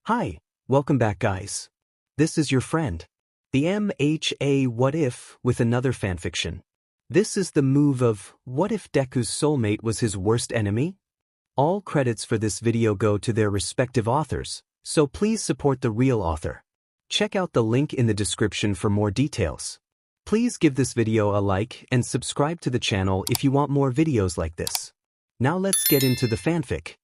Hi, welcome back guys. This is your friend, the MHA What If with another fanfiction. This is the move of what if Deku's soulmate was his worst enemy? All credits for this video go to their respective authors, so please support the real author. Check out the link in the description for more details. Please give this video a like and subscribe to the channel if you want more videos like this. Now let's get into the fanfic.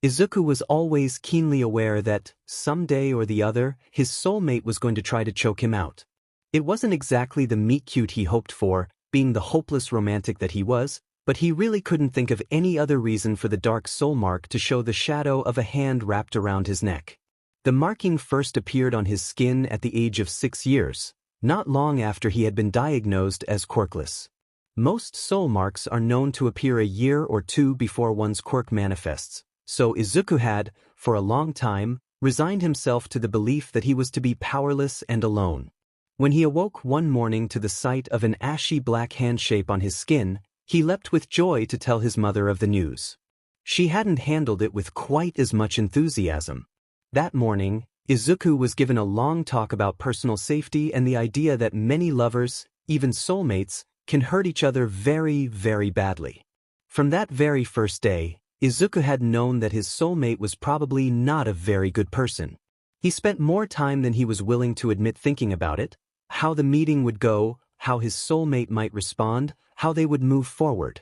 Izuku was always keenly aware that, someday or the other, his soulmate was going to try to choke him out. It wasn't exactly the meet-cute he hoped for, being the hopeless romantic that he was, but he really couldn't think of any other reason for the dark soul mark to show the shadow of a hand wrapped around his neck. The marking first appeared on his skin at the age of 6 years, not long after he had been diagnosed as quirkless. Most soul marks are known to appear a year or two before one's quirk manifests. So Izuku had, for a long time, resigned himself to the belief that he was to be powerless and alone. When he awoke one morning to the sight of an ashy black hand shape on his skin, he leapt with joy to tell his mother of the news. She hadn't handled it with quite as much enthusiasm. That morning, Izuku was given a long talk about personal safety and the idea that many lovers, even soulmates, can hurt each other very, very badly. From that very first day, Izuku had known that his soulmate was probably not a very good person. He spent more time than he was willing to admit thinking about it, how the meeting would go, how his soulmate might respond, how they would move forward.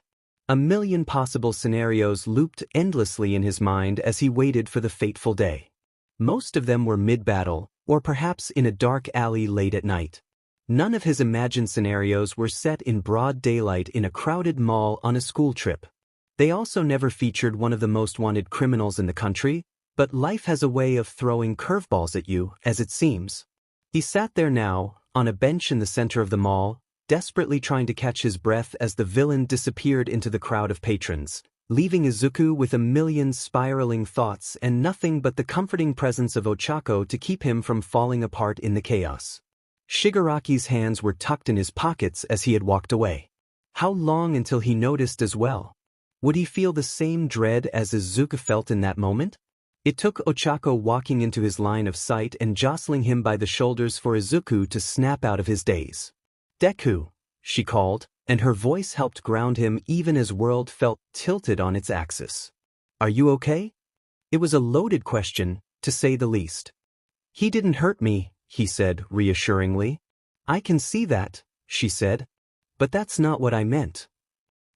A million possible scenarios looped endlessly in his mind as he waited for the fateful day. Most of them were mid-battle, or perhaps in a dark alley late at night. None of his imagined scenarios were set in broad daylight in a crowded mall on a school trip. They also never featured one of the most wanted criminals in the country, but life has a way of throwing curveballs at you, as it seems. He sat there now, on a bench in the center of the mall, desperately trying to catch his breath as the villain disappeared into the crowd of patrons, leaving Izuku with a million spiraling thoughts and nothing but the comforting presence of Ochako to keep him from falling apart in the chaos. Shigaraki's hands were tucked in his pockets as he had walked away. How long until he noticed as well? Would he feel the same dread as Izuku felt in that moment? It took Ochako walking into his line of sight and jostling him by the shoulders for Izuku to snap out of his daze. "Deku," she called, and her voice helped ground him even as world felt tilted on its axis. "Are you okay?" It was a loaded question, to say the least. "He didn't hurt me," he said reassuringly. "I can see that," she said. "But that's not what I meant."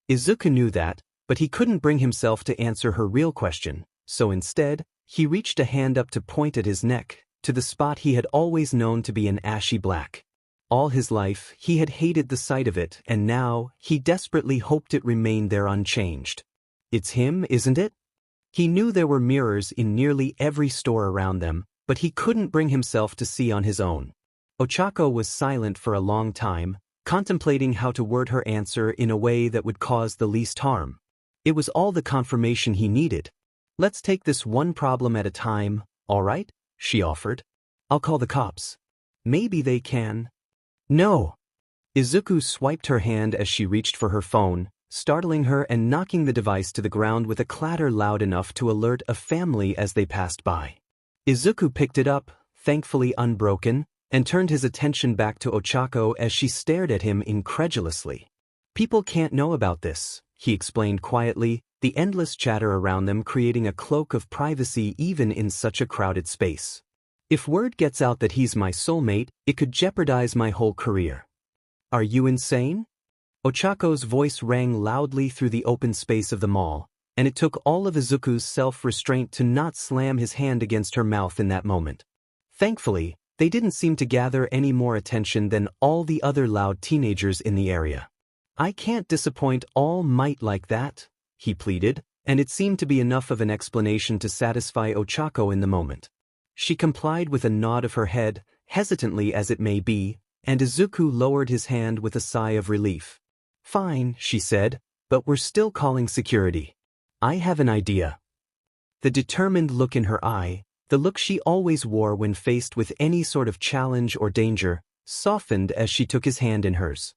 Izuku knew that, but he couldn't bring himself to answer her real question, so instead, he reached a hand up to point at his neck, to the spot he had always known to be an ashy black. All his life, he had hated the sight of it, and now, he desperately hoped it remained there unchanged. "It's him, isn't it?" He knew there were mirrors in nearly every store around them, but he couldn't bring himself to see on his own. Ochako was silent for a long time, contemplating how to word her answer in a way that would cause the least harm. It was all the confirmation he needed. "Let's take this one problem at a time, all right?" she offered. "I'll call the cops. Maybe they can." "No." Izuku swiped her hand as she reached for her phone, startling her and knocking the device to the ground with a clatter loud enough to alert a family as they passed by. Izuku picked it up, thankfully unbroken, and turned his attention back to Ochako as she stared at him incredulously. "People can't know about this," he explained quietly, the endless chatter around them creating a cloak of privacy even in such a crowded space. "If word gets out that he's my soulmate, it could jeopardize my whole career." "Are you insane?" Ochako's voice rang loudly through the open space of the mall, and it took all of Izuku's self-restraint to not slam his hand against her mouth in that moment. Thankfully, they didn't seem to gather any more attention than all the other loud teenagers in the area. "I can't disappoint All Might like that," he pleaded, and it seemed to be enough of an explanation to satisfy Ochako in the moment. She complied with a nod of her head, hesitantly as it may be, and Izuku lowered his hand with a sigh of relief. "Fine," she said, "but we're still calling security. I have an idea." The determined look in her eye, the look she always wore when faced with any sort of challenge or danger, softened as she took his hand in hers.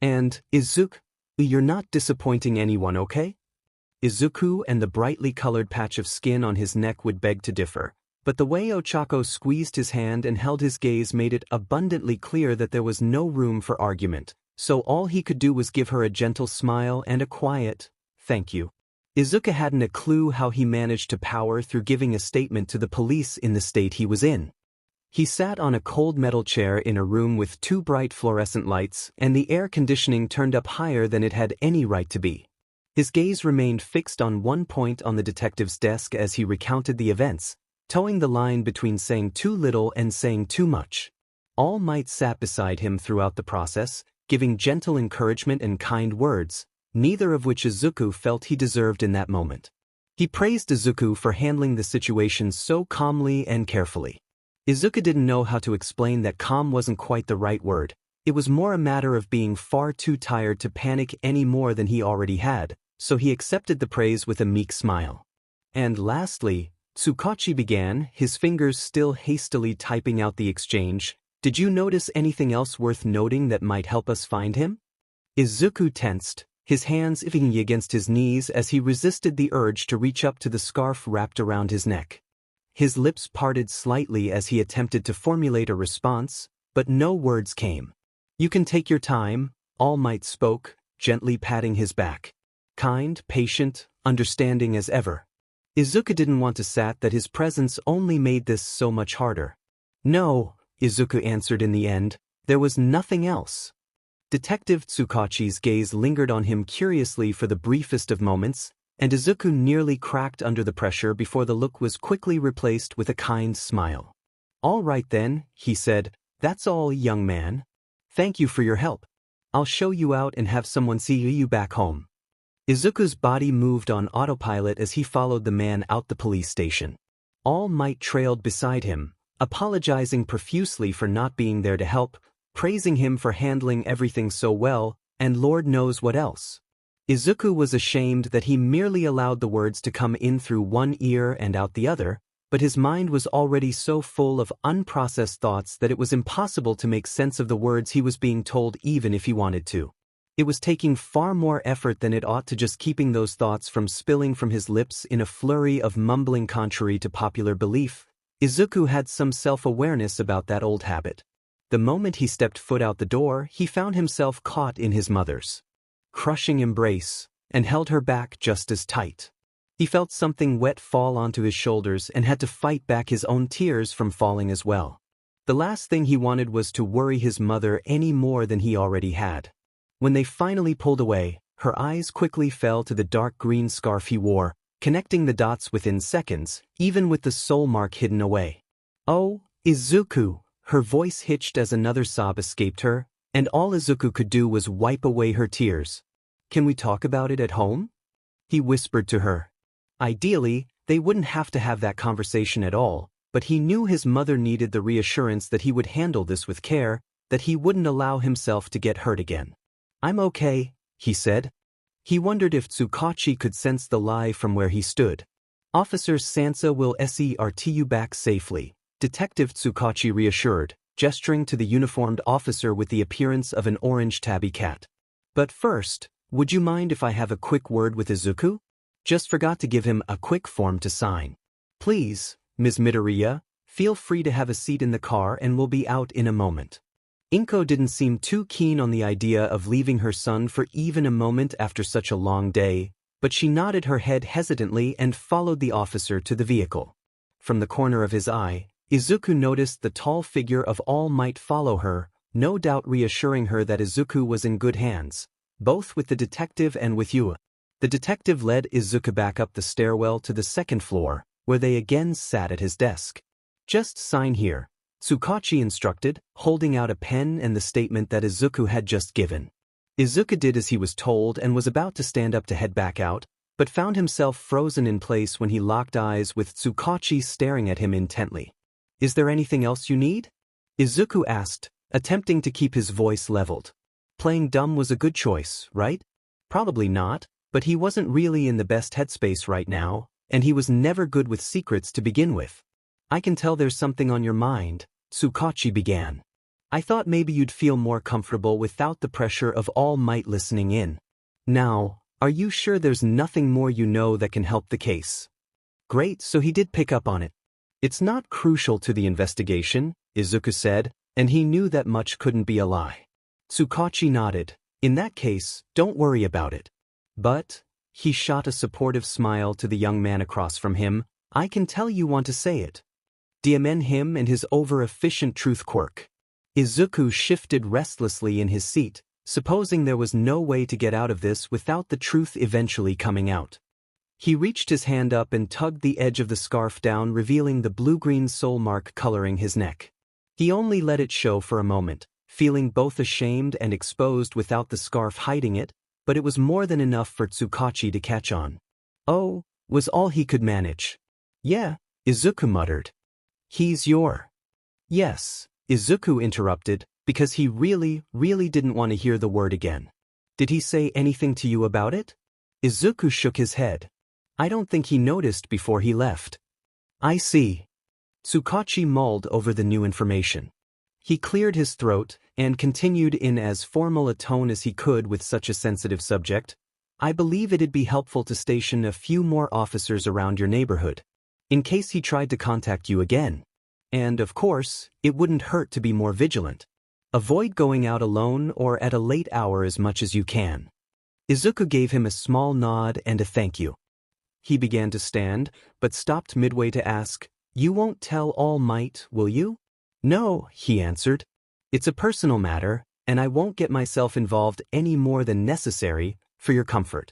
"And, Izuku, you're not disappointing anyone, okay?" Izuku and the brightly colored patch of skin on his neck would beg to differ, But the way Ochako squeezed his hand and held his gaze made it abundantly clear that there was no room for argument, so all he could do was give her a gentle smile and a quiet, "Thank you." Izuku hadn't a clue how he managed to power through giving a statement to the police in the state he was in. He sat on a cold metal chair in a room with 2 bright fluorescent lights, and the air conditioning turned up higher than it had any right to be. His gaze remained fixed on one point on the detective's desk as he recounted the events, towing the line between saying too little and saying too much. All Might sat beside him throughout the process, giving gentle encouragement and kind words, neither of which Izuku felt he deserved in that moment. He praised Izuku for handling the situation so calmly and carefully. Izuku didn't know how to explain that calm wasn't quite the right word. It was more a matter of being far too tired to panic any more than he already had, so he accepted the praise with a meek smile. And lastly, Tsukachi began, his fingers still hastily typing out the exchange. "Did you notice anything else worth noting that might help us find him?" Izuku tensed, his hands iving against his knees as he resisted the urge to reach up to the scarf wrapped around his neck. His lips parted slightly as he attempted to formulate a response, but no words came. "You can take your time," All Might spoke, gently patting his back. Kind, patient, understanding as ever. Izuku didn't want to say that his presence only made this so much harder. "No," Izuku answered in the end, "there was nothing else." Detective Tsukachi's gaze lingered on him curiously for the briefest of moments, and Izuku nearly cracked under the pressure before the look was quickly replaced with a kind smile. "All right then," he said, "that's all, young man. Thank you for your help. I'll show you out and have someone see you back home." Izuku's body moved on autopilot as he followed the man out the police station. All Might trailed beside him, apologizing profusely for not being there to help, praising him for handling everything so well, and Lord knows what else. Izuku was ashamed that he merely allowed the words to come in through one ear and out the other, but his mind was already so full of unprocessed thoughts that it was impossible to make sense of the words he was being told even if he wanted to. It was taking far more effort than it ought to just keeping those thoughts from spilling from his lips in a flurry of mumbling contrary to popular belief. Izuku had some self-awareness about that old habit. The moment he stepped foot out the door, he found himself caught in his mother's crushing embrace, and held her back just as tight. He felt something wet fall onto his shoulders and had to fight back his own tears from falling as well. The last thing he wanted was to worry his mother any more than he already had. When they finally pulled away, her eyes quickly fell to the dark green scarf he wore, connecting the dots within seconds, even with the soul mark hidden away. "Oh, Izuku!" Her voice hitched as another sob escaped her, and all Izuku could do was wipe away her tears. "Can we talk about it at home?" he whispered to her. Ideally, they wouldn't have to have that conversation at all, but he knew his mother needed the reassurance that he would handle this with care, that he wouldn't allow himself to get hurt again. "I'm okay," he said. He wondered if Tsukachi could sense the lie from where he stood. "Officer Sansa will escort you back safely," Detective Tsukachi reassured, gesturing to the uniformed officer with the appearance of an orange tabby cat. "But first, would you mind if I have a quick word with Izuku? Just forgot to give him a quick form to sign." "Please, Ms. Midoriya, feel free to have a seat in the car and we'll be out in a moment." Inko didn't seem too keen on the idea of leaving her son for even a moment after such a long day, but she nodded her head hesitantly and followed the officer to the vehicle. From the corner of his eye, Izuku noticed the tall figure of All Might follow her, no doubt reassuring her that Izuku was in good hands, both with the detective and with Yua. The detective led Izuku back up the stairwell to the second floor, where they again sat at his desk. "Just sign here," Tsukachi instructed, holding out a pen and the statement that Izuku had just given. Izuku did as he was told and was about to stand up to head back out, but found himself frozen in place when he locked eyes with Tsukachi staring at him intently. "Is there anything else you need?" Izuku asked, attempting to keep his voice leveled. Playing dumb was a good choice, right? Probably not, but he wasn't really in the best headspace right now, and he was never good with secrets to begin with. "I can tell there's something on your mind," Tsukachi began. "I thought maybe you'd feel more comfortable without the pressure of All Might listening in. Now, are you sure there's nothing more you know that can help the case?" Great, so he did pick up on it. It's not crucial to the investigation, Izuku said, and he knew that much couldn't be a lie. Tsukachi nodded. In that case, don't worry about it. But, he shot a supportive smile to the young man across from him, I can tell you want to say it. Diamen him and his over-efficient truth quirk. Izuku shifted restlessly in his seat, supposing there was no way to get out of this without the truth eventually coming out. He reached his hand up and tugged the edge of the scarf down, revealing the blue-green soul mark coloring his neck. He only let it show for a moment, feeling both ashamed and exposed without the scarf hiding it, but it was more than enough for Tsukachi to catch on. Oh, was all he could manage. Yeah, Izuku muttered. He's your... Yes, Izuku interrupted, because he really didn't want to hear the word again. Did he say anything to you about it? Izuku shook his head. I don't think he noticed before he left. I see. Tsukachi mulled over the new information. He cleared his throat and continued in as formal a tone as he could with such a sensitive subject. I believe it'd be helpful to station a few more officers around your neighborhood, in case he tried to contact you again. And, of course, it wouldn't hurt to be more vigilant. Avoid going out alone or at a late hour as much as you can. Izuku gave him a small nod and a thank you. He began to stand, but stopped midway to ask, You won't tell All Might, will you? No, he answered. It's a personal matter, and I won't get myself involved any more than necessary for your comfort.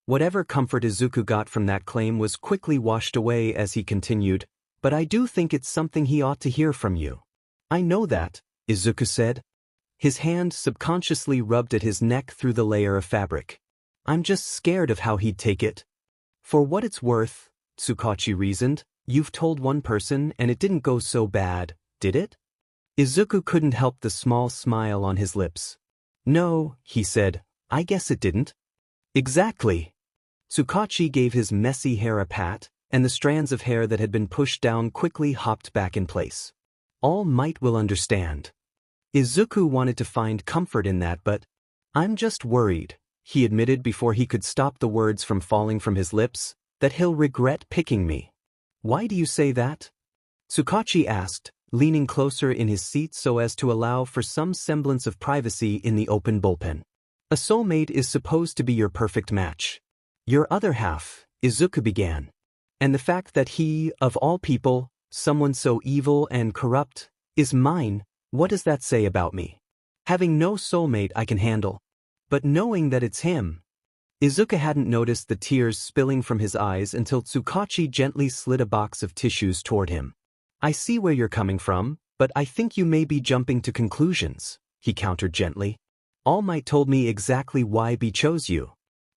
Whatever comfort Izuku got from that claim was quickly washed away as he continued, but I do think it's something he ought to hear from you. I know that, Izuku said. His hand subconsciously rubbed at his neck through the layer of fabric. I'm just scared of how he'd take it. For what it's worth, Tsukachi reasoned, you've told one person and it didn't go so bad, did it? Izuku couldn't help the small smile on his lips. No, he said, I guess it didn't. Exactly. Tsukachi gave his messy hair a pat, and the strands of hair that had been pushed down quickly hopped back in place. All Might will understand. Izuku wanted to find comfort in that, but I'm just worried, he admitted before he could stop the words from falling from his lips, that he'll regret picking me. Why do you say that? Tsukachi asked, leaning closer in his seat so as to allow for some semblance of privacy in the open bullpen. A soulmate is supposed to be your perfect match. Your other half, Izuku began. And the fact that he, of all people, someone so evil and corrupt, is mine, what does that say about me? Having no soulmate I can handle. But knowing that it's him... Izuku hadn't noticed the tears spilling from his eyes until Tsukachi gently slid a box of tissues toward him. I see where you're coming from, but I think you may be jumping to conclusions, he countered gently. All Might told me exactly why B chose you.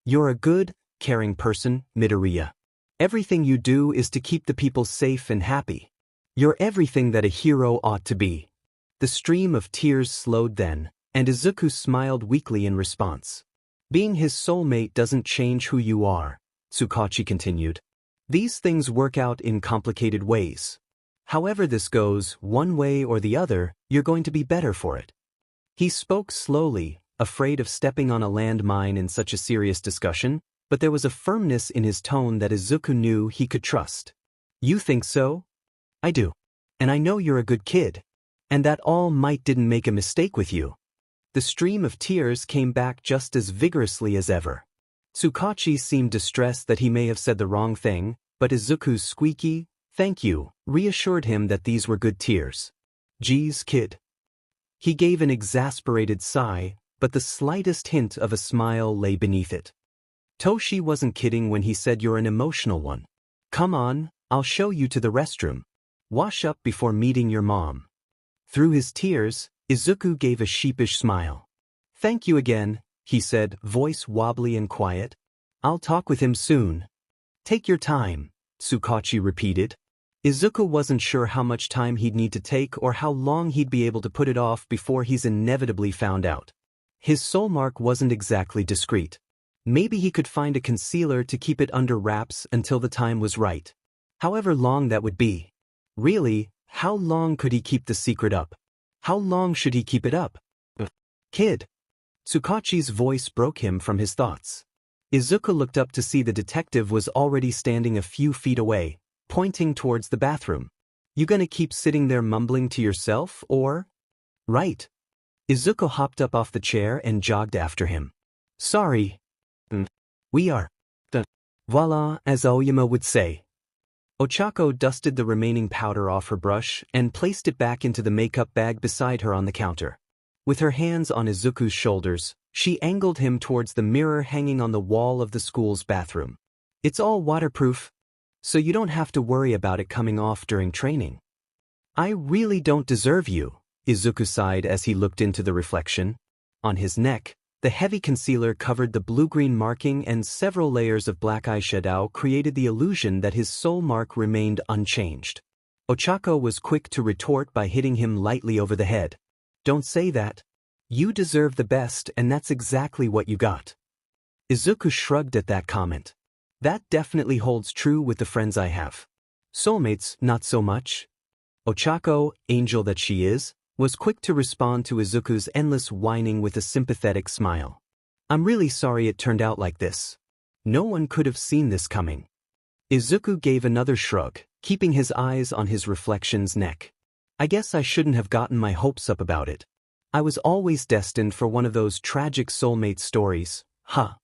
You're a good, caring person, Midoriya. Everything you do is to keep the people safe and happy. You're everything that a hero ought to be. The stream of tears slowed then, and Izuku smiled weakly in response. Being his soulmate doesn't change who you are, Tsukachi continued. These things work out in complicated ways. However this goes, one way or the other, you're going to be better for it. He spoke slowly, afraid of stepping on a landmine in such a serious discussion, but there was a firmness in his tone that Izuku knew he could trust. You think so? I do. And I know you're a good kid. And that All Might didn't make a mistake with you. The stream of tears came back just as vigorously as ever. Tsukachi seemed distressed that he may have said the wrong thing, but Izuku's squeaky, thank you, reassured him that these were good tears. Geez, kid. He gave an exasperated sigh, but the slightest hint of a smile lay beneath it. Toshi wasn't kidding when he said you're an emotional one. Come on, I'll show you to the restroom. Wash up before meeting your mom. Through his tears, Izuku gave a sheepish smile. Thank you again, he said, voice wobbly and quiet. I'll talk with him soon. Take your time, Tsukachi repeated. Izuku wasn't sure how much time he'd need to take or how long he'd be able to put it off before he's inevitably found out. His soul mark wasn't exactly discreet. Maybe he could find a concealer to keep it under wraps until the time was right. However long that would be. Really, how long could he keep the secret up? How long should he keep it up? Kid. Tsukachi's voice broke him from his thoughts. Izuku looked up to see the detective was already standing a few feet away, pointing towards the bathroom. You gonna keep sitting there mumbling to yourself, or? Right. Izuku hopped up off the chair and jogged after him. Sorry. We are. Voila, as Aoyama would say. Ochako dusted the remaining powder off her brush and placed it back into the makeup bag beside her on the counter. With her hands on Izuku's shoulders, she angled him towards the mirror hanging on the wall of the school's bathroom. It's all waterproof, so you don't have to worry about it coming off during training. I really don't deserve you, Izuku sighed as he looked into the reflection. On his neck, the heavy concealer covered the blue-green marking and several layers of black eyeshadow created the illusion that his soul mark remained unchanged. Ochako was quick to retort by hitting him lightly over the head. Don't say that. You deserve the best, and that's exactly what you got. Izuku shrugged at that comment. That definitely holds true with the friends I have. Soulmates, not so much. Ochako, angel that she is, was quick to respond to Izuku's endless whining with a sympathetic smile. I'm really sorry it turned out like this. No one could have seen this coming. Izuku gave another shrug, keeping his eyes on his reflection's neck. I guess I shouldn't have gotten my hopes up about it. I was always destined for one of those tragic soulmate stories, huh?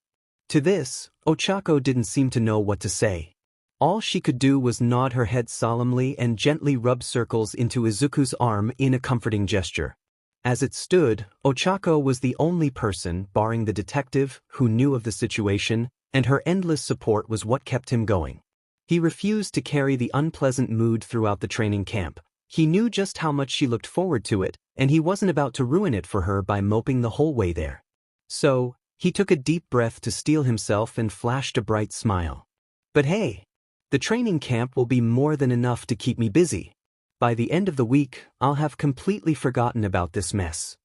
To this, Ochako didn't seem to know what to say. All she could do was nod her head solemnly and gently rub circles into Izuku's arm in a comforting gesture. As it stood, Ochako was the only person, barring the detective, who knew of the situation, and her endless support was what kept him going. He refused to carry the unpleasant mood throughout the training camp. He knew just how much she looked forward to it, and he wasn't about to ruin it for her by moping the whole way there. So, he took a deep breath to steel himself and flashed a bright smile. But hey! The training camp will be more than enough to keep me busy. By the end of the week, I'll have completely forgotten about this mess.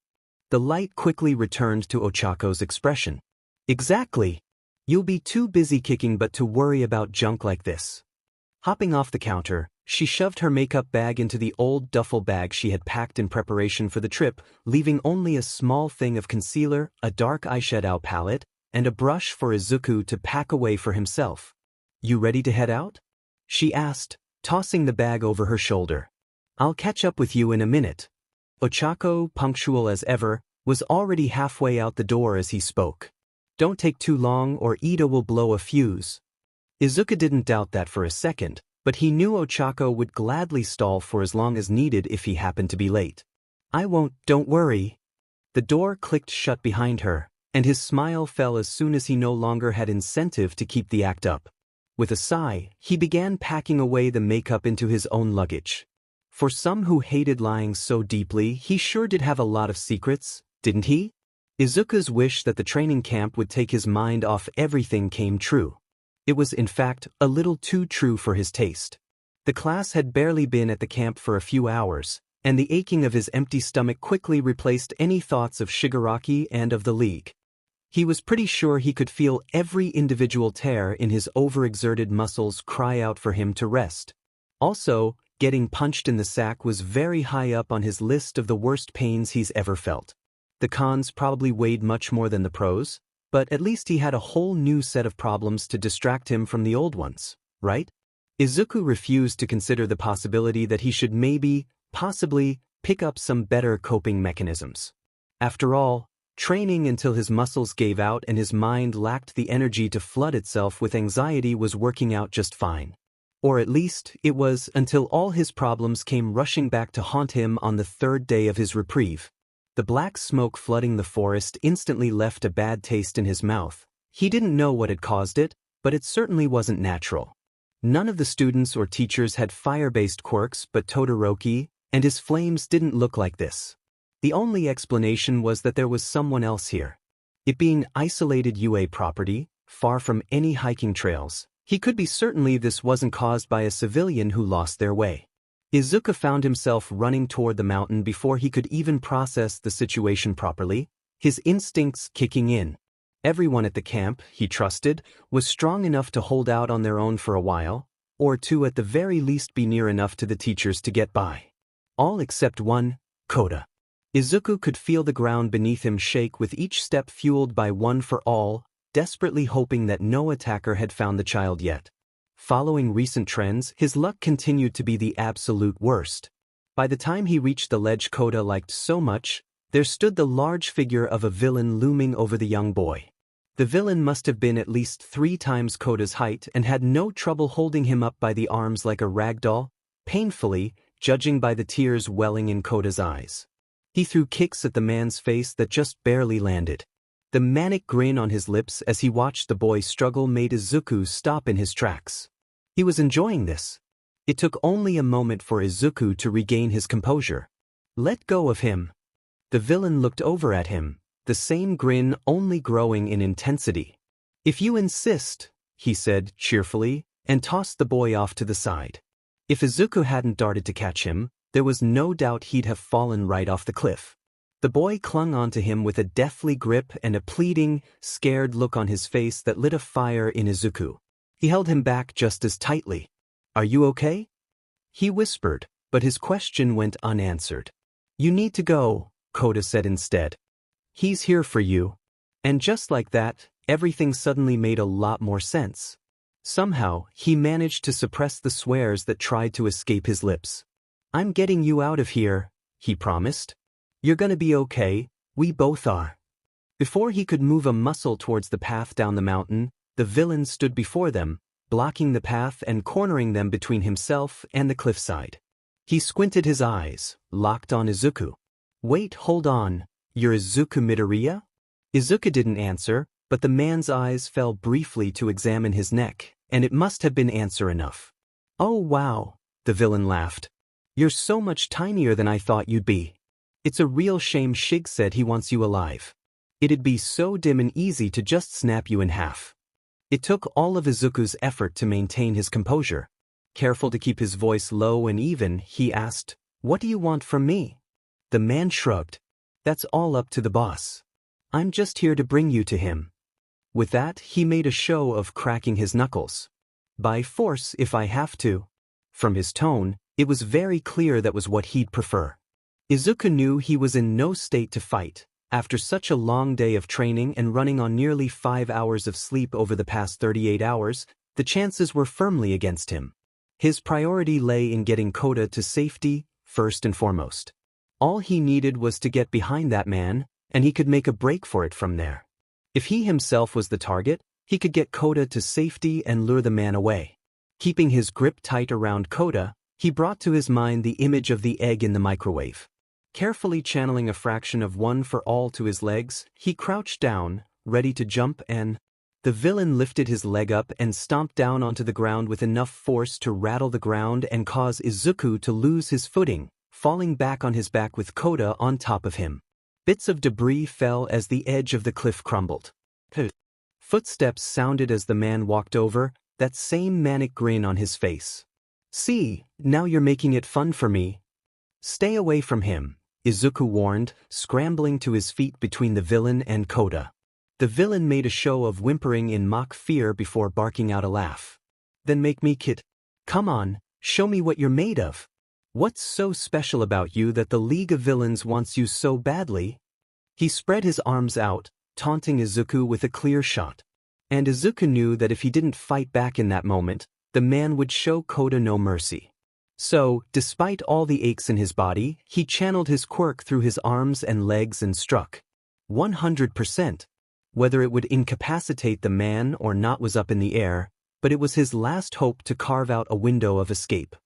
The light quickly returned to Ochako's expression. Exactly. You'll be too busy kicking butt to worry about junk like this. Hopping off the counter, she shoved her makeup bag into the old duffel bag she had packed in preparation for the trip, leaving only a small thing of concealer, a dark eyeshadow palette, and a brush for Izuku to pack away for himself. You ready to head out? She asked, tossing the bag over her shoulder. I'll catch up with you in a minute. Ochako, punctual as ever, was already halfway out the door as he spoke. Don't take too long or Ida will blow a fuse. Izuku didn't doubt that for a second, but he knew Ochako would gladly stall for as long as needed if he happened to be late. I won't, don't worry. The door clicked shut behind her, and his smile fell as soon as he no longer had incentive to keep the act up. With a sigh, he began packing away the makeup into his own luggage. For some who hated lying so deeply, he sure did have a lot of secrets, didn't he? Izuku's wish that the training camp would take his mind off everything came true. It was, in fact, a little too true for his taste. The class had barely been at the camp for a few hours, and the aching of his empty stomach quickly replaced any thoughts of Shigaraki and of the League. He was pretty sure he could feel every individual tear in his overexerted muscles cry out for him to rest. Also, getting punched in the sack was very high up on his list of the worst pains he's ever felt. The cons probably weighed much more than the pros, but at least he had a whole new set of problems to distract him from the old ones, right? Izuku refused to consider the possibility that he should possibly, pick up some better coping mechanisms. After all, training until his muscles gave out and his mind lacked the energy to flood itself with anxiety was working out just fine. Or at least, it was until all his problems came rushing back to haunt him on the third day of his reprieve. The black smoke flooding the forest instantly left a bad taste in his mouth. He didn't know what had caused it, but it certainly wasn't natural. None of the students or teachers had fire-based quirks but Todoroki, and his flames didn't look like this. The only explanation was that there was someone else here. It being isolated UA property, far from any hiking trails, he could be certain this wasn't caused by a civilian who lost their way. Izuku found himself running toward the mountain before he could even process the situation properly, his instincts kicking in. Everyone at the camp, he trusted, was strong enough to hold out on their own for a while, or to at the very least be near enough to the teachers to get by. All except one, Koda. Izuku could feel the ground beneath him shake with each step fueled by one for all, desperately hoping that no attacker had found the child yet. Following recent trends, his luck continued to be the absolute worst. By the time he reached the ledge Kota liked so much, there stood the large figure of a villain looming over the young boy. The villain must have been at least 3 times Kota's height and had no trouble holding him up by the arms like a rag doll, painfully, judging by the tears welling in Kota's eyes. He threw kicks at the man's face that just barely landed. The manic grin on his lips as he watched the boy struggle made Izuku stop in his tracks. He was enjoying this. It took only a moment for Izuku to regain his composure. Let go of him. The villain looked over at him, the same grin only growing in intensity. If you insist, he said cheerfully, and tossed the boy off to the side. If Izuku hadn't darted to catch him, there was no doubt he'd have fallen right off the cliff. The boy clung onto him with a deathly grip and a pleading, scared look on his face that lit a fire in Izuku. He held him back just as tightly. Are you okay? He whispered, but his question went unanswered. You need to go, Kota said instead. He's here for you. And just like that, everything suddenly made a lot more sense. Somehow, he managed to suppress the swears that tried to escape his lips. I'm getting you out of here, he promised. You're gonna be okay, we both are. Before he could move a muscle towards the path down the mountain, the villain stood before them, blocking the path and cornering them between himself and the cliffside. He squinted his eyes, locked on Izuku. Wait, hold on, you're Izuku Midoriya? Izuku didn't answer, but the man's eyes fell briefly to examine his neck, and it must have been answer enough. Oh wow, the villain laughed. You're so much tinier than I thought you'd be. It's a real shame Shig said he wants you alive. It'd be so dim and easy to just snap you in half. It took all of Izuku's effort to maintain his composure. Careful to keep his voice low and even, he asked, What do you want from me? The man shrugged. That's all up to the boss. I'm just here to bring you to him. With that, he made a show of cracking his knuckles. By force if I have to. From his tone, it was very clear that was what he'd prefer. Izuku knew he was in no state to fight. After such a long day of training and running on nearly 5 hours of sleep over the past 38 hours, the chances were firmly against him. His priority lay in getting Kota to safety, first and foremost. All he needed was to get behind that man, and he could make a break for it from there. If he himself was the target, he could get Kota to safety and lure the man away. Keeping his grip tight around Kota, he brought to his mind the image of the egg in the microwave. Carefully channeling a fraction of 1 for all to his legs, he crouched down, ready to jump and... The villain lifted his leg up and stomped down onto the ground with enough force to rattle the ground and cause Izuku to lose his footing, falling back on his back with Kota on top of him. Bits of debris fell as the edge of the cliff crumbled. Footsteps sounded as the man walked over, that same manic grin on his face. See, now you're making it fun for me. Stay away from him, Izuku warned, scrambling to his feet between the villain and Kota. The villain made a show of whimpering in mock fear before barking out a laugh. Then make me kid. Come on, show me what you're made of. What's so special about you that the League of Villains wants you so badly? He spread his arms out, taunting Izuku with a clear shot. And Izuku knew that if he didn't fight back in that moment, the man would show Kota no mercy. So, despite all the aches in his body, he channeled his quirk through his arms and legs and struck. 100%. Whether it would incapacitate the man or not was up in the air, but it was his last hope to carve out a window of escape.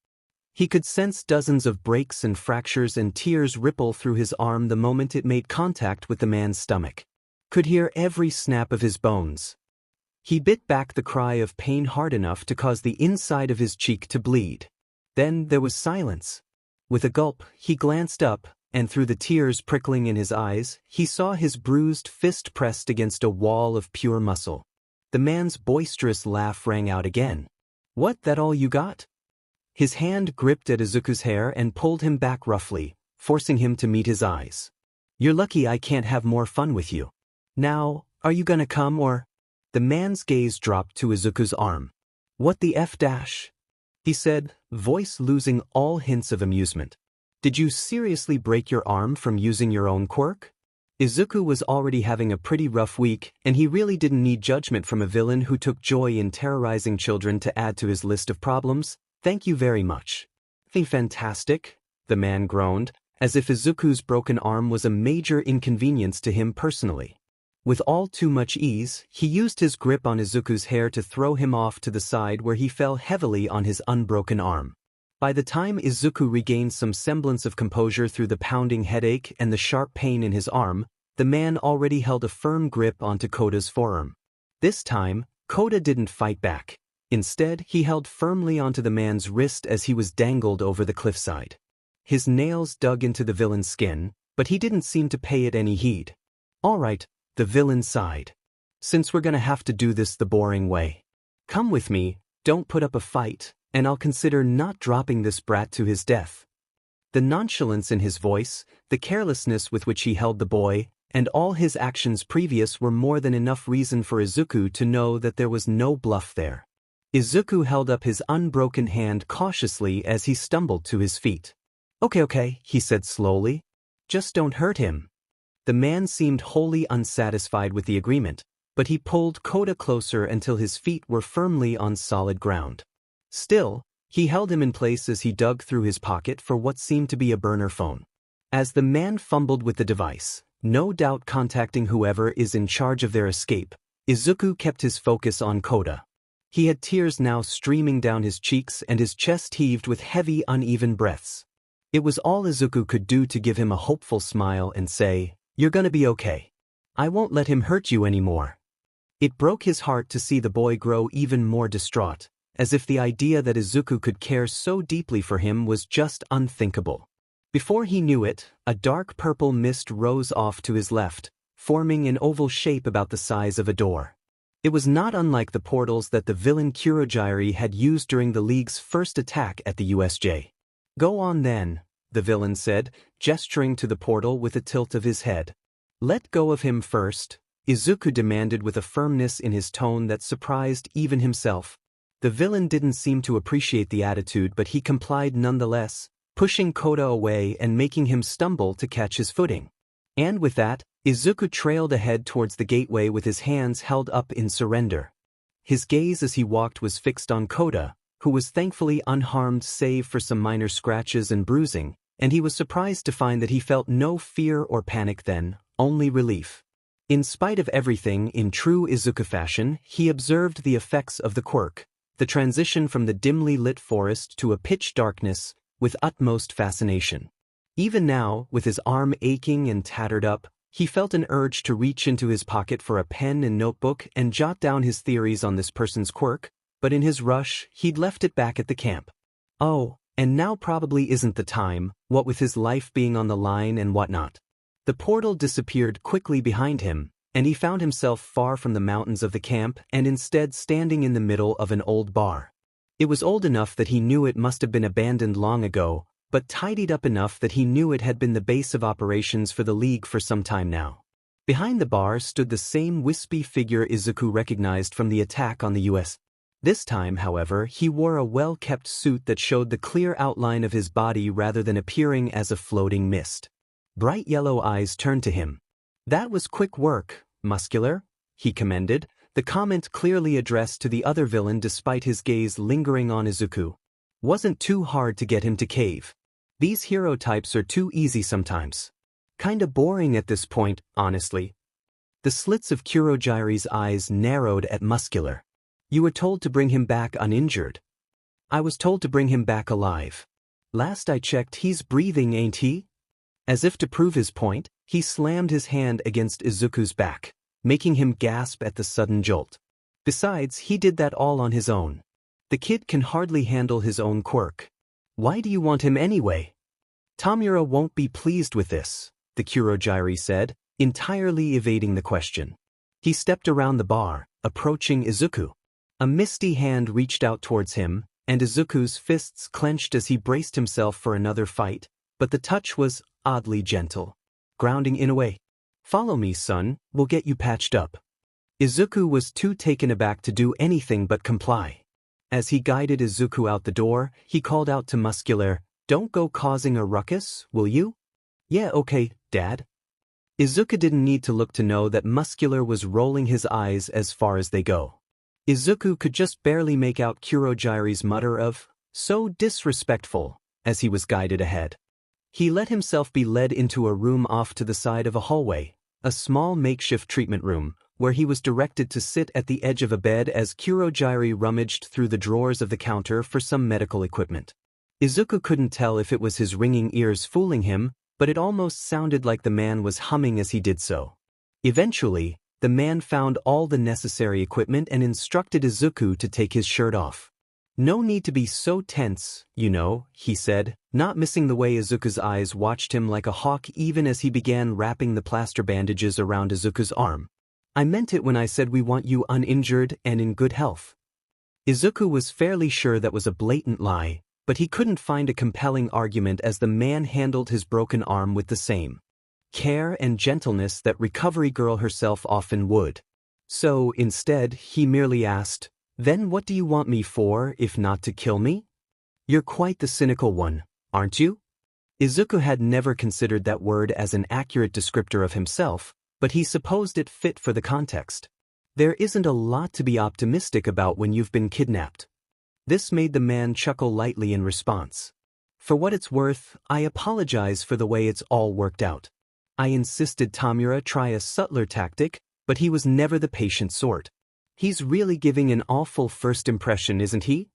He could sense dozens of breaks and fractures and tears ripple through his arm the moment it made contact with the man's stomach. Could hear every snap of his bones. He bit back the cry of pain hard enough to cause the inside of his cheek to bleed. Then there was silence. With a gulp, he glanced up, and through the tears prickling in his eyes, he saw his bruised fist pressed against a wall of pure muscle. The man's boisterous laugh rang out again. What, that all you got? His hand gripped at Izuku's hair and pulled him back roughly, forcing him to meet his eyes. You're lucky I can't have more fun with you. Now, are you gonna come or? The man's gaze dropped to Izuku's arm. What the F dash? He said, voice losing all hints of amusement. Did you seriously break your arm from using your own quirk? Izuku was already having a pretty rough week, and he really didn't need judgment from a villain who took joy in terrorizing children to add to his list of problems. Thank you very much. Fantastic, the man groaned, as if Izuku's broken arm was a major inconvenience to him personally. With all too much ease, he used his grip on Izuku's hair to throw him off to the side where he fell heavily on his unbroken arm. By the time Izuku regained some semblance of composure through the pounding headache and the sharp pain in his arm, the man already held a firm grip onto Koda's forearm. This time, Koda didn't fight back. Instead, he held firmly onto the man's wrist as he was dangled over the cliffside. His nails dug into the villain's skin, but he didn't seem to pay it any heed. All right, the villain sighed. Since we're gonna have to do this the boring way. Come with me, don't put up a fight, and I'll consider not dropping this brat to his death. The nonchalance in his voice, the carelessness with which he held the boy, and all his actions previous were more than enough reason for Izuku to know that there was no bluff there. Izuku held up his unbroken hand cautiously as he stumbled to his feet. Okay, he said slowly. Just don't hurt him. The man seemed wholly unsatisfied with the agreement, but he pulled Koda closer until his feet were firmly on solid ground. Still, he held him in place as he dug through his pocket for what seemed to be a burner phone. As the man fumbled with the device, no doubt contacting whoever is in charge of their escape, Izuku kept his focus on Koda. He had tears now streaming down his cheeks and his chest heaved with heavy, uneven breaths. It was all Izuku could do to give him a hopeful smile and say, "You're gonna be okay. I won't let him hurt you anymore." It broke his heart to see the boy grow even more distraught, as if the idea that Izuku could care so deeply for him was just unthinkable. Before he knew it, a dark purple mist rose off to his left, forming an oval shape about the size of a door. It was not unlike the portals that the villain Kurogiri had used during the League's first attack at the USJ. "Go on then," the villain said, gesturing to the portal with a tilt of his head. "Let go of him first," Izuku demanded with a firmness in his tone that surprised even himself. The villain didn't seem to appreciate the attitude, but he complied nonetheless, pushing Koda away and making him stumble to catch his footing. And with that, Izuku trailed ahead towards the gateway with his hands held up in surrender. His gaze as he walked was fixed on Koda, who was thankfully unharmed save for some minor scratches and bruising, and he was surprised to find that he felt no fear or panic then, only relief. In spite of everything, in true Izuku fashion, he observed the effects of the quirk, the transition from the dimly lit forest to a pitch darkness, with utmost fascination. Even now, with his arm aching and tattered up, he felt an urge to reach into his pocket for a pen and notebook and jot down his theories on this person's quirk, but in his rush, he'd left it back at the camp. Oh, and now probably isn't the time, what with his life being on the line and whatnot. The portal disappeared quickly behind him, and he found himself far from the mountains of the camp and instead standing in the middle of an old bar. It was old enough that he knew it must have been abandoned long ago, but tidied up enough that he knew it had been the base of operations for the League for some time now. Behind the bar stood the same wispy figure Izuku recognized from the attack on the US. This time, however, he wore a well-kept suit that showed the clear outline of his body rather than appearing as a floating mist. Bright yellow eyes turned to him. "That was quick work, Muscular," he commended, the comment clearly addressed to the other villain despite his gaze lingering on Izuku. "Wasn't too hard to get him to cave. These hero types are too easy sometimes. Kinda boring at this point, honestly." The slits of Kurogiri's eyes narrowed at Muscular. "You were told to bring him back uninjured." "I was told to bring him back alive. Last I checked, he's breathing, ain't he?" As if to prove his point, he slammed his hand against Izuku's back, making him gasp at the sudden jolt. Besides, he did that all on his own. The kid can hardly handle his own quirk. "Why do you want him anyway?" "Tamura won't be pleased with this," the Kurogiri said, entirely evading the question. He stepped around the bar, approaching Izuku. A misty hand reached out towards him, and Izuku's fists clenched as he braced himself for another fight, but the touch was oddly gentle, grounding in a way. "Follow me, son, we'll get you patched up." Izuku was too taken aback to do anything but comply. As he guided Izuku out the door, he called out to Muscular, "Don't go causing a ruckus, will you?" "Yeah, okay, Dad." Izuku didn't need to look to know that Muscular was rolling his eyes as far as they go. Izuku could just barely make out Kurogiri's mutter of, "So disrespectful," as he was guided ahead. He let himself be led into a room off to the side of a hallway, a small makeshift treatment room, where he was directed to sit at the edge of a bed as Kurogiri rummaged through the drawers of the counter for some medical equipment. Izuku couldn't tell if it was his ringing ears fooling him, but it almost sounded like the man was humming as he did so. Eventually, the man found all the necessary equipment and instructed Izuku to take his shirt off. "No need to be so tense, you know," he said, not missing the way Izuku's eyes watched him like a hawk even as he began wrapping the plaster bandages around Izuku's arm. "I meant it when I said we want you uninjured and in good health." Izuku was fairly sure that was a blatant lie, but he couldn't find a compelling argument as the man handled his broken arm with the same care and gentleness that Recovery Girl herself often would. So, instead, he merely asked, "Then what do you want me for, if not to kill me? You're quite the cynical one, aren't you?" Izuku had never considered that word as an accurate descriptor of himself, but he supposed it fit for the context. There isn't a lot to be optimistic about when you've been kidnapped. This made the man chuckle lightly in response. "For what it's worth, I apologize for the way it's all worked out. I insisted Tamura try a subtler tactic, but he was never the patient sort. He's really giving an awful first impression, isn't he?"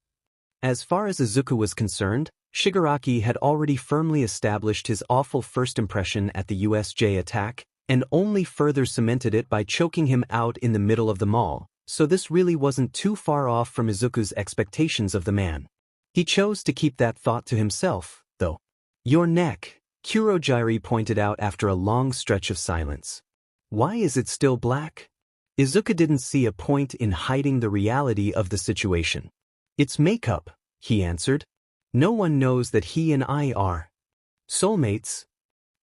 As far as Izuku was concerned, Shigaraki had already firmly established his awful first impression at the USJ attack, and only further cemented it by choking him out in the middle of the mall, so this really wasn't too far off from Izuku's expectations of the man. He chose to keep that thought to himself, though. "Your neck," Kurogiri pointed out after a long stretch of silence. "Why is it still black?" Izuku didn't see a point in hiding the reality of the situation. "It's makeup," he answered. "No one knows that he and I are soulmates."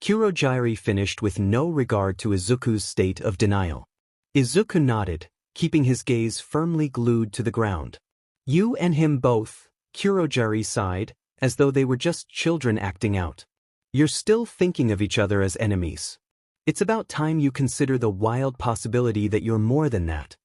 Kurogiri finished with no regard to Izuku's state of denial. Izuku nodded, keeping his gaze firmly glued to the ground. "You and him both," Kurogiri sighed, as though they were just children acting out. "You're still thinking of each other as enemies. It's about time you consider the wild possibility that you're more than that."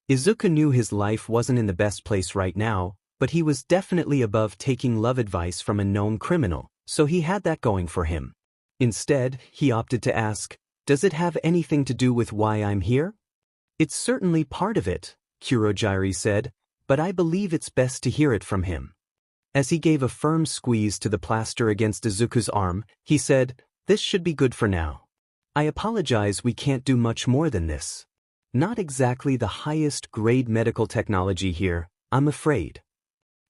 Izuku knew his life wasn't in the best place right now, but he was definitely above taking love advice from a known criminal, so he had that going for him. Instead, he opted to ask, "Does it have anything to do with why I'm here?" "It's certainly part of it," Kurogiri said, "but I believe it's best to hear it from him." As he gave a firm squeeze to the plaster against Izuku's arm, he said, "This should be good for now. I apologize, we can't do much more than this. Not exactly the highest grade medical technology here, I'm afraid."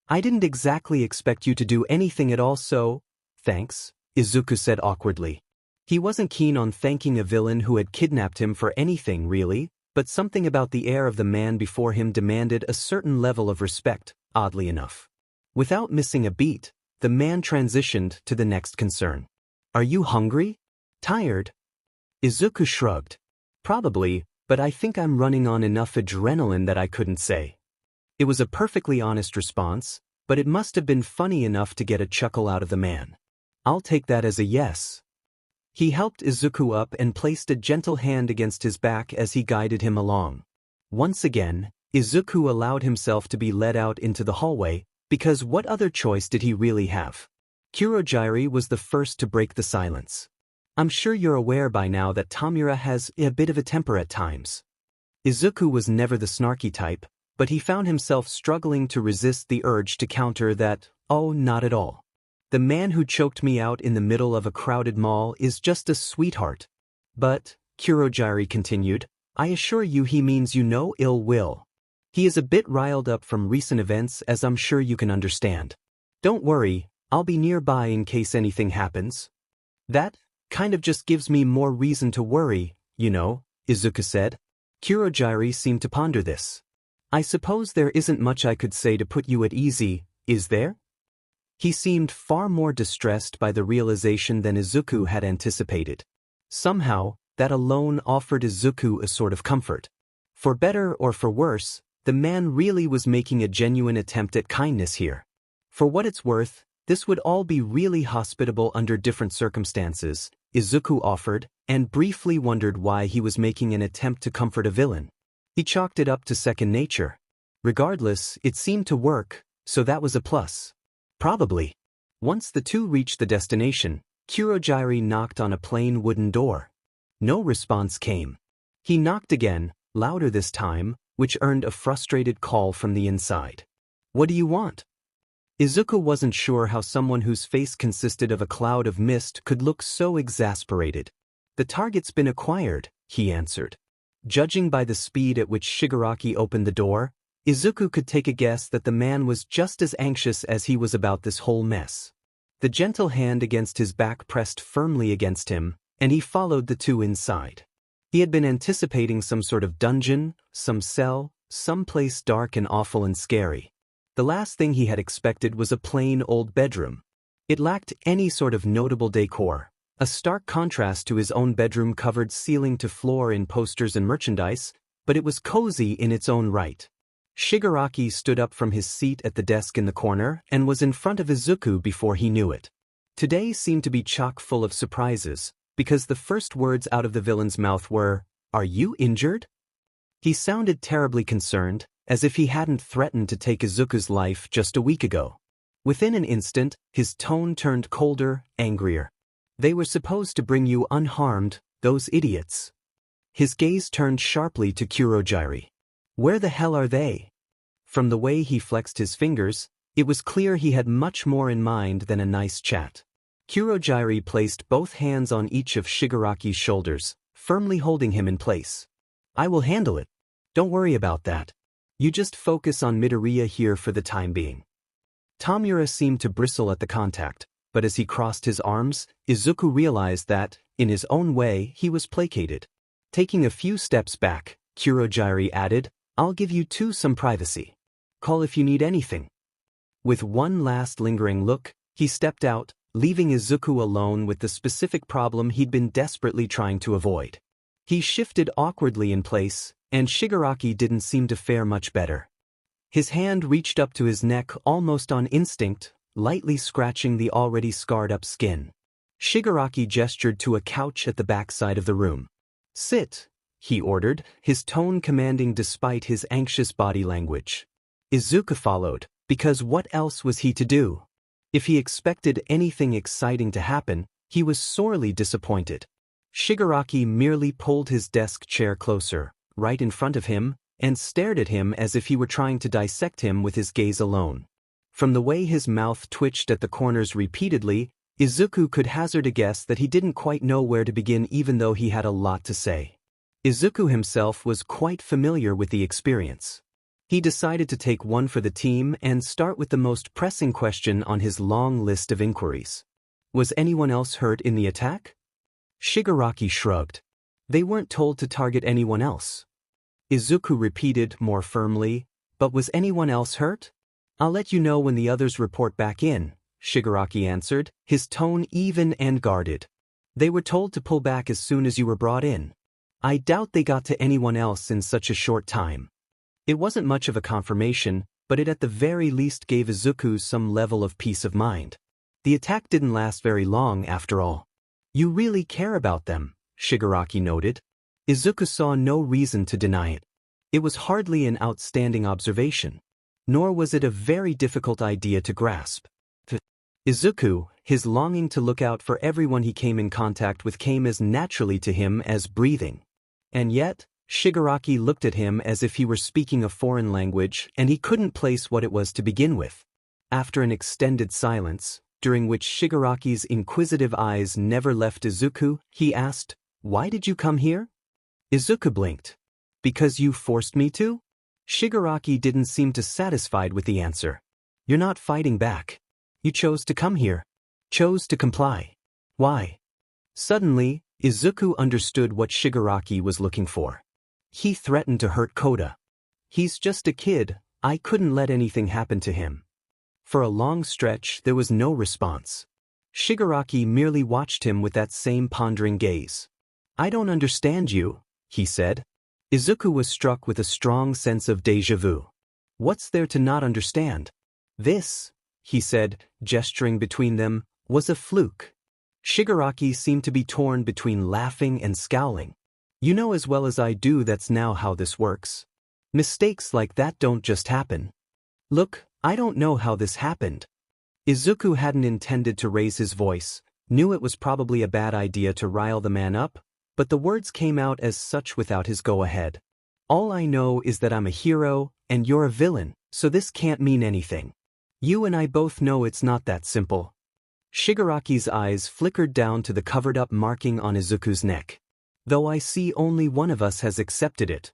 "I didn't exactly expect you to do anything at all, so thanks," Izuku said awkwardly. He wasn't keen on thanking a villain who had kidnapped him for anything really, but something about the air of the man before him demanded a certain level of respect, oddly enough. Without missing a beat, the man transitioned to the next concern. "Are you hungry? Tired?" Izuku shrugged. "Probably, but I think I'm running on enough adrenaline that I couldn't say." It was a perfectly honest response, but it must have been funny enough to get a chuckle out of the man. "I'll take that as a yes." He helped Izuku up and placed a gentle hand against his back as he guided him along. Once again, Izuku allowed himself to be led out into the hallway, because what other choice did he really have? Kurogiri was the first to break the silence. "I'm sure you're aware by now that Tamura has a bit of a temper at times." Izuku was never the snarky type, but he found himself struggling to resist the urge to counter that, "Oh, not at all. The man who choked me out in the middle of a crowded mall is just a sweetheart." "But," Kurogiri continued, "I assure you he means you no ill will. He is a bit riled up from recent events, as I'm sure you can understand. Don't worry, I'll be nearby in case anything happens." "That kind of just gives me more reason to worry, you know," Izuku said. Kurogiri seemed to ponder this. "I suppose there isn't much I could say to put you at ease, is there?" He seemed far more distressed by the realization than Izuku had anticipated. Somehow, that alone offered Izuku a sort of comfort. For better or for worse, the man really was making a genuine attempt at kindness here. For what it's worth, this would all be really hospitable under different circumstances, Izuku offered, and briefly wondered why he was making an attempt to comfort a villain. He chalked it up to second nature. Regardless, it seemed to work, so that was a plus. Probably. Once the two reached the destination, Kurogiri knocked on a plain wooden door. No response came. He knocked again, louder this time, which earned a frustrated call from the inside. "What do you want?" Izuku wasn't sure how someone whose face consisted of a cloud of mist could look so exasperated. "The target's been acquired," he answered. Judging by the speed at which Shigaraki opened the door, Izuku could take a guess that the man was just as anxious as he was about this whole mess. The gentle hand against his back pressed firmly against him, and he followed the two inside. He had been anticipating some sort of dungeon, some cell, some place dark and awful and scary. The last thing he had expected was a plain old bedroom. It lacked any sort of notable decor, a stark contrast to his own bedroom covered ceiling to floor in posters and merchandise, but it was cozy in its own right. Shigaraki stood up from his seat at the desk in the corner and was in front of Izuku before he knew it. Today seemed to be chock full of surprises, because the first words out of the villain's mouth were, "Are you injured?" He sounded terribly concerned, as if he hadn't threatened to take Izuku's life just a week ago. Within an instant, his tone turned colder, angrier. "They were supposed to bring you unharmed, those idiots." His gaze turned sharply to Kurogiri. "Where the hell are they?" From the way he flexed his fingers, it was clear he had much more in mind than a nice chat. Kurogiri placed both hands on each of Shigaraki's shoulders, firmly holding him in place. "I will handle it. Don't worry about that. You just focus on Midoriya here for the time being." Tomura seemed to bristle at the contact, but as he crossed his arms, Izuku realized that, in his own way, he was placated. Taking a few steps back, Kurogiri added, "I'll give you two some privacy. Call if you need anything." With one last lingering look, he stepped out, leaving Izuku alone with the specific problem he'd been desperately trying to avoid. He shifted awkwardly in place, and Shigaraki didn't seem to fare much better. His hand reached up to his neck almost on instinct, lightly scratching the already scarred-up skin. Shigaraki gestured to a couch at the backside of the room. "Sit," he ordered, his tone commanding despite his anxious body language. Izuku followed, because what else was he to do? If he expected anything exciting to happen, he was sorely disappointed. Shigaraki merely pulled his desk chair closer, right in front of him, and stared at him as if he were trying to dissect him with his gaze alone. From the way his mouth twitched at the corners repeatedly, Izuku could hazard a guess that he didn't quite know where to begin even though he had a lot to say. Izuku himself was quite familiar with the experience. He decided to take one for the team and start with the most pressing question on his long list of inquiries. Was anyone else hurt in the attack? Shigaraki shrugged. They weren't told to target anyone else. Izuku repeated more firmly, but was anyone else hurt? I'll let you know when the others report back in, Shigaraki answered, his tone even and guarded. They were told to pull back as soon as you were brought in. I doubt they got to anyone else in such a short time. It wasn't much of a confirmation, but it at the very least gave Izuku some level of peace of mind. The attack didn't last very long after all. You really care about them, Shigaraki noted. Izuku saw no reason to deny it. It was hardly an outstanding observation. Nor was it a very difficult idea to grasp. Izuku, his longing to look out for everyone he came in contact with came as naturally to him as breathing. And yet, Shigaraki looked at him as if he were speaking a foreign language and he couldn't place what it was to begin with. After an extended silence, during which Shigaraki's inquisitive eyes never left Izuku, he asked, "Why did you come here?" Izuku blinked. "Because you forced me to?" Shigaraki didn't seem too satisfied with the answer. "You're not fighting back. You chose to come here. Chose to comply. Why?" Suddenly, Izuku understood what Shigaraki was looking for. He threatened to hurt Kota. He's just a kid, I couldn't let anything happen to him. For a long stretch, there was no response. Shigaraki merely watched him with that same pondering gaze. "I don't understand you," he said. Izuku was struck with a strong sense of déjà vu. What's there to not understand? This, he said, gesturing between them, was a fluke. Shigaraki seemed to be torn between laughing and scowling. You know as well as I do that's now how this works. Mistakes like that don't just happen. Look, I don't know how this happened. Izuku hadn't intended to raise his voice, knew it was probably a bad idea to rile the man up, but the words came out as such without his go-ahead. All I know is that I'm a hero, and you're a villain, so this can't mean anything. You and I both know it's not that simple. Shigaraki's eyes flickered down to the covered-up marking on Izuku's neck. Though I see only one of us has accepted it.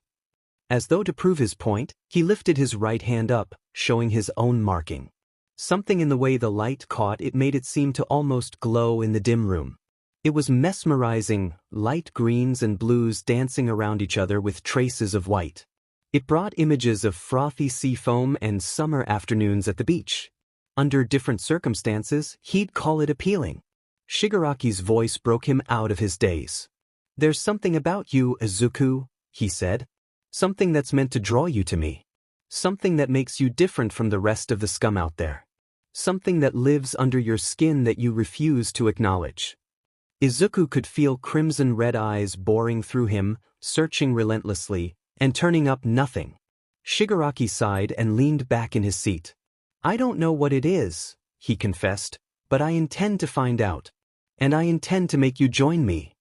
As though to prove his point, he lifted his right hand up, showing his own marking. Something in the way the light caught it made it seem to almost glow in the dim room. It was mesmerizing, light greens and blues dancing around each other with traces of white. It brought images of frothy sea foam and summer afternoons at the beach. Under different circumstances, he'd call it appealing. Shigaraki's voice broke him out of his daze. There's something about you, Izuku, he said. Something that's meant to draw you to me. Something that makes you different from the rest of the scum out there. Something that lives under your skin that you refuse to acknowledge. Izuku could feel crimson-red eyes boring through him, searching relentlessly, and turning up nothing. Shigaraki sighed and leaned back in his seat. I don't know what it is, he confessed, but I intend to find out. And I intend to make you join me.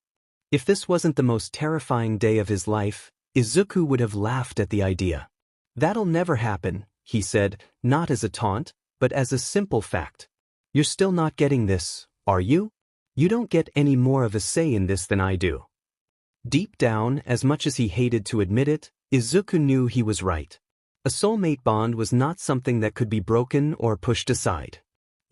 If this wasn't the most terrifying day of his life, Izuku would have laughed at the idea. That'll never happen, he said, not as a taunt, but as a simple fact. You're still not getting this, are you? You don't get any more of a say in this than I do. Deep down, as much as he hated to admit it, Izuku knew he was right. A soulmate bond was not something that could be broken or pushed aside.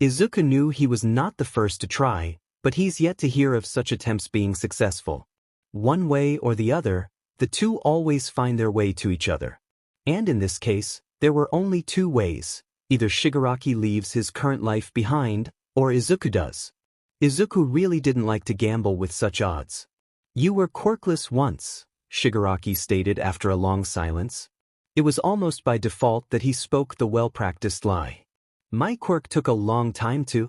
Izuku knew he was not the first to try, but he's yet to hear of such attempts being successful. One way or the other, the two always find their way to each other. And in this case, there were only two ways. Either Shigaraki leaves his current life behind, or Izuku does. Izuku really didn't like to gamble with such odds. You were quirkless once, Shigaraki stated after a long silence. It was almost by default that he spoke the well-practiced lie. My quirk took a long time to...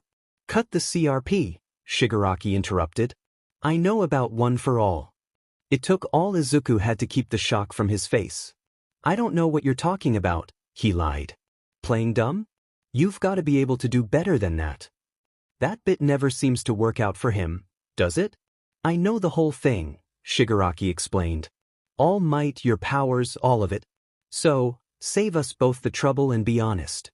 Cut the CRP, Shigaraki interrupted. I know about one for all. It took all Izuku had to keep the shock from his face. I don't know what you're talking about, he lied. Playing dumb? You've got to be able to do better than that. That bit never seems to work out for him, does it? I know the whole thing, Shigaraki explained. All might, your powers, all of it. So, save us both the trouble and be honest.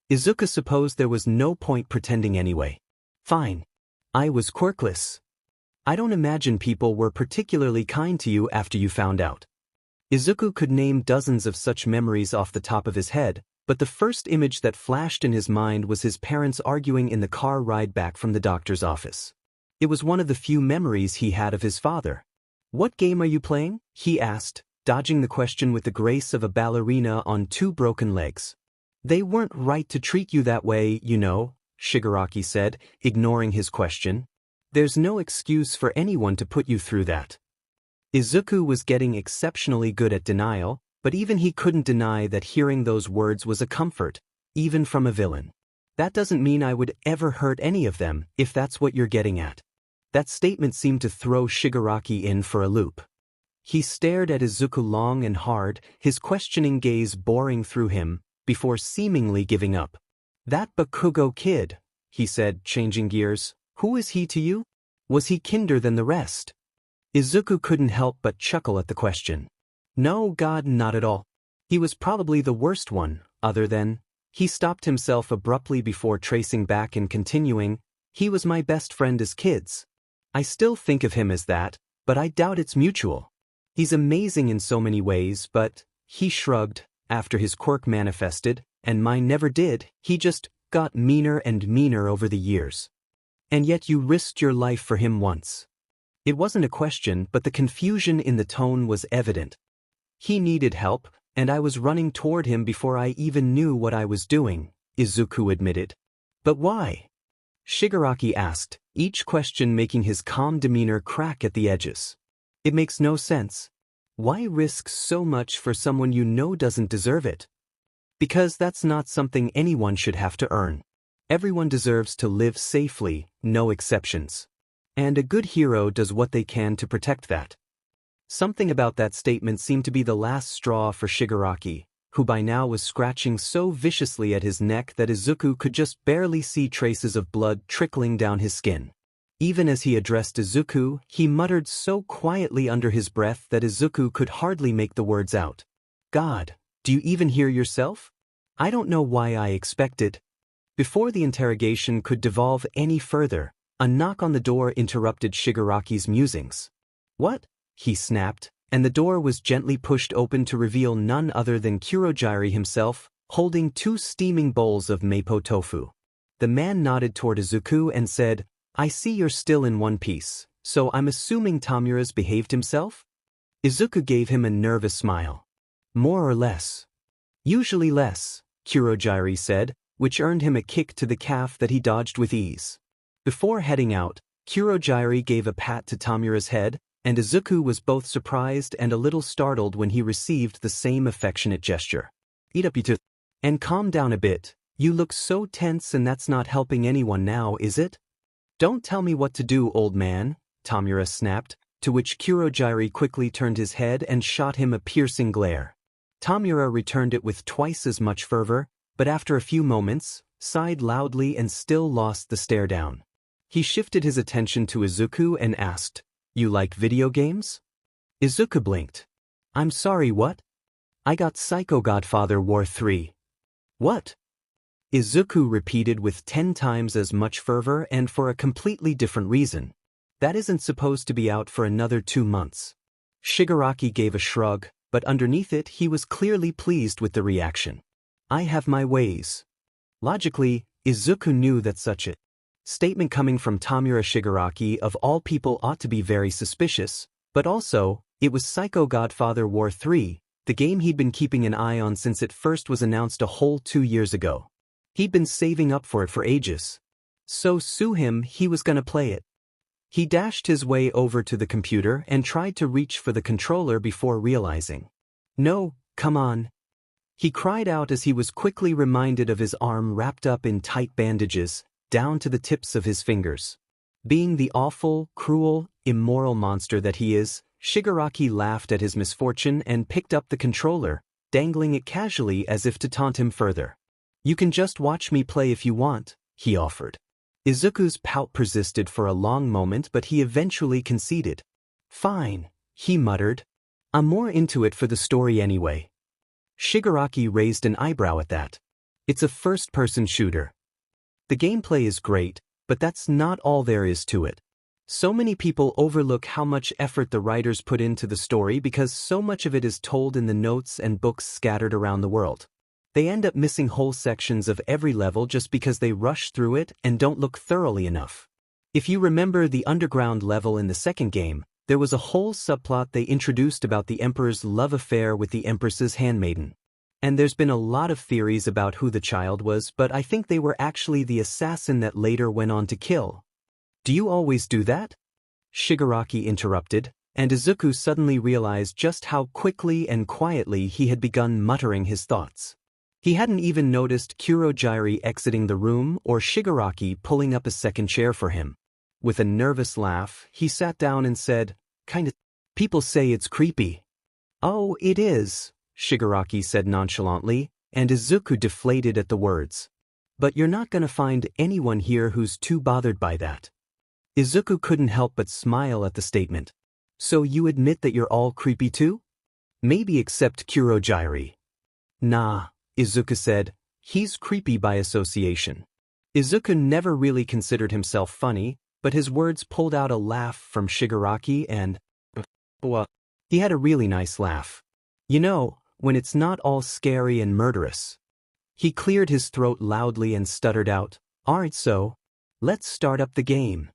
Izuku supposed there was no point pretending anyway. Fine. I was quirkless. I don't imagine people were particularly kind to you after you found out. Izuku could name dozens of such memories off the top of his head, but the first image that flashed in his mind was his parents arguing in the car ride back from the doctor's office. It was one of the few memories he had of his father. What game are you playing? He asked, dodging the question with the grace of a ballerina on two broken legs. They weren't right to treat you that way, you know, Shigaraki said, ignoring his question. There's no excuse for anyone to put you through that. Izuku was getting exceptionally good at denial, but even he couldn't deny that hearing those words was a comfort, even from a villain. That doesn't mean I would ever hurt any of them, if that's what you're getting at. That statement seemed to throw Shigaraki in for a loop. He stared at Izuku long and hard, his questioning gaze boring through him, before seemingly giving up. That Bakugo kid, he said, changing gears. Who is he to you? Was he kinder than the rest? Izuku couldn't help but chuckle at the question. No, God, not at all. He was probably the worst one, other than... He stopped himself abruptly before tracing back and continuing, he was my best friend as kids. I still think of him as that, but I doubt it's mutual. He's amazing in so many ways, but, he shrugged, after his quirk manifested, and mine never did, he just got meaner and meaner over the years. And yet you risked your life for him once. It wasn't a question, but the confusion in the tone was evident. He needed help, and I was running toward him before I even knew what I was doing, Izuku admitted. But why? Shigaraki asked, each question making his calm demeanor crack at the edges. It makes no sense. Why risk so much for someone you know doesn't deserve it? Because that's not something anyone should have to earn. Everyone deserves to live safely, no exceptions. And a good hero does what they can to protect that. Something about that statement seemed to be the last straw for Shigaraki, who by now was scratching so viciously at his neck that Izuku could just barely see traces of blood trickling down his skin. Even as he addressed Izuku, he muttered so quietly under his breath that Izuku could hardly make the words out. God, do you even hear yourself? I don't know why I expected. Before the interrogation could devolve any further, a knock on the door interrupted Shigaraki's musings. What? He snapped, and the door was gently pushed open to reveal none other than Kurogiri himself, holding 2 steaming bowls of mapo tofu. The man nodded toward Izuku and said, I see you're still in one piece, so I'm assuming Tamura's behaved himself? Izuku gave him a nervous smile. More or less. Usually less, Kurogiri said, which earned him a kick to the calf that he dodged with ease. Before heading out, Kurogiri gave a pat to Tamura's head, and Izuku was both surprised and a little startled when he received the same affectionate gesture. Eat up, you two. And calm down a bit. You look so tense and that's not helping anyone now, is it? Don't tell me what to do, old man, Tamura snapped, to which Kurogiri quickly turned his head and shot him a piercing glare. Tamura returned it with twice as much fervor, but after a few moments, sighed loudly and still lost the stare down. He shifted his attention to Izuku and asked, You like video games? Izuku blinked. I'm sorry, what? I got Psycho Godfather War 3. What? Izuku repeated with 10 times as much fervor and for a completely different reason. That isn't supposed to be out for another 2 months. Shigaraki gave a shrug, but underneath it he was clearly pleased with the reaction. I have my ways. Logically, Izuku knew that such a statement coming from Tamura Shigaraki of all people ought to be very suspicious, but also, it was Psycho Godfather War 3, the game he'd been keeping an eye on since it first was announced a whole 2 years ago. He'd been saving up for it for ages. So sue him, he was gonna play it. He dashed his way over to the computer and tried to reach for the controller before realizing. No, come on. He cried out as he was quickly reminded of his arm wrapped up in tight bandages, down to the tips of his fingers. Being the awful, cruel, immoral monster that he is, Shigaraki laughed at his misfortune and picked up the controller, dangling it casually as if to taunt him further. You can just watch me play if you want, he offered. Izuku's pout persisted for a long moment, but he eventually conceded. Fine, he muttered. I'm more into it for the story anyway. Shigaraki raised an eyebrow at that. It's a first-person shooter. The gameplay is great, but that's not all there is to it. So many people overlook how much effort the writers put into the story because so much of it is told in the notes and books scattered around the world. They end up missing whole sections of every level just because they rush through it and don't look thoroughly enough. If you remember the underground level in the second game, there was a whole subplot they introduced about the Emperor's love affair with the Empress's handmaiden. And there's been a lot of theories about who the child was, but I think they were actually the assassin that later went on to kill. Do you always do that? Shigaraki interrupted, and Izuku suddenly realized just how quickly and quietly he had begun muttering his thoughts. He hadn't even noticed Kurogiri exiting the room or Shigaraki pulling up a second chair for him. With a nervous laugh, he sat down and said, Kinda, people say it's creepy. Oh, it is, Shigaraki said nonchalantly, and Izuku deflated at the words. But you're not gonna find anyone here who's too bothered by that. Izuku couldn't help but smile at the statement. So you admit that you're all creepy too? Maybe except Kurogiri. Nah, Izuku said, he's creepy by association. Izuku never really considered himself funny, but his words pulled out a laugh from Shigaraki and... well, he had a really nice laugh. You know, when it's not all scary and murderous. He cleared his throat loudly and stuttered out, Alright, so, let's start up the game.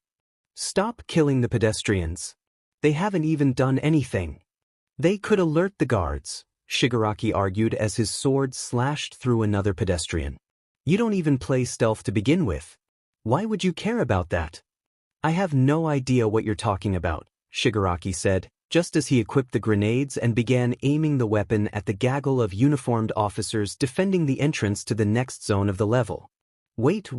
Stop killing the pedestrians. They haven't even done anything. They could alert the guards, Shigaraki argued as his sword slashed through another pedestrian. You don't even play stealth to begin with. Why would you care about that? I have no idea what you're talking about, Shigaraki said, just as he equipped the grenades and began aiming the weapon at the gaggle of uniformed officers defending the entrance to the next zone of the level. Wait.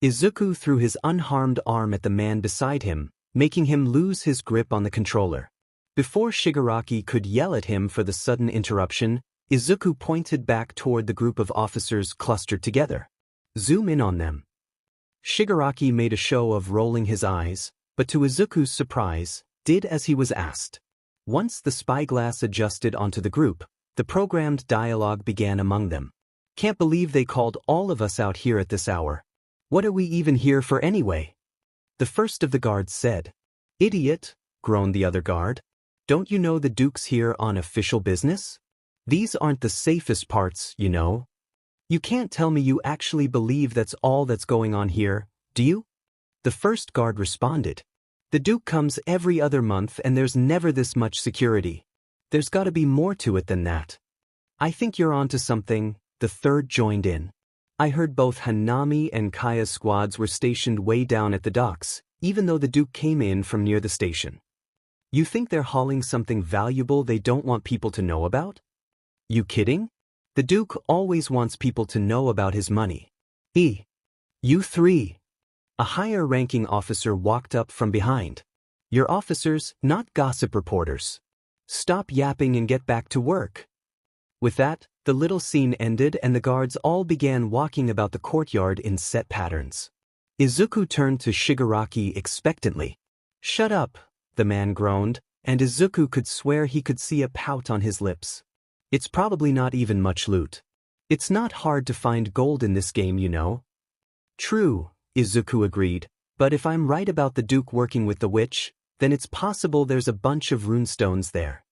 Izuku threw his unharmed arm at the man beside him, making him lose his grip on the controller. Before Shigaraki could yell at him for the sudden interruption, Izuku pointed back toward the group of officers clustered together. Zoom in on them. Shigaraki made a show of rolling his eyes, but to Izuku's surprise, did as he was asked. Once the spyglass adjusted onto the group, the programmed dialogue began among them. Can't believe they called all of us out here at this hour. What are we even here for anyway? The first of the guards said. Idiot, groaned the other guard. Don't you know the Duke's here on official business? These aren't the safest parts, you know. You can't tell me you actually believe that's all that's going on here, do you? The first guard responded. The Duke comes every other month and there's never this much security. There's gotta be more to it than that. I think you're onto something, the third joined in. I heard both Hanami and Kaya's squads were stationed way down at the docks, even though the Duke came in from near the station. You think they're hauling something valuable they don't want people to know about? You kidding? The Duke always wants people to know about his money. You three. A higher-ranking officer walked up from behind. You're officers, not gossip reporters. Stop yapping and get back to work. With that, the little scene ended and the guards all began walking about the courtyard in set patterns. Izuku turned to Shigaraki expectantly. Shut up, the man groaned, and Izuku could swear he could see a pout on his lips. It's probably not even much loot. It's not hard to find gold in this game, you know. True, Izuku agreed, but if I'm right about the Duke working with the witch, then it's possible there's a bunch of runestones there.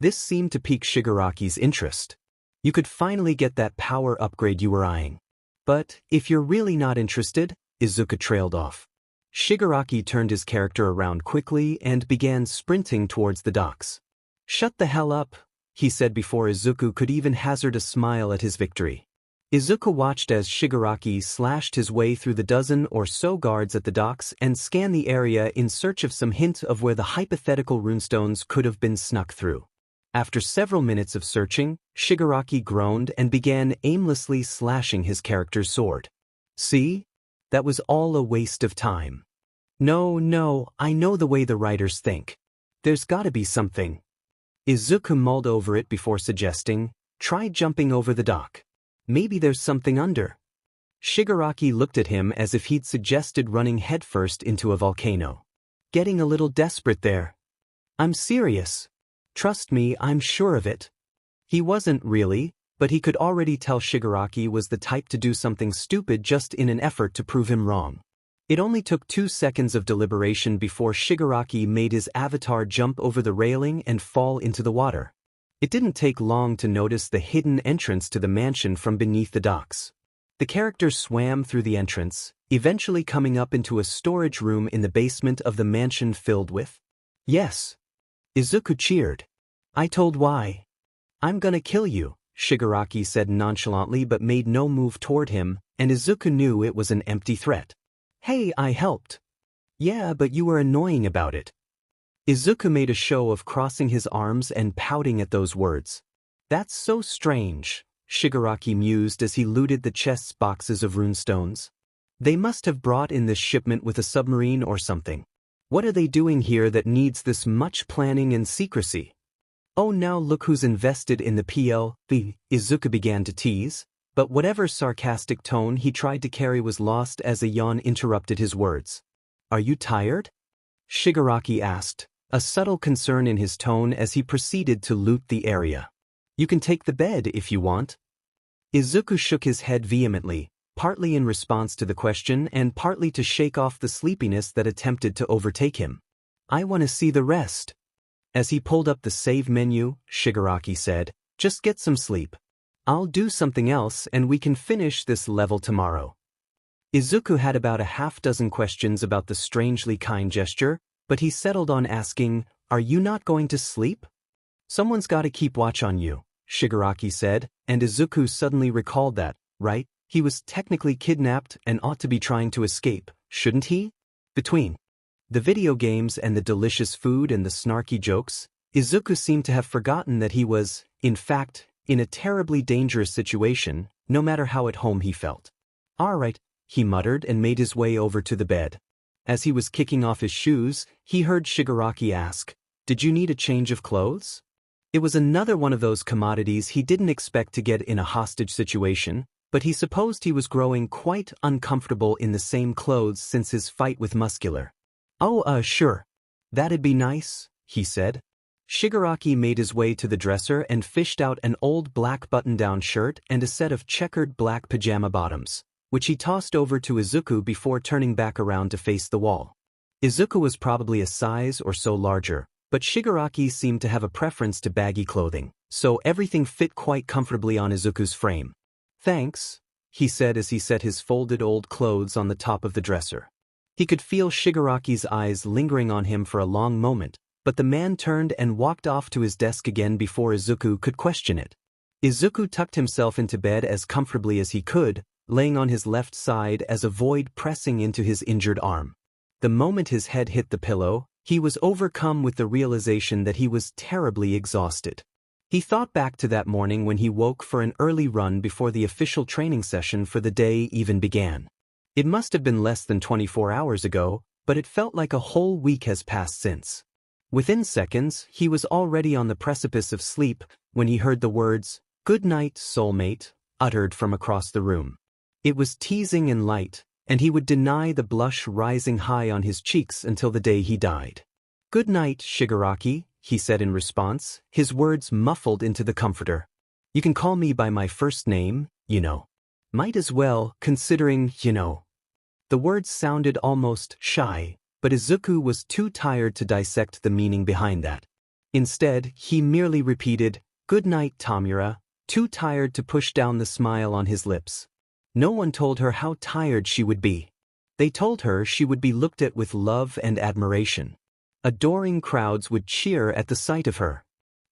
This seemed to pique Shigaraki's interest. You could finally get that power upgrade you were eyeing. But if you're really not interested, Izuku trailed off. Shigaraki turned his character around quickly and began sprinting towards the docks. Shut the hell up, he said before Izuku could even hazard a smile at his victory. Izuku watched as Shigaraki slashed his way through the dozen or so guards at the docks and scanned the area in search of some hint of where the hypothetical runestones could have been snuck through. After several minutes of searching, Shigaraki groaned and began aimlessly slashing his character's sword. See? That was all a waste of time. No, I know the way the writers think. There's gotta be something. Izuku mulled over it before suggesting, try jumping over the dock. Maybe there's something under. Shigaraki looked at him as if he'd suggested running headfirst into a volcano. Getting a little desperate there. I'm serious. Trust me, I'm sure of it. He wasn't really, but he could already tell Shigaraki was the type to do something stupid just in an effort to prove him wrong. It only took 2 seconds of deliberation before Shigaraki made his avatar jump over the railing and fall into the water. It didn't take long to notice the hidden entrance to the mansion from beneath the docks. The character swam through the entrance, eventually coming up into a storage room in the basement of the mansion filled with. Yes. Izuku cheered. I told why. I'm gonna kill you, Shigaraki said nonchalantly but made no move toward him, and Izuku knew it was an empty threat. Hey, I helped. Yeah, but you were annoying about it. Izuku made a show of crossing his arms and pouting at those words. That's so strange, Shigaraki mused as he looted the chest's boxes of runestones. They must have brought in this shipment with a submarine or something. What are they doing here that needs this much planning and secrecy? Oh, now look who's invested in the PLV, Izuku began to tease, but whatever sarcastic tone he tried to carry was lost as a yawn interrupted his words. Are you tired? Shigaraki asked, a subtle concern in his tone as he proceeded to loot the area. You can take the bed if you want. Izuku shook his head vehemently, partly in response to the question and partly to shake off the sleepiness that attempted to overtake him. I want to see the rest. As he pulled up the save menu, Shigaraki said, just get some sleep. I'll do something else and we can finish this level tomorrow. Izuku had about a half-dozen questions about the strangely kind gesture, but he settled on asking, are you not going to sleep? Someone's got to keep watch on you, Shigaraki said, and Izuku suddenly recalled that, right? He was technically kidnapped and ought to be trying to escape, shouldn't he? Between the video games and the delicious food and the snarky jokes, Izuku seemed to have forgotten that he was, in fact, in a terribly dangerous situation, no matter how at home he felt. All right, he muttered and made his way over to the bed. As he was kicking off his shoes, he heard Shigaraki ask, "Did you need a change of clothes?" It was another one of those commodities he didn't expect to get in a hostage situation, but he supposed he was growing quite uncomfortable in the same clothes since his fight with Muscular. "Oh, sure. That'd be nice," he said. Shigaraki made his way to the dresser and fished out an old black button-down shirt and a set of checkered black pajama bottoms, which he tossed over to Izuku before turning back around to face the wall. Izuku was probably a size or so larger, but Shigaraki seemed to have a preference to baggy clothing, so everything fit quite comfortably on Izuku's frame. "Thanks," he said as he set his folded old clothes on the top of the dresser. He could feel Shigaraki's eyes lingering on him for a long moment, but the man turned and walked off to his desk again before Izuku could question it. Izuku tucked himself into bed as comfortably as he could, laying on his left side as a void pressing into his injured arm. The moment his head hit the pillow, he was overcome with the realization that he was terribly exhausted. He thought back to that morning when he woke for an early run before the official training session for the day even began. It must have been less than 24 hours ago, but it felt like a whole week has passed since. Within seconds, he was already on the precipice of sleep when he heard the words, "Good night, soulmate," uttered from across the room. It was teasing and light, and he would deny the blush rising high on his cheeks until the day he died. "Good night, Shigaraki," he said in response, his words muffled into the comforter. "You can call me by my first name, you know." Might as well, considering, you know. The words sounded almost shy, but Izuku was too tired to dissect the meaning behind that. Instead, he merely repeated, "Good night, Tamura," too tired to push down the smile on his lips. No one told her how tired she would be. They told her she would be looked at with love and admiration. Adoring crowds would cheer at the sight of her.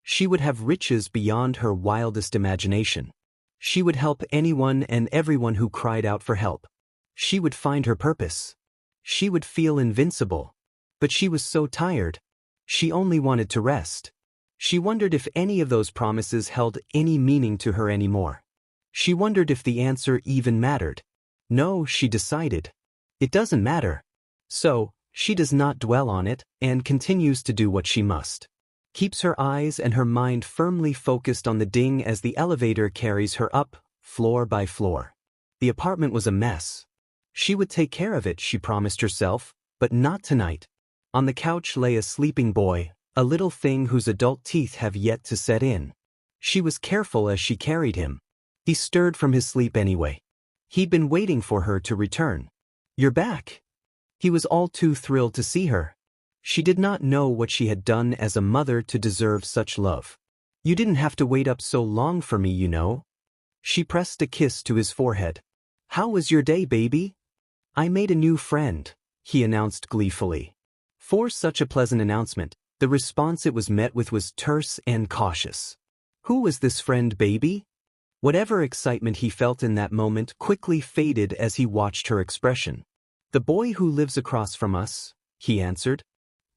She would have riches beyond her wildest imagination. She would help anyone and everyone who cried out for help. She would find her purpose. She would feel invincible. But she was so tired. She only wanted to rest. She wondered if any of those promises held any meaning to her anymore. She wondered if the answer even mattered. No, she decided. It doesn't matter. So, she does not dwell on it, and continues to do what she must. Keeps her eyes and her mind firmly focused on the ding as the elevator carries her up, floor by floor. The apartment was a mess. She would take care of it, she promised herself, but not tonight. On the couch lay a sleeping boy, a little thing whose adult teeth have yet to set in. She was careful as she carried him. He stirred from his sleep anyway. He'd been waiting for her to return. "You're back." He was all too thrilled to see her. She did not know what she had done as a mother to deserve such love. "You didn't have to wait up so long for me, you know." She pressed a kiss to his forehead. "How was your day, baby?" "I made a new friend," he announced gleefully. For such a pleasant announcement, the response it was met with was terse and cautious. Who was this friend, baby? Whatever excitement he felt in that moment quickly faded as he watched her expression. "The boy who lives across from us," he answered.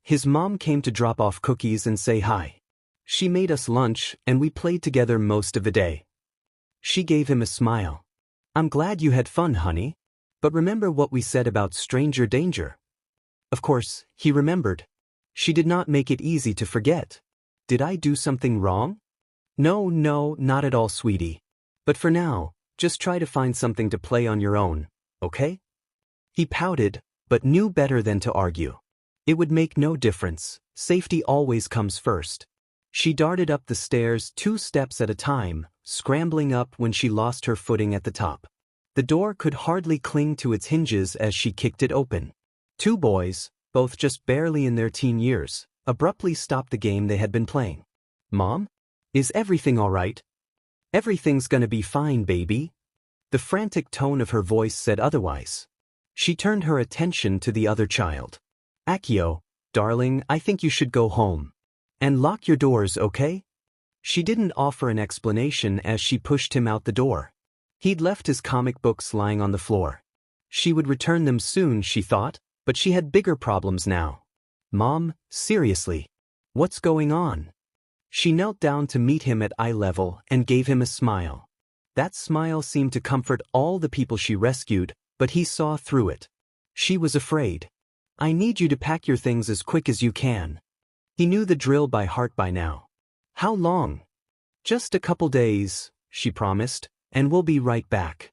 "His mom came to drop off cookies and say hi. She made us lunch and we played together most of the day." She gave him a smile. "I'm glad you had fun, honey. But remember what we said about stranger danger?" Of course, he remembered. She did not make it easy to forget. "Did I do something wrong?" No, not at all, sweetie. But for now, just try to find something to play on your own, okay?" He pouted, but knew better than to argue. It would make no difference. Safety always comes first. She darted up the stairs 2 steps at a time, scrambling up when she lost her footing at the top. The door could hardly cling to its hinges as she kicked it open. 2 boys, both just barely in their teen years, abruptly stopped the game they had been playing. "Mom? Is everything all right?" "Everything's gonna be fine, baby." The frantic tone of her voice said otherwise. She turned her attention to the other child. "Akio, darling, I think you should go home. And lock your doors, okay?" She didn't offer an explanation as she pushed him out the door. He'd left his comic books lying on the floor. She would return them soon, she thought, but she had bigger problems now. "Mom, seriously. What's going on?" She knelt down to meet him at eye level and gave him a smile. That smile seemed to comfort all the people she rescued, but he saw through it. She was afraid. I need you to pack your things as quick as you can. He knew the drill by heart by now. How long? Just a couple days, she promised, and we'll be right back.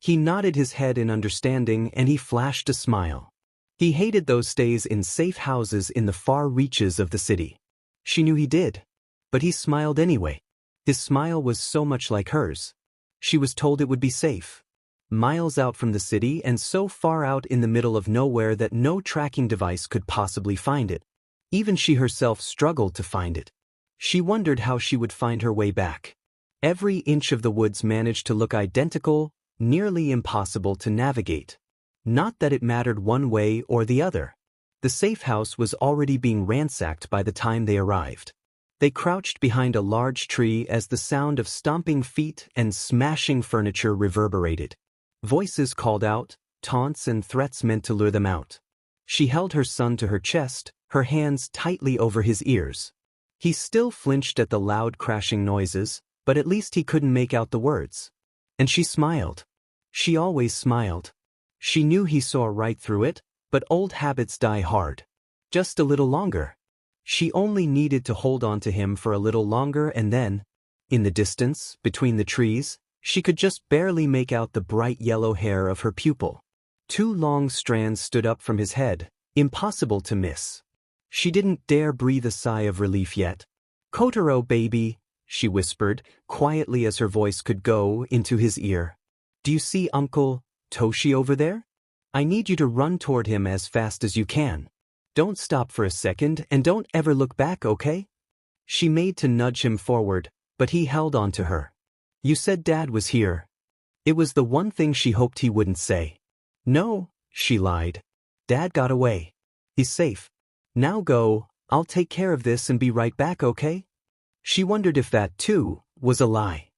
He nodded his head in understanding and he flashed a smile. He hated those stays in safe houses in the far reaches of the city. She knew he did. But he smiled anyway. His smile was so much like hers. She was told it would be safe. Miles out from the city and so far out in the middle of nowhere that no tracking device could possibly find it. Even she herself struggled to find it. She wondered how she would find her way back. Every inch of the woods managed to look identical, nearly impossible to navigate. Not that it mattered one way or the other. The safe house was already being ransacked by the time they arrived. They crouched behind a large tree as the sound of stomping feet and smashing furniture reverberated. Voices called out, taunts and threats meant to lure them out. She held her son to her chest, her hands tightly over his ears. He still flinched at the loud crashing noises, but at least he couldn't make out the words. And she smiled. She always smiled. She knew he saw right through it, but old habits die hard. Just a little longer. She only needed to hold on to him for a little longer and then, in the distance, between the trees, she could just barely make out the bright yellow hair of her pupil. 2 long strands stood up from his head, impossible to miss. She didn't dare breathe a sigh of relief yet. "Kotaro, baby," she whispered, quietly as her voice could go, into his ear. "Do you see Uncle Toshi over there? I need you to run toward him as fast as you can. Don't stop for a second and don't ever look back, okay?" She made to nudge him forward, but he held on to her. "You said Dad was here." It was the one thing she hoped he wouldn't say. "No," she lied. "Dad got away. He's safe. Now go, I'll take care of this and be right back, okay?" She wondered if that, too, was a lie.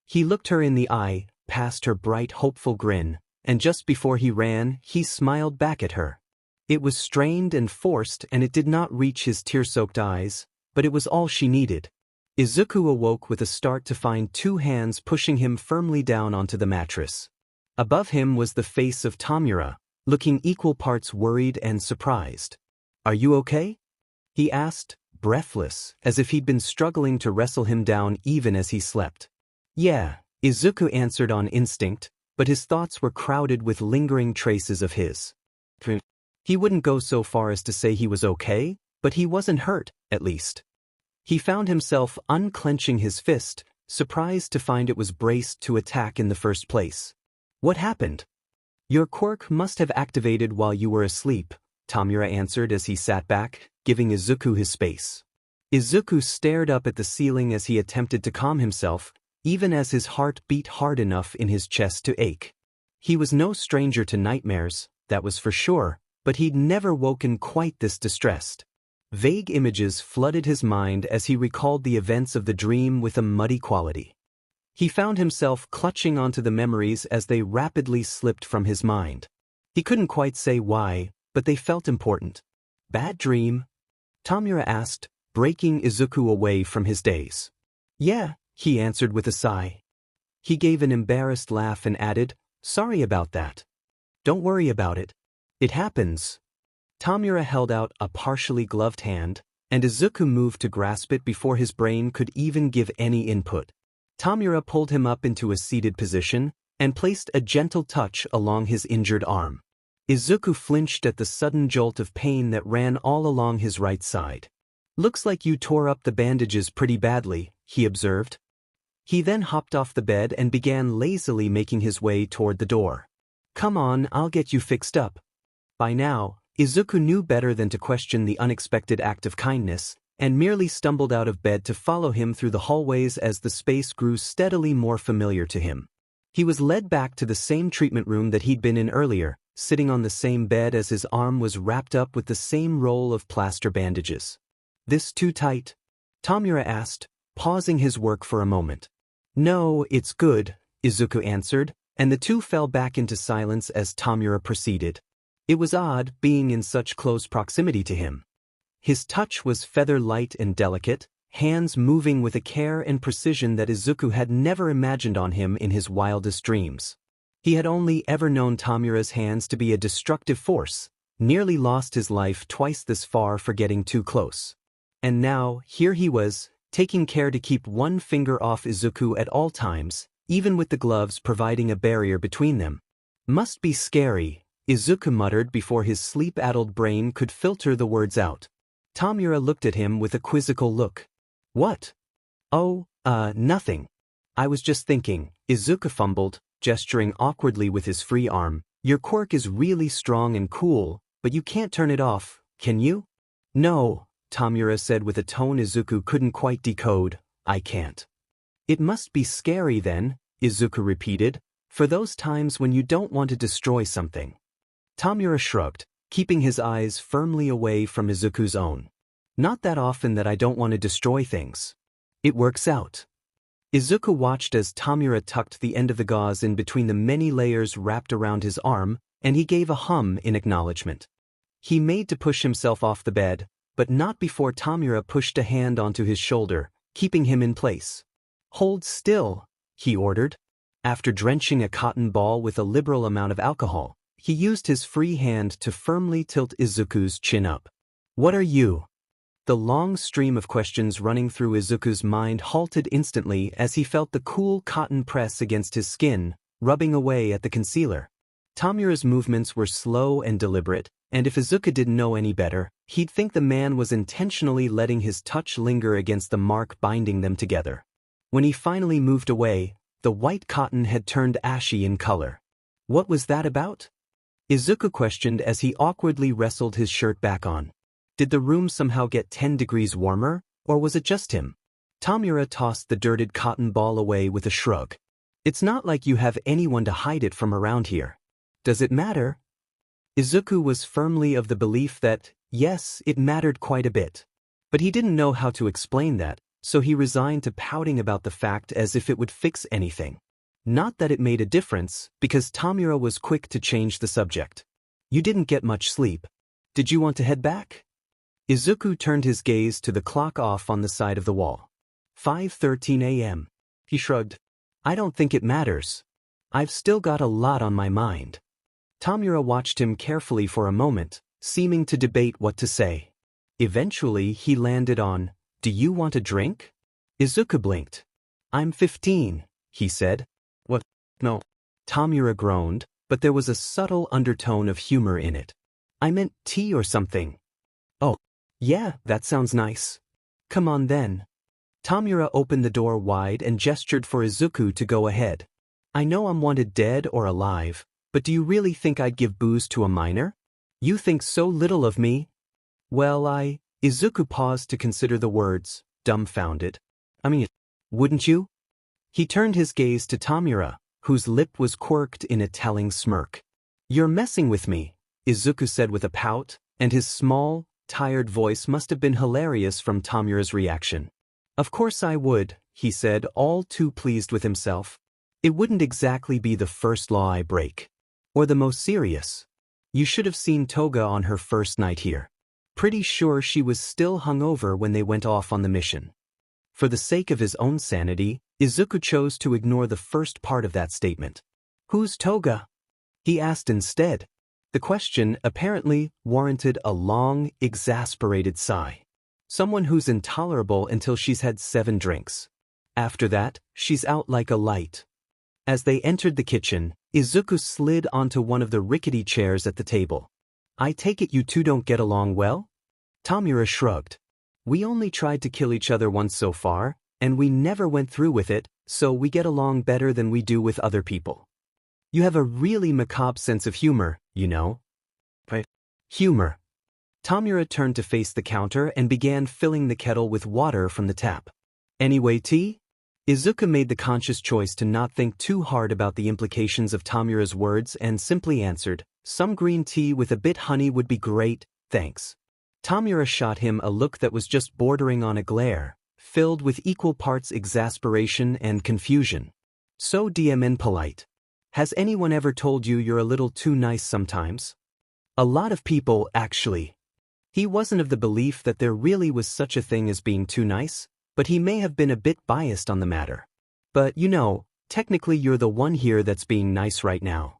He looked her in the eye, past her bright, hopeful grin, and just before he ran, he smiled back at her. It was strained and forced and it did not reach his tear-soaked eyes, but it was all she needed. Izuku awoke with a start to find 2 hands pushing him firmly down onto the mattress. Above him was the face of Tamura, looking equal parts worried and surprised. "Are you okay?" he asked, breathless, as if he'd been struggling to wrestle him down even as he slept. "Yeah," Izuku answered on instinct, but his thoughts were crowded with lingering traces of his. He wouldn't go so far as to say he was okay, but he wasn't hurt, at least. He found himself unclenching his fist, surprised to find it was braced to attack in the first place. "What happened?" "Your quirk must have activated while you were asleep," Tamura answered as he sat back, giving Izuku his space. Izuku stared up at the ceiling as he attempted to calm himself, even as his heart beat hard enough in his chest to ache. He was no stranger to nightmares, that was for sure, but he'd never woken quite this distressed. Vague images flooded his mind as he recalled the events of the dream with a muddy quality. He found himself clutching onto the memories as they rapidly slipped from his mind. He couldn't quite say why, but they felt important. "Bad dream?" Tamura asked, breaking Izuku away from his daze. "Yeah," he answered with a sigh. He gave an embarrassed laugh and added, "Sorry about that." "Don't worry about it. It happens." Tamura held out a partially gloved hand, and Izuku moved to grasp it before his brain could even give any input. Tamura pulled him up into a seated position and placed a gentle touch along his injured arm. Izuku flinched at the sudden jolt of pain that ran all along his right side. "Looks like you tore up the bandages pretty badly," he observed. He then hopped off the bed and began lazily making his way toward the door. "Come on, I'll get you fixed up." By now, Izuku knew better than to question the unexpected act of kindness, and merely stumbled out of bed to follow him through the hallways as the space grew steadily more familiar to him. He was led back to the same treatment room that he'd been in earlier, sitting on the same bed as his arm was wrapped up with the same roll of plaster bandages. "This too tight?" Tamura asked, pausing his work for a moment. "No, it's good," Izuku answered, and the two fell back into silence as Tamura proceeded. It was odd being in such close proximity to him. His touch was feather-light and delicate, hands moving with a care and precision that Izuku had never imagined on him in his wildest dreams. He had only ever known Tamura's hands to be a destructive force, nearly lost his life twice this far for getting too close. And now, here he was, taking care to keep one finger off Izuku at all times, even with the gloves providing a barrier between them. Must be scary, Izuku muttered before his sleep-addled brain could filter the words out. Tamura looked at him with a quizzical look. What? Oh, nothing. I was just thinking, Izuku fumbled, gesturing awkwardly with his free arm. Your quirk is really strong and cool, but you can't turn it off, can you? No, Tamura said with a tone Izuku couldn't quite decode. I can't. It must be scary then, Izuku repeated, for those times when you don't want to destroy something. Tamura shrugged, keeping his eyes firmly away from Izuku's own. Not that often that I don't want to destroy things. It works out. Izuku watched as Tamura tucked the end of the gauze in between the many layers wrapped around his arm, and he gave a hum in acknowledgement. He made to push himself off the bed, but not before Tamura pushed a hand onto his shoulder, keeping him in place. Hold still, he ordered. After drenching a cotton ball with a liberal amount of alcohol, he used his free hand to firmly tilt Izuku's chin up. What are you? The long stream of questions running through Izuku's mind halted instantly as he felt the cool cotton press against his skin, rubbing away at the concealer. Tamura's movements were slow and deliberate, and if Izuku didn't know any better, he'd think the man was intentionally letting his touch linger against the mark binding them together. When he finally moved away, the white cotton had turned ashy in color. What was that about? Izuku questioned as he awkwardly wrestled his shirt back on. Did the room somehow get 10 degrees warmer, or was it just him? Tamura tossed the dirted cotton ball away with a shrug. It's not like you have anyone to hide it from around here. Does it matter? Izuku was firmly of the belief that, yes, it mattered quite a bit. But he didn't know how to explain that, so he resigned to pouting about the fact as if it would fix anything. Not that it made a difference, because Tamura was quick to change the subject. You didn't get much sleep. Did you want to head back? Izuku turned his gaze to the clock off on the side of the wall. 5:13 a.m. He shrugged. I don't think it matters. I've still got a lot on my mind. Tamura watched him carefully for a moment, seeming to debate what to say. Eventually he landed on, do you want a drink? Izuku blinked. I'm 15, he said. What? No. Tamura groaned, but there was a subtle undertone of humor in it. I meant tea or something. Oh. Yeah, that sounds nice. Come on then. Tamura opened the door wide and gestured for Izuku to go ahead. I know I'm wanted dead or alive, but do you really think I'd give booze to a minor? You think so little of me? Well, Izuku paused to consider the words, dumbfounded. I mean, wouldn't you? He turned his gaze to Tamura, whose lip was quirked in a telling smirk. You're messing with me, Izuku said with a pout, and his small, tired voice must have been hilarious from Tamura's reaction. Of course I would, he said, all too pleased with himself. It wouldn't exactly be the first law I break. Or the most serious. You should have seen Toga on her first night here. Pretty sure she was still hungover when they went off on the mission. For the sake of his own sanity, Izuku chose to ignore the first part of that statement. Who's Toga? He asked instead. The question, apparently, warranted a long, exasperated sigh. Someone who's intolerable until she's had 7 drinks. After that, she's out like a light. As they entered the kitchen, Izuku slid onto one of the rickety chairs at the table. I take it you two don't get along well? Tamura shrugged. We only tried to kill each other once so far, and we never went through with it, so we get along better than we do with other people. You have a really macabre sense of humor, you know. Right? Humor. Tamura turned to face the counter and began filling the kettle with water from the tap. Anyway, tea? Izuku made the conscious choice to not think too hard about the implications of Tamura's words and simply answered, some green tea with a bit honey would be great, thanks. Tamura shot him a look that was just bordering on a glare, filled with equal parts exasperation and confusion. So DMN polite. Has anyone ever told you you're a little too nice sometimes? A lot of people, actually. He wasn't of the belief that there really was such a thing as being too nice, but he may have been a bit biased on the matter. But, you know, technically you're the one here that's being nice right now.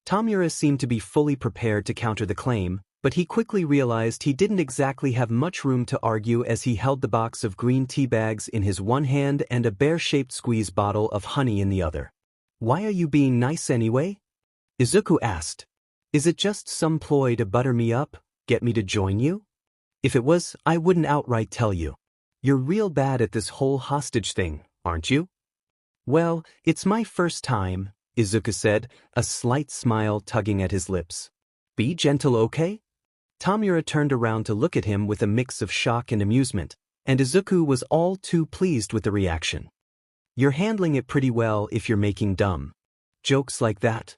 Tomura seemed to be fully prepared to counter the claim, but he quickly realized he didn't exactly have much room to argue as he held the box of green tea bags in his one hand and a bear-shaped squeeze bottle of honey in the other. Why are you being nice anyway? Izuku asked. Is it just some ploy to butter me up, get me to join you? If it was, I wouldn't outright tell you. You're real bad at this whole hostage thing, aren't you? Well, it's my first time, Izuku said, a slight smile tugging at his lips. Be gentle, okay? Tomura turned around to look at him with a mix of shock and amusement, and Izuku was all too pleased with the reaction. You're handling it pretty well if you're making dumb jokes like that.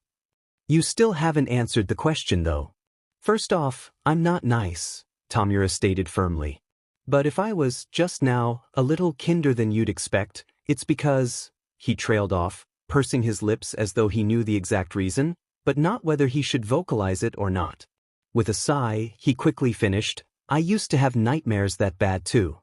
You still haven't answered the question though. First off, I'm not nice, Tomura stated firmly. But if I was, just now, a little kinder than you'd expect, it's because, he trailed off, pursing his lips as though he knew the exact reason, but not whether he should vocalize it or not. With a sigh, he quickly finished, I used to have nightmares that bad too.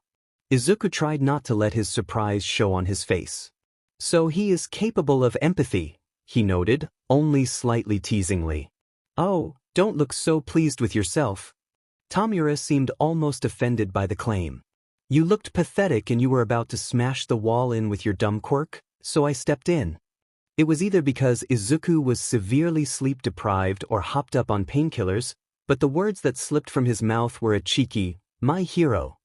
Izuku tried not to let his surprise show on his face. So he is capable of empathy, he noted, only slightly teasingly. Oh, don't look so pleased with yourself. Tomura seemed almost offended by the claim. You looked pathetic and you were about to smash the wall in with your dumb quirk, so I stepped in. It was either because Izuku was severely sleep-deprived or hopped up on painkillers, but the words that slipped from his mouth were a cheeky, my hero.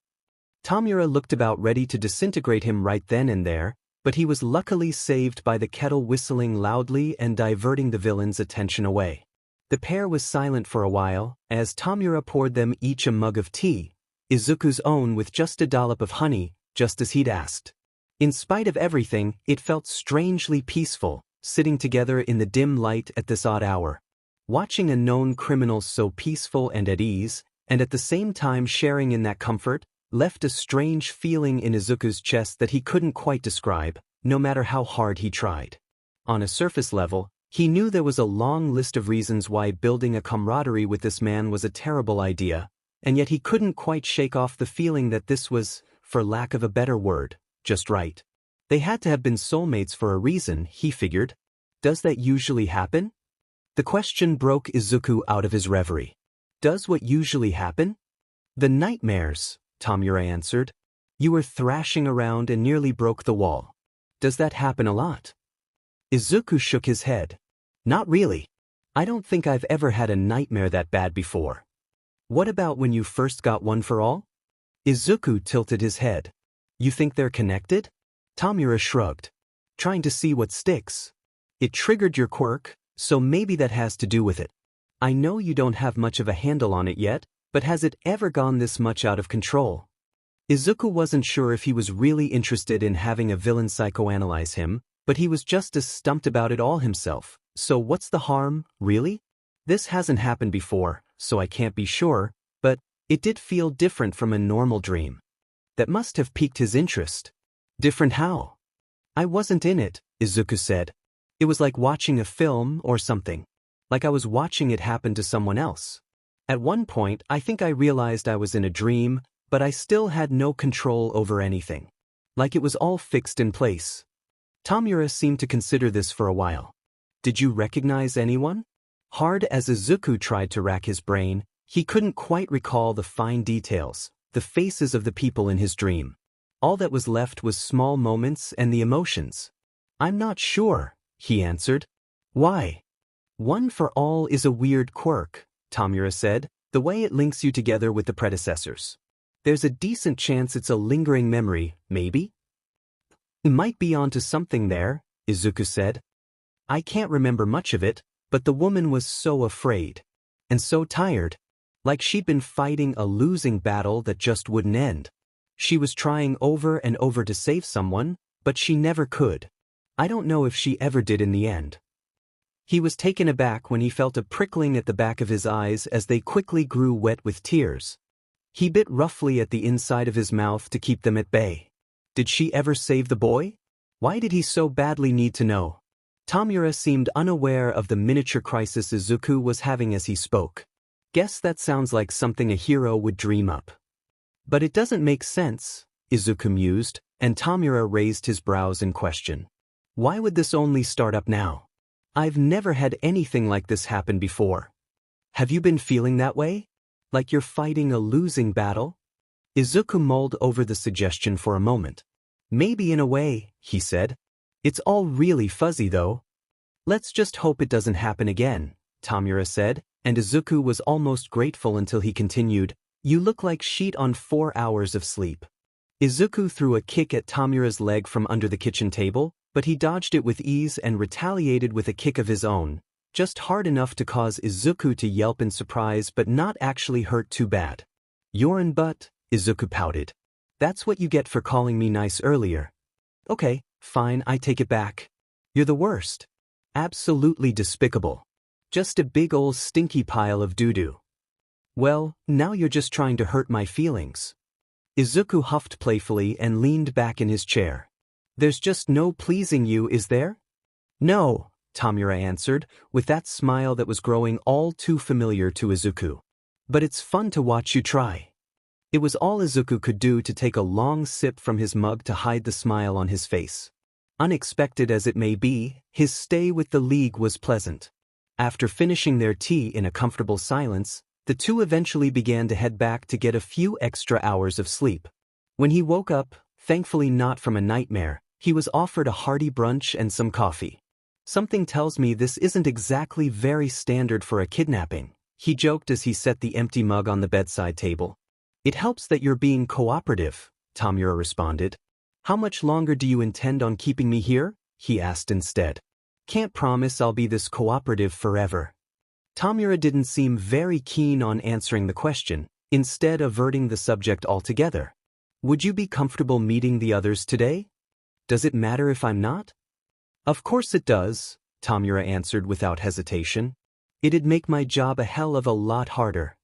Tomura looked about ready to disintegrate him right then and there, but he was luckily saved by the kettle whistling loudly and diverting the villain's attention away. The pair was silent for a while, as Tomura poured them each a mug of tea, Izuku's own with just a dollop of honey, just as he'd asked. In spite of everything, it felt strangely peaceful, sitting together in the dim light at this odd hour. Watching a known criminal so peaceful and at ease, and at the same time sharing in that comfort, left a strange feeling in Izuku's chest that he couldn't quite describe, no matter how hard he tried. On a surface level, he knew there was a long list of reasons why building a camaraderie with this man was a terrible idea, and yet he couldn't quite shake off the feeling that this was, for lack of a better word, just right. They had to have been soulmates for a reason, he figured. Does that usually happen? The question broke Izuku out of his reverie. Does what usually happen? The nightmares, Tomura answered. You were thrashing around and nearly broke the wall. Does that happen a lot? Izuku shook his head. Not really. I don't think I've ever had a nightmare that bad before. What about when you first got one for all? Izuku tilted his head. You think they're connected? Tomura shrugged. Trying to see what sticks. It triggered your quirk, so maybe that has to do with it. I know you don't have much of a handle on it yet, but has it ever gone this much out of control? Izuku wasn't sure if he was really interested in having a villain psychoanalyze him, but he was just as stumped about it all himself. So what's the harm, really? This hasn't happened before, so I can't be sure, but it did feel different from a normal dream. That must have piqued his interest. Different how? I wasn't in it, Izuku said. It was like watching a film or something. Like I was watching it happen to someone else. At one point, I think I realized I was in a dream, but I still had no control over anything. Like it was all fixed in place. Tomura seemed to consider this for a while. Did you recognize anyone? Hard as Izuku tried to rack his brain, he couldn't quite recall the fine details, the faces of the people in his dream. All that was left was small moments and the emotions. I'm not sure, he answered. Why? One for all is a weird quirk, Tomura said, the way it links you together with the predecessors. There's a decent chance it's a lingering memory, maybe? You might be onto something there, Izuku said. I can't remember much of it, but the woman was so afraid. And so tired. Like she'd been fighting a losing battle that just wouldn't end. She was trying over and over to save someone, but she never could. I don't know if she ever did in the end. He was taken aback when he felt a prickling at the back of his eyes as they quickly grew wet with tears. He bit roughly at the inside of his mouth to keep them at bay. Did she ever save the boy? Why did he so badly need to know? Tomura seemed unaware of the miniature crisis Izuku was having as he spoke. Guess that sounds like something a hero would dream up. But it doesn't make sense, Izuku mused, and Tomura raised his brows in question. Why would this only start up now? I've never had anything like this happen before. Have you been feeling that way? Like you're fighting a losing battle? Izuku mulled over the suggestion for a moment. Maybe in a way, he said. It's all really fuzzy though. Let's just hope it doesn't happen again, Tamura said, and Izuku was almost grateful until he continued, You look like sheet on 4 hours of sleep. Izuku threw a kick at Tamura's leg from under the kitchen table, but he dodged it with ease and retaliated with a kick of his own, just hard enough to cause Izuku to yelp in surprise but not actually hurt too bad. Urine butt, Izuku pouted. That's what you get for calling me nice earlier. Okay, fine, I take it back. You're the worst. Absolutely despicable. Just a big ol' stinky pile of doo-doo. Well, now you're just trying to hurt my feelings. Izuku huffed playfully and leaned back in his chair. There's just no pleasing you, is there? No, Tamura answered, with that smile that was growing all too familiar to Izuku. But it's fun to watch you try. It was all Izuku could do to take a long sip from his mug to hide the smile on his face. Unexpected as it may be, his stay with the League was pleasant. After finishing their tea in a comfortable silence, the two eventually began to head back to get a few extra hours of sleep. When he woke up, thankfully not from a nightmare, he was offered a hearty brunch and some coffee. Something tells me this isn't exactly very standard for a kidnapping, he joked as he set the empty mug on the bedside table. It helps that you're being cooperative, Tamura responded. How much longer do you intend on keeping me here? He asked instead. Can't promise I'll be this cooperative forever. Tamura didn't seem very keen on answering the question, instead averting the subject altogether. Would you be comfortable meeting the others today? Does it matter if I'm not? Of course it does, Tamura answered without hesitation. It'd make my job a hell of a lot harder.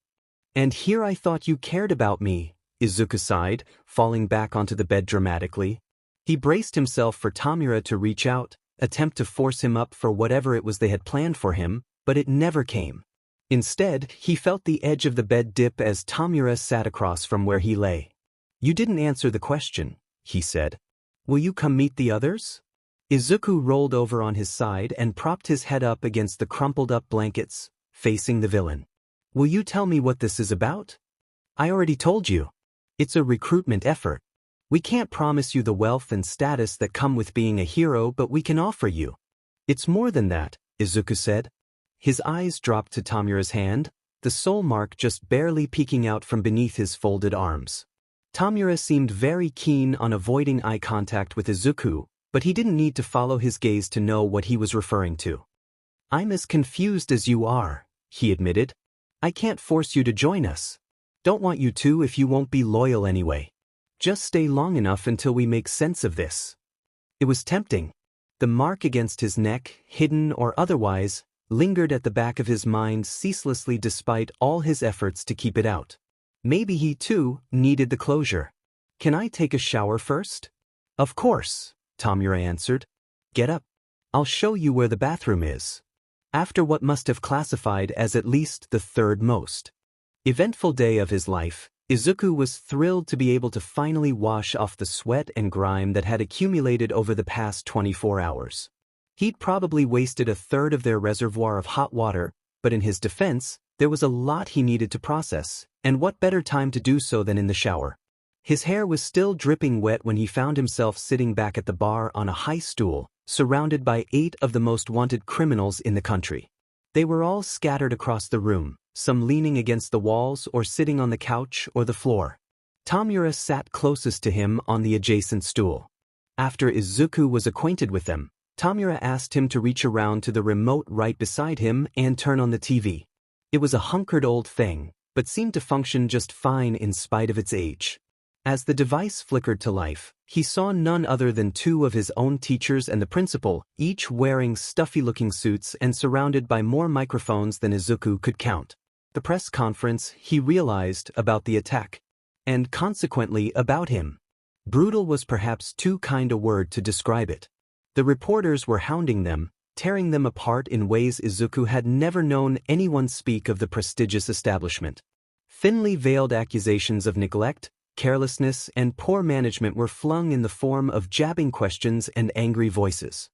And here I thought you cared about me, Izuku sighed, falling back onto the bed dramatically. He braced himself for Tamura to reach out, attempt to force him up for whatever it was they had planned for him, but it never came. Instead, he felt the edge of the bed dip as Tamura sat across from where he lay. You didn't answer the question, he said. Will you come meet the others? Izuku rolled over on his side and propped his head up against the crumpled-up blankets, facing the villain. Will you tell me what this is about? I already told you. It's a recruitment effort. We can't promise you the wealth and status that come with being a hero, but we can offer you. It's more than that, Izuku said. His eyes dropped to Tamura's hand, the soul mark just barely peeking out from beneath his folded arms. Tamura seemed very keen on avoiding eye contact with Izuku, but he didn't need to follow his gaze to know what he was referring to. I'm as confused as you are, he admitted. I can't force you to join us. Don't want you to if you won't be loyal anyway. Just stay long enough until we make sense of this. It was tempting. The mark against his neck, hidden or otherwise, lingered at the back of his mind ceaselessly despite all his efforts to keep it out. Maybe he, too, needed the closure. Can I take a shower first? Of course, Tamura answered. Get up. I'll show you where the bathroom is. After what must have classified as at least the third most eventful day of his life, Izuku was thrilled to be able to finally wash off the sweat and grime that had accumulated over the past 24 hours. He'd probably wasted a third of their reservoir of hot water, but in his defense, there was a lot he needed to process, and what better time to do so than in the shower. His hair was still dripping wet when he found himself sitting back at the bar on a high stool, surrounded by 8 of the most wanted criminals in the country. They were all scattered across the room, some leaning against the walls or sitting on the couch or the floor. Tamura sat closest to him on the adjacent stool. After Izuku was acquainted with them, Tamura asked him to reach around to the remote right beside him and turn on the TV. It was a hunkered old thing, but seemed to function just fine in spite of its age. As the device flickered to life, he saw none other than 2 of his own teachers and the principal, each wearing stuffy-looking suits and surrounded by more microphones than Izuku could count. The press conference, he realized, about the attack. And consequently about him. Brutal was perhaps too kind a word to describe it. The reporters were hounding them, tearing them apart in ways Izuku had never known anyone speak of the prestigious establishment. Thinly veiled accusations of neglect, carelessness, and poor management were flung in the form of jabbing questions and angry voices.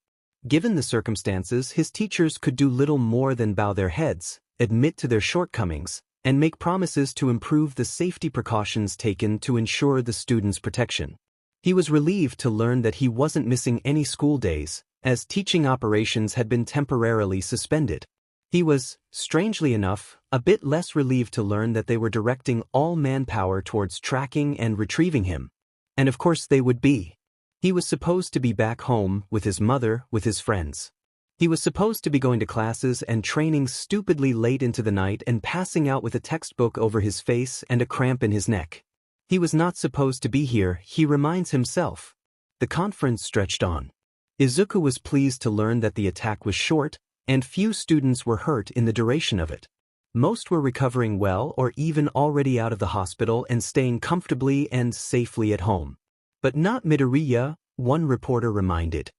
Given the circumstances, his teachers could do little more than bow their heads, admit to their shortcomings, and make promises to improve the safety precautions taken to ensure the students' protection. He was relieved to learn that he wasn't missing any school days, as teaching operations had been temporarily suspended. He was, strangely enough, a bit less relieved to learn that they were directing all manpower towards tracking and retrieving him. And of course they would be. He was supposed to be back home, with his mother, with his friends. He was supposed to be going to classes and training stupidly late into the night and passing out with a textbook over his face and a cramp in his neck. He was not supposed to be here, he reminds himself. The conference stretched on. Izuku was pleased to learn that the attack was short, and few students were hurt in the duration of it. Most were recovering well or even already out of the hospital and staying comfortably and safely at home. But not Midoriya, one reporter reminded.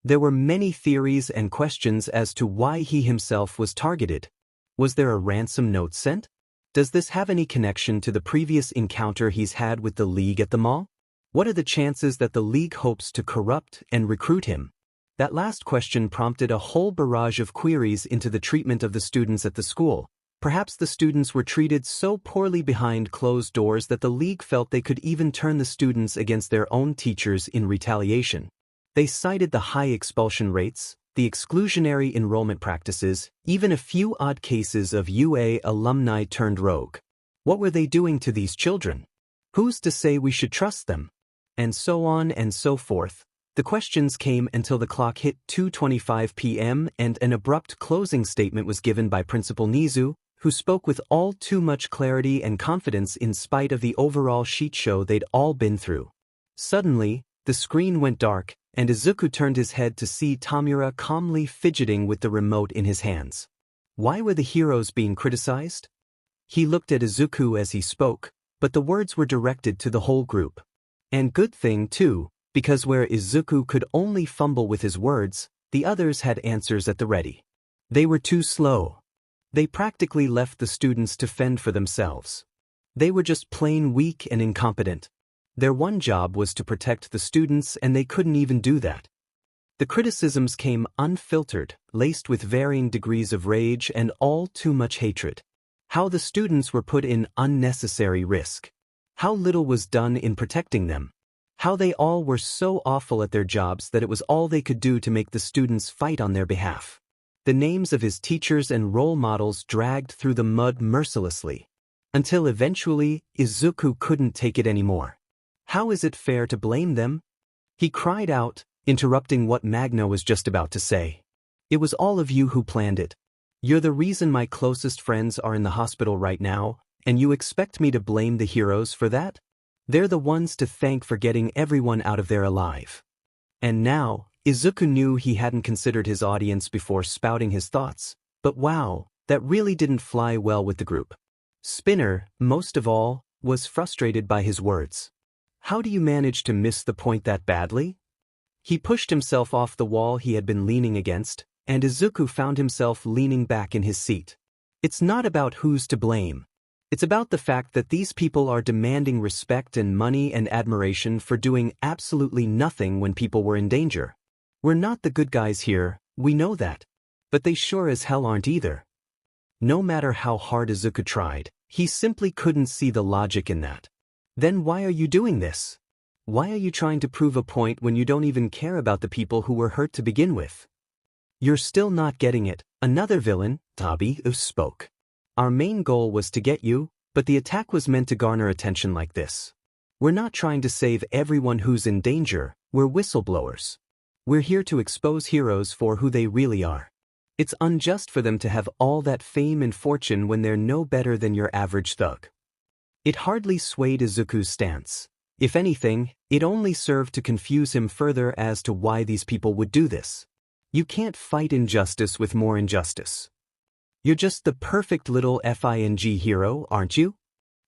There were many theories and questions as to why he himself was targeted. Was there a ransom note sent? Does this have any connection to the previous encounter he's had with the League at the mall? What are the chances that the League hopes to corrupt and recruit him? That last question prompted a whole barrage of queries into the treatment of the students at the school. Perhaps the students were treated so poorly behind closed doors that the League felt they could even turn the students against their own teachers in retaliation. They cited the high expulsion rates, the exclusionary enrollment practices, even a few odd cases of UA alumni turned rogue. What were they doing to these children? Who's to say we should trust them? And so on and so forth. The questions came until the clock hit 2:25 p.m. and an abrupt closing statement was given by Principal Nizu, who spoke with all too much clarity and confidence in spite of the overall shit show they'd all been through. Suddenly, the screen went dark, and Izuku turned his head to see Tamura calmly fidgeting with the remote in his hands. Why were the heroes being criticized? He looked at Izuku as he spoke, but the words were directed to the whole group. And good thing too, because where Izuku could only fumble with his words, the others had answers at the ready. They were too slow. They practically left the students to fend for themselves. They were just plain weak and incompetent. Their one job was to protect the students, and they couldn't even do that. The criticisms came unfiltered, laced with varying degrees of rage and all too much hatred. How the students were put in unnecessary risk. How little was done in protecting them. How they all were so awful at their jobs that it was all they could do to make the students fight on their behalf. The names of his teachers and role models dragged through the mud mercilessly. Until eventually, Izuku couldn't take it anymore. How is it fair to blame them? He cried out, interrupting what Magna was just about to say. It was all of you who planned it. You're the reason my closest friends are in the hospital right now, and you expect me to blame the heroes for that? They're the ones to thank for getting everyone out of there alive. And now, Izuku knew he hadn't considered his audience before spouting his thoughts, but wow, that really didn't fly well with the group. Spinner, most of all, was frustrated by his words. How do you manage to miss the point that badly? He pushed himself off the wall he had been leaning against, and Izuku found himself leaning back in his seat. It's not about who's to blame. It's about the fact that these people are demanding respect and money and admiration for doing absolutely nothing when people were in danger. We're not the good guys here, we know that. But they sure as hell aren't either. No matter how hard Izuku tried, he simply couldn't see the logic in that. Then why are you doing this? Why are you trying to prove a point when you don't even care about the people who were hurt to begin with? You're still not getting it. Another villain, Tabi, spoke. Our main goal was to get you, but the attack was meant to garner attention like this. We're not trying to save everyone who's in danger, we're whistleblowers. We're here to expose heroes for who they really are. It's unjust for them to have all that fame and fortune when they're no better than your average thug. It hardly swayed Izuku's stance. If anything, it only served to confuse him further as to why these people would do this. You can't fight injustice with more injustice. You're just the perfect little FING hero, aren't you?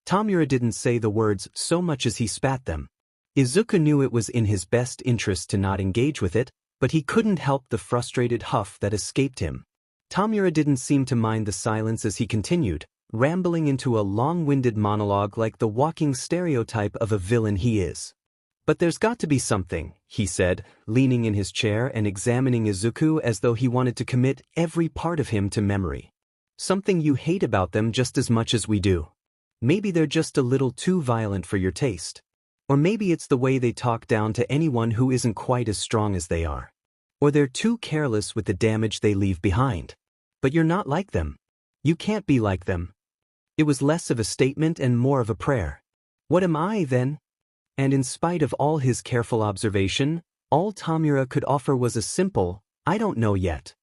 Tamura didn't say the words so much as he spat them. Izuku knew it was in his best interest to not engage with it, but he couldn't help the frustrated huff that escaped him. Tamura didn't seem to mind the silence as he continued, rambling into a long-winded monologue like the walking stereotype of a villain he is. But there's got to be something, he said, leaning in his chair and examining Izuku as though he wanted to commit every part of him to memory. Something you hate about them just as much as we do. Maybe they're just a little too violent for your taste. Or maybe it's the way they talk down to anyone who isn't quite as strong as they are. Or they're too careless with the damage they leave behind. But you're not like them. You can't be like them. It was less of a statement and more of a prayer. What am I, then? And in spite of all his careful observation, all Tamura could offer was a simple, I don't know yet.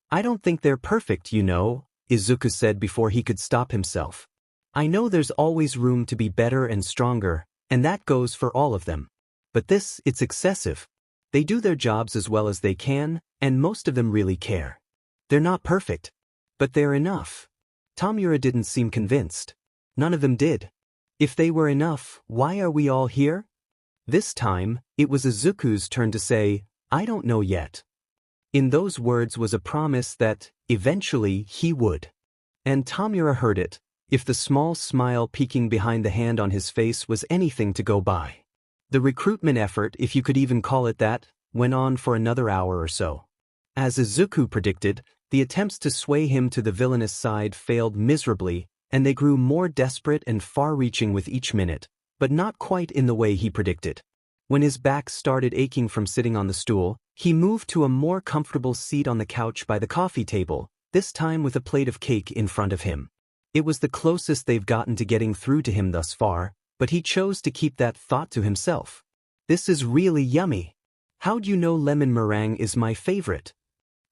I don't think they're perfect, you know, Izuku said before he could stop himself. I know there's always room to be better and stronger, and that goes for all of them. But it's excessive. They do their jobs as well as they can, and most of them really care. They're not perfect. But they're enough. Tamura didn't seem convinced. None of them did. If they were enough, why are we all here? This time, it was Izuku's turn to say, I don't know yet. In those words was a promise that, eventually, he would. And Tamura heard it, if the small smile peeking behind the hand on his face was anything to go by. The recruitment effort, if you could even call it that, went on for another hour or so. As Izuku predicted, the attempts to sway him to the villainous side failed miserably, and they grew more desperate and far-reaching with each minute, but not quite in the way he predicted. When his back started aching from sitting on the stool, he moved to a more comfortable seat on the couch by the coffee table, this time with a plate of cake in front of him. It was the closest they've gotten to getting through to him thus far, but he chose to keep that thought to himself. This is really yummy. How'd you know lemon meringue is my favorite?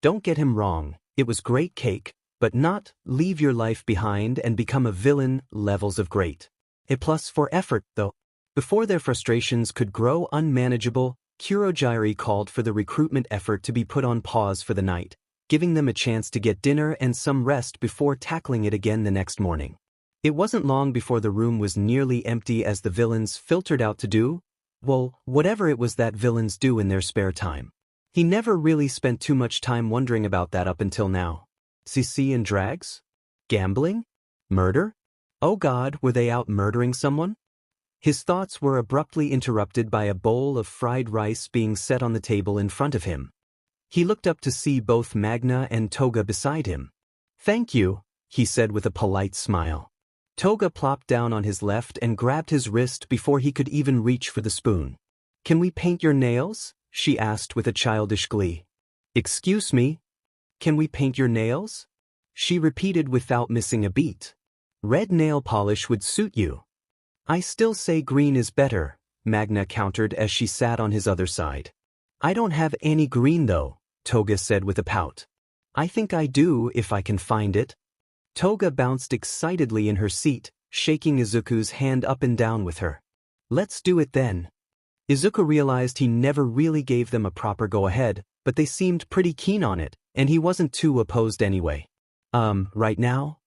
Don't get him wrong, it was great cake, but not leave your life behind and become a villain levels of great. A plus for effort, though. Before their frustrations could grow unmanageable, Kurogyari called for the recruitment effort to be put on pause for the night, giving them a chance to get dinner and some rest before tackling it again the next morning. It wasn't long before the room was nearly empty as the villains filtered out to do, well, whatever it was that villains do in their spare time. He never really spent too much time wondering about that up until now. CC and drags? Gambling? Murder? Oh God, were they out murdering someone? His thoughts were abruptly interrupted by a bowl of fried rice being set on the table in front of him. He looked up to see both Magna and Toga beside him. Thank you, he said with a polite smile. Toga plopped down on his left and grabbed his wrist before he could even reach for the spoon. Can we paint your nails? She asked with a childish glee. Excuse me? Can we paint your nails? She repeated without missing a beat. Red nail polish would suit you. I still say green is better, Magna countered as she sat on his other side. I don't have any green though, Toga said with a pout. I think I do if I can find it. Toga bounced excitedly in her seat, shaking Izuku's hand up and down with her. Let's do it then. Izuku realized he never really gave them a proper go-ahead, but they seemed pretty keen on it, and he wasn't too opposed anyway. Right now?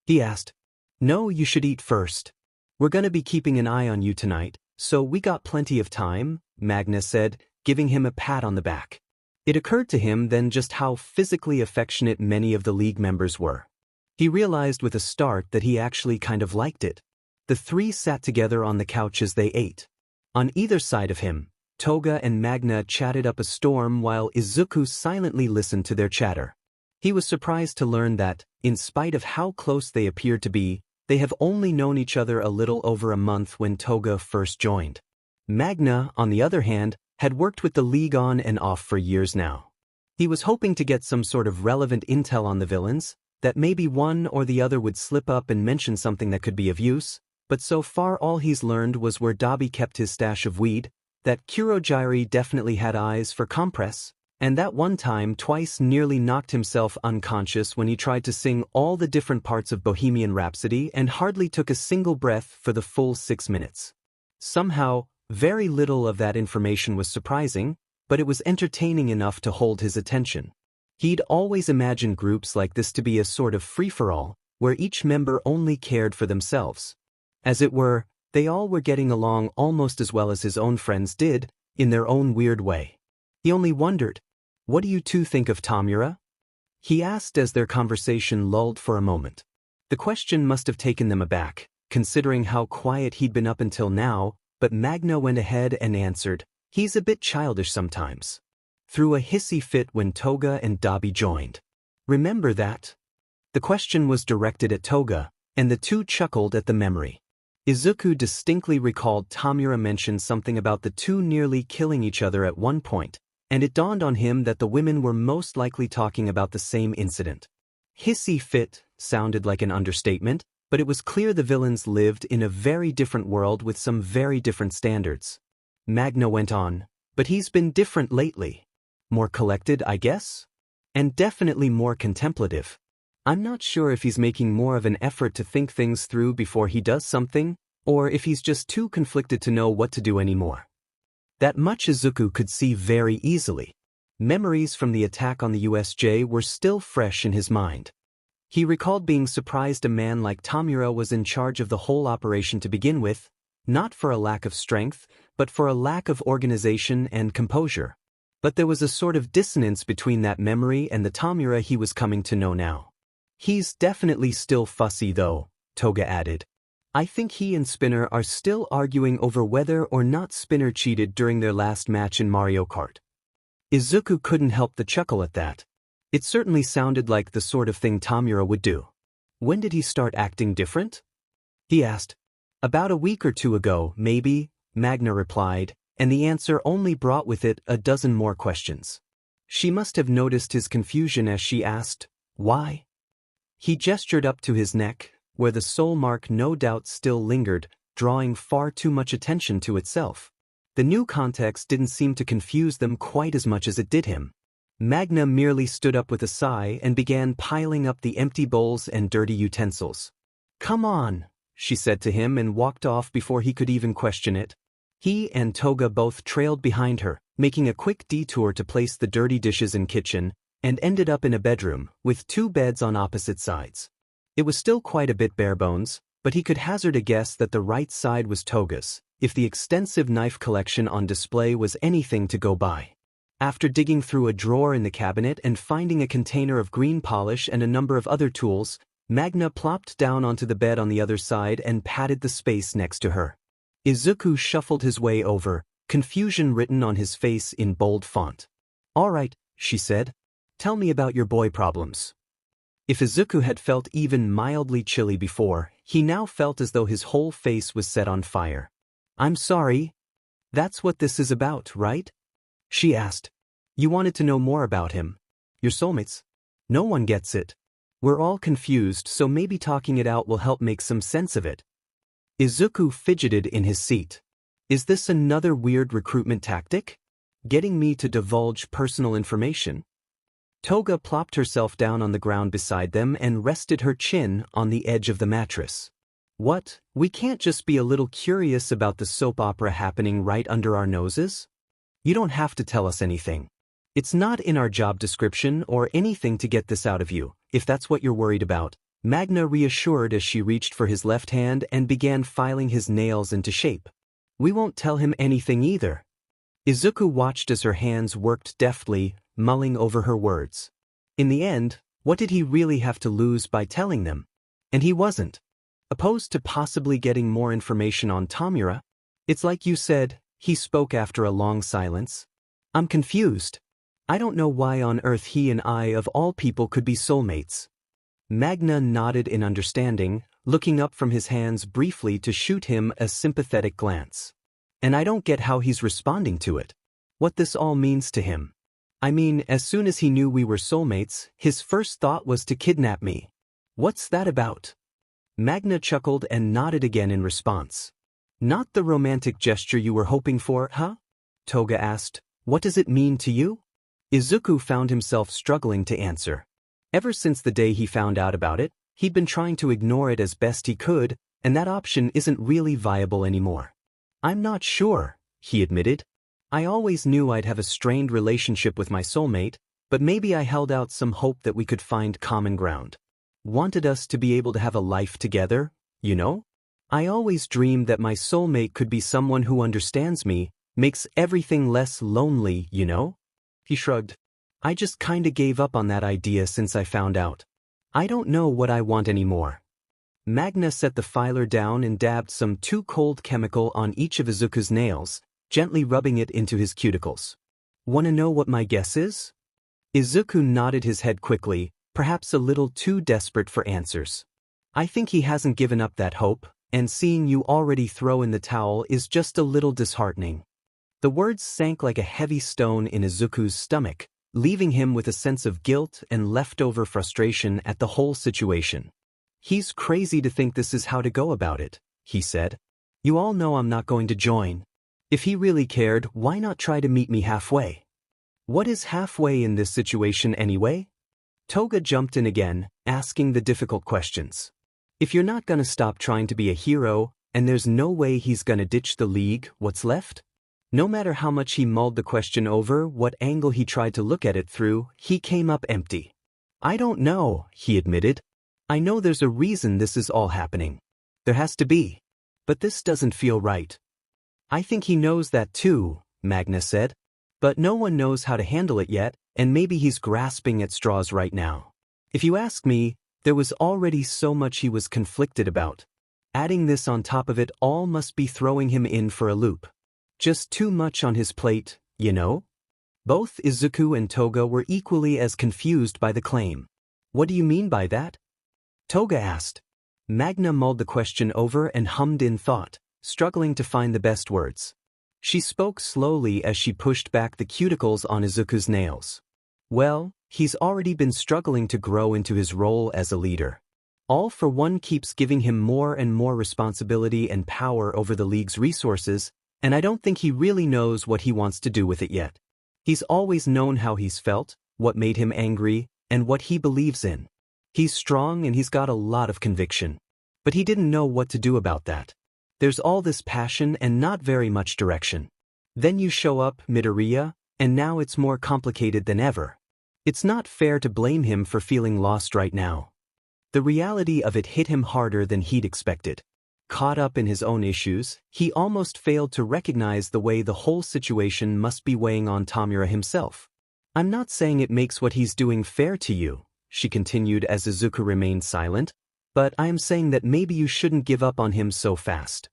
He asked. No, you should eat first. We're gonna be keeping an eye on you tonight, so we got plenty of time, Magna said, giving him a pat on the back. It occurred to him then just how physically affectionate many of the League members were. He realized with a start that he actually kind of liked it. The three sat together on the couch as they ate. On either side of him, Toga and Magna chatted up a storm while Izuku silently listened to their chatter. He was surprised to learn that, in spite of how close they appeared to be, they have only known each other a little over a month when Toga first joined. Magna, on the other hand, had worked with the League on and off for years now. He was hoping to get some sort of relevant intel on the villains, that maybe one or the other would slip up and mention something that could be of use, but so far all he's learned was where Dabi kept his stash of weed, that Kurogyari definitely had eyes for compress, and that one time twice nearly knocked himself unconscious when he tried to sing all the different parts of Bohemian Rhapsody and hardly took a single breath for the full 6 minutes. Somehow, very little of that information was surprising, but it was entertaining enough to hold his attention. He'd always imagined groups like this to be a sort of free-for-all, where each member only cared for themselves. As it were, they all were getting along almost as well as his own friends did, in their own weird way. He only wondered, what do you two think of Tamura? He asked as their conversation lulled for a moment. The question must have taken them aback, considering how quiet he'd been up until now, but Magna went ahead and answered, "He's a bit childish sometimes." Threw a hissy fit when Toga and Dabi joined. "Remember that?" The question was directed at Toga, and the two chuckled at the memory. Izuku distinctly recalled Tamura mentioned something about the two nearly killing each other at one point, and it dawned on him that the women were most likely talking about the same incident. Hissy fit sounded like an understatement, but it was clear the villains lived in a very different world with some very different standards. Magna went on, "But he's been different lately. More collected, I guess? And definitely more contemplative. I'm not sure if he's making more of an effort to think things through before he does something, or if he's just too conflicted to know what to do anymore." That much Izuku could see very easily. Memories from the attack on the USJ were still fresh in his mind. He recalled being surprised a man like Tamura was in charge of the whole operation to begin with, not for a lack of strength, but for a lack of organization and composure. But there was a sort of dissonance between that memory and the Tamura he was coming to know now. "He's definitely still fussy though," Toga added. "I think he and Spinner are still arguing over whether or not Spinner cheated during their last match in Mario Kart." Izuku couldn't help but chuckle at that. It certainly sounded like the sort of thing Tamura would do. "When did he start acting different?" he asked. "About a week or two ago, maybe," Magna replied, and the answer only brought with it a dozen more questions. She must have noticed his confusion as she asked, "Why?" He gestured up to his neck, where the soul mark no doubt still lingered, drawing far too much attention to itself. The new context didn't seem to confuse them quite as much as it did him. Magna merely stood up with a sigh and began piling up the empty bowls and dirty utensils. "Come on," she said to him and walked off before he could even question it. He and Toga both trailed behind her, making a quick detour to place the dirty dishes in kitchen, and ended up in a bedroom, with two beds on opposite sides. It was still quite a bit bare bones, but he could hazard a guess that the right side was Toga's, if the extensive knife collection on display was anything to go by. After digging through a drawer in the cabinet and finding a container of green polish and a number of other tools, Magna plopped down onto the bed on the other side and patted the space next to her. Izuku shuffled his way over, confusion written on his face in bold font. "All right," she said. "Tell me about your boy problems." If Izuku had felt even mildly chilly before, he now felt as though his whole face was set on fire. "I'm sorry. That's what this is about, right?" she asked. "You wanted to know more about him. Your soulmates? No one gets it. We're all confused, so maybe talking it out will help make some sense of it." Izuku fidgeted in his seat. "Is this another weird recruitment tactic? Getting me to divulge personal information?" Toga plopped herself down on the ground beside them and rested her chin on the edge of the mattress. "What, we can't just be a little curious about the soap opera happening right under our noses? You don't have to tell us anything. It's not in our job description or anything to get this out of you, if that's what you're worried about," Magna reassured as she reached for his left hand and began filing his nails into shape. "We won't tell him anything either." Izuku watched as her hands worked deftly, mulling over her words. In the end, what did he really have to lose by telling them? And he wasn't. Opposed to possibly getting more information on Tamura? "It's like you said," he spoke after a long silence. "I'm confused. I don't know why on earth he and I of all people could be soulmates." Magna nodded in understanding, looking up from his hands briefly to shoot him a sympathetic glance. "And I don't get how he's responding to it. What this all means to him. I mean, as soon as he knew we were soulmates, his first thought was to kidnap me. What's that about?" Magna chuckled and nodded again in response. "Not the romantic gesture you were hoping for, huh?" Toga asked. "What does it mean to you?" Izuku found himself struggling to answer. Ever since the day he found out about it, he'd been trying to ignore it as best he could, and that option isn't really viable anymore. "I'm not sure," he admitted. "I always knew I'd have a strained relationship with my soulmate, but maybe I held out some hope that we could find common ground. Wanted us to be able to have a life together, you know? I always dreamed that my soulmate could be someone who understands me, makes everything less lonely, you know?" He shrugged. "I just kinda gave up on that idea since I found out. I don't know what I want anymore." Magna set the filer down and dabbed some too-cold chemical on each of Izuku's nails, gently rubbing it into his cuticles. "Wanna know what my guess is?" Izuku nodded his head quickly, perhaps a little too desperate for answers. "I think he hasn't given up that hope, and seeing you already throw in the towel is just a little disheartening." The words sank like a heavy stone in Izuku's stomach, leaving him with a sense of guilt and leftover frustration at the whole situation. "He's crazy to think this is how to go about it," he said. "You all know I'm not going to join. If he really cared, why not try to meet me halfway?" "What is halfway in this situation anyway?" Toga jumped in again, asking the difficult questions. "If you're not gonna stop trying to be a hero, and there's no way he's gonna ditch the league, what's left?" No matter how much he mulled the question over, what angle he tried to look at it through, he came up empty. "I don't know," he admitted. "I know there's a reason this is all happening. There has to be. But this doesn't feel right." "I think he knows that too," Magna said. "But no one knows how to handle it yet, and maybe he's grasping at straws right now. If you ask me, there was already so much he was conflicted about. Adding this on top of it all must be throwing him in for a loop. Just too much on his plate, you know?" Both Izuku and Toga were equally as confused by the claim. "What do you mean by that?" Toga asked. Magna mulled the question over and hummed in thought, struggling to find the best words. She spoke slowly as she pushed back the cuticles on Izuku's nails. "Well, he's already been struggling to grow into his role as a leader. All for One keeps giving him more and more responsibility and power over the league's resources, and I don't think he really knows what he wants to do with it yet. He's always known how he's felt, what made him angry, and what he believes in. He's strong and he's got a lot of conviction. But he didn't know what to do about that. There's all this passion and not very much direction. Then you show up, Midoriya, and now it's more complicated than ever. It's not fair to blame him for feeling lost right now." The reality of it hit him harder than he'd expected. Caught up in his own issues, he almost failed to recognize the way the whole situation must be weighing on Tamura himself. "I'm not saying it makes what he's doing fair to you," she continued as Izuku remained silent, "but I am saying that maybe you shouldn't give up on him so fast."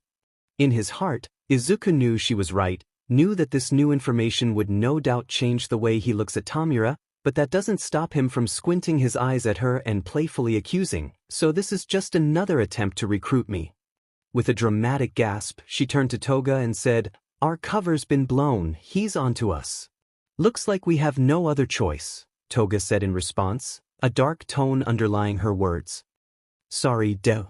In his heart, Izuku knew she was right, knew that this new information would no doubt change the way he looks at Tamura, but that doesn't stop him from squinting his eyes at her and playfully accusing, "So this is just another attempt to recruit me." With a dramatic gasp, she turned to Toga and said, "Our cover's been blown, he's onto us." "Looks like we have no other choice," Toga said in response, a dark tone underlying her words. "Sorry, De."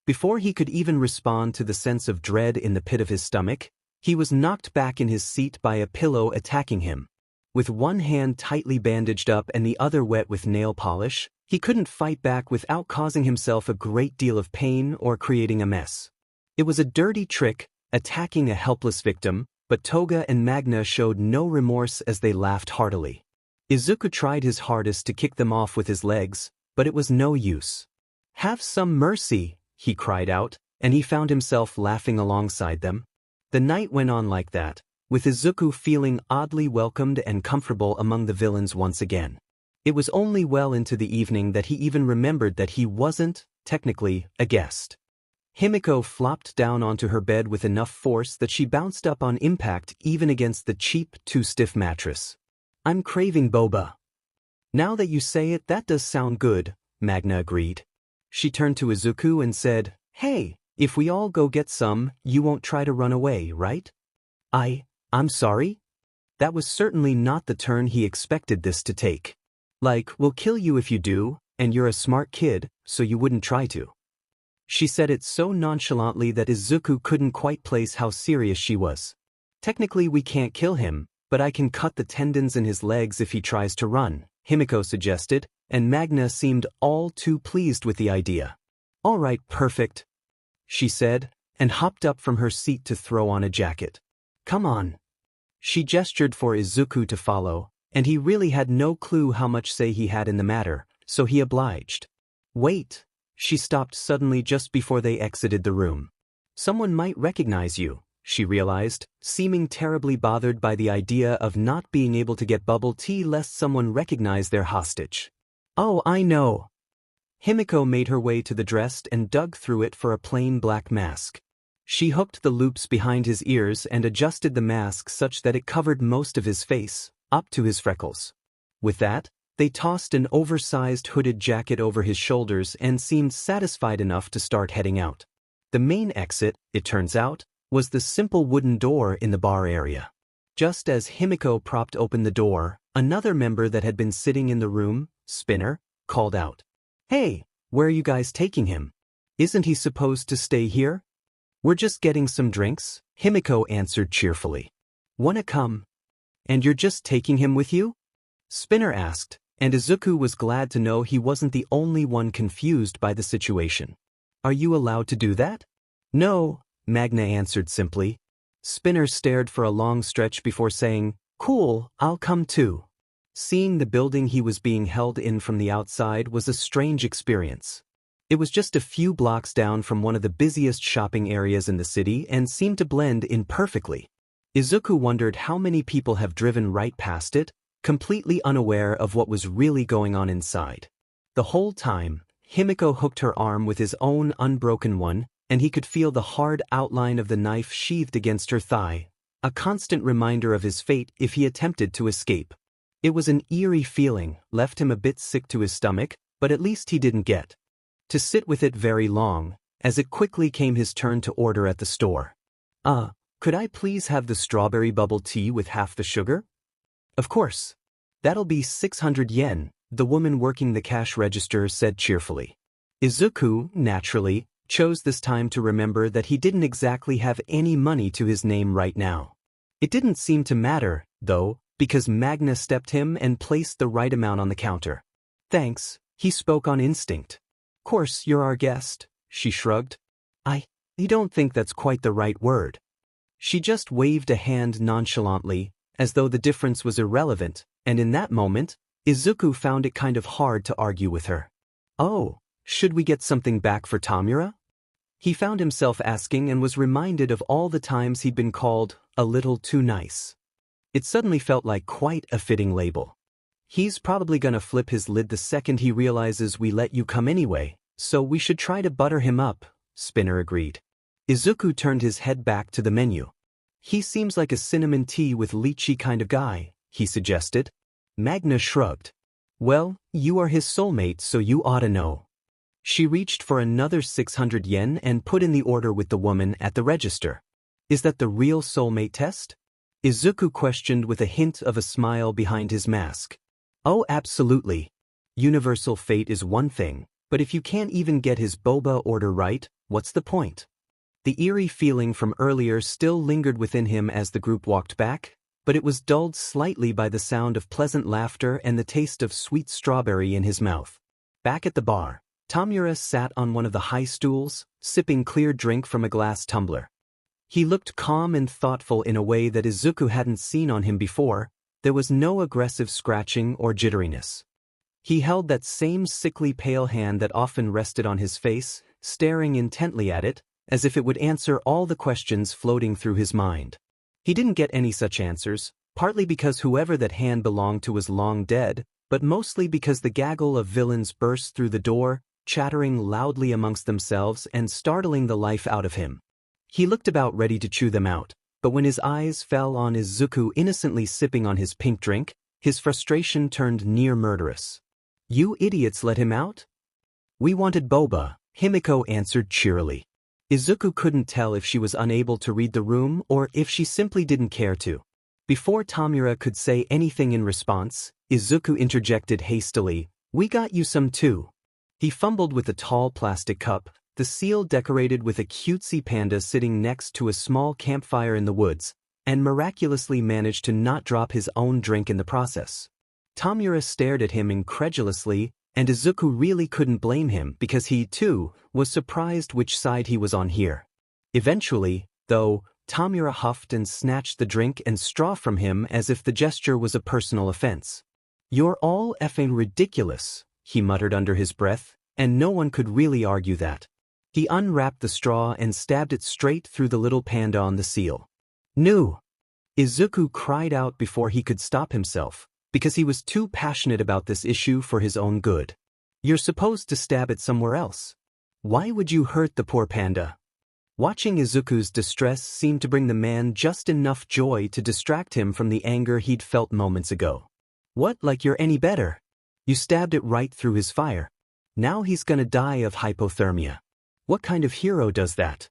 Before he could even respond to the sense of dread in the pit of his stomach, he was knocked back in his seat by a pillow attacking him. With one hand tightly bandaged up and the other wet with nail polish, he couldn't fight back without causing himself a great deal of pain or creating a mess. It was a dirty trick, attacking a helpless victim, but Toga and Magna showed no remorse as they laughed heartily. Izuku tried his hardest to kick them off with his legs, but it was no use. "Have some mercy," he cried out, and he found himself laughing alongside them. The night went on like that, with Izuku feeling oddly welcomed and comfortable among the villains once again. It was only well into the evening that he even remembered that he wasn't, technically, a guest. Himiko flopped down onto her bed with enough force that she bounced up on impact even against the cheap, too-stiff mattress. "I'm craving boba." "Now that you say it, that does sound good," Magna agreed. She turned to Izuku and said, "Hey, if we all go get some, you won't try to run away, right?" I'm sorry?" That was certainly not the turn he expected this to take. "Like, we'll kill you if you do, and you're a smart kid, so you wouldn't try to." She said it so nonchalantly that Izuku couldn't quite place how serious she was. "Technically we can't kill him, but I can cut the tendons in his legs if he tries to run," Himiko suggested, and Magna seemed all too pleased with the idea. "All right, perfect," she said, and hopped up from her seat to throw on a jacket. "Come on." She gestured for Izuku to follow, and he really had no clue how much say he had in the matter, so he obliged. "Wait." She stopped suddenly just before they exited the room. "Someone might recognize you," she realized, seeming terribly bothered by the idea of not being able to get bubble tea lest someone recognize their hostage. "Oh, I know." Himiko made her way to the dress and dug through it for a plain black mask. She hooked the loops behind his ears and adjusted the mask such that it covered most of his face, up to his freckles. With that, they tossed an oversized hooded jacket over his shoulders and seemed satisfied enough to start heading out. The main exit, it turns out, was the simple wooden door in the bar area. Just as Himiko propped open the door, another member that had been sitting in the room, Spinner, called out, "Hey, where are you guys taking him? Isn't he supposed to stay here?" "We're just getting some drinks," Himiko answered cheerfully. "Wanna come? And you're just taking him with you?" Spinner asked, and Izuku was glad to know he wasn't the only one confused by the situation. "Are you allowed to do that?" "No," Magna answered simply. Spinner stared for a long stretch before saying, "Cool, I'll come too." Seeing the building he was being held in from the outside was a strange experience. It was just a few blocks down from one of the busiest shopping areas in the city and seemed to blend in perfectly. Izuku wondered how many people have driven right past it, completely unaware of what was really going on inside. The whole time, Himiko hooked her arm with his own unbroken one, and he could feel the hard outline of the knife sheathed against her thigh, a constant reminder of his fate if he attempted to escape. It was an eerie feeling, left him a bit sick to his stomach, but at least he didn't get to sit with it very long, as it quickly came his turn to order at the store. Could I please have the strawberry bubble tea with half the sugar?" "Of course. That'll be 600 yen, the woman working the cash register said cheerfully. Izuku, naturally, chose this time to remember that he didn't exactly have any money to his name right now. It didn't seem to matter, though, because Magna stepped him and placed the right amount on the counter. "Thanks," he spoke on instinct. "Course you're our guest," she shrugged. I don't think that's quite the right word." She just waved a hand nonchalantly, as though the difference was irrelevant, and in that moment, Izuku found it kind of hard to argue with her. "Oh, should we get something back for Tamura?" He found himself asking and was reminded of all the times he'd been called a little too nice. It suddenly felt like quite a fitting label. "He's probably gonna flip his lid the second he realizes we let you come anyway, so we should try to butter him up," Spinner agreed. Izuku turned his head back to the menu. "He seems like a cinnamon tea with lychee kind of guy," he suggested. Magna shrugged. "Well, you are his soulmate, so you ought to know." She reached for another 600 yen and put in the order with the woman at the register. "Is that the real soulmate test?" Izuku questioned with a hint of a smile behind his mask. "Oh, absolutely. Universal fate is one thing, but if you can't even get his boba order right, what's the point?" The eerie feeling from earlier still lingered within him as the group walked back, but it was dulled slightly by the sound of pleasant laughter and the taste of sweet strawberry in his mouth. Back at the bar, Tamura sat on one of the high stools, sipping clear drink from a glass tumbler. He looked calm and thoughtful in a way that Izuku hadn't seen on him before. There was no aggressive scratching or jitteriness. He held that same sickly pale hand that often rested on his face, staring intently at it, as if it would answer all the questions floating through his mind. He didn't get any such answers, partly because whoever that hand belonged to was long dead, but mostly because the gaggle of villains burst through the door, chattering loudly amongst themselves and startling the life out of him. He looked about ready to chew them out, but when his eyes fell on Izuku innocently sipping on his pink drink, his frustration turned near murderous. "You idiots let him out?" "We wanted boba," Himiko answered cheerily. Izuku couldn't tell if she was unable to read the room or if she simply didn't care to. Before Tamura could say anything in response, Izuku interjected hastily, "We got you some too." He fumbled with the tall plastic cup, the seal decorated with a cutesy panda sitting next to a small campfire in the woods, and miraculously managed to not drop his own drink in the process. Tamura stared at him incredulously, and Izuku really couldn't blame him because he, too, was surprised which side he was on here. Eventually, though, Tamura huffed and snatched the drink and straw from him as if the gesture was a personal offense. "You're all effing ridiculous," he muttered under his breath, and no one could really argue that. He unwrapped the straw and stabbed it straight through the little panda on the seal. "No!" Izuku cried out before he could stop himself, because he was too passionate about this issue for his own good. You're supposed to stab it somewhere else. Why would you hurt the poor panda? Watching Izuku's distress seemed to bring the man just enough joy to distract him from the anger he'd felt moments ago. What, like you're any better? You stabbed it right through his fire. Now he's gonna die of hypothermia. What kind of hero does that?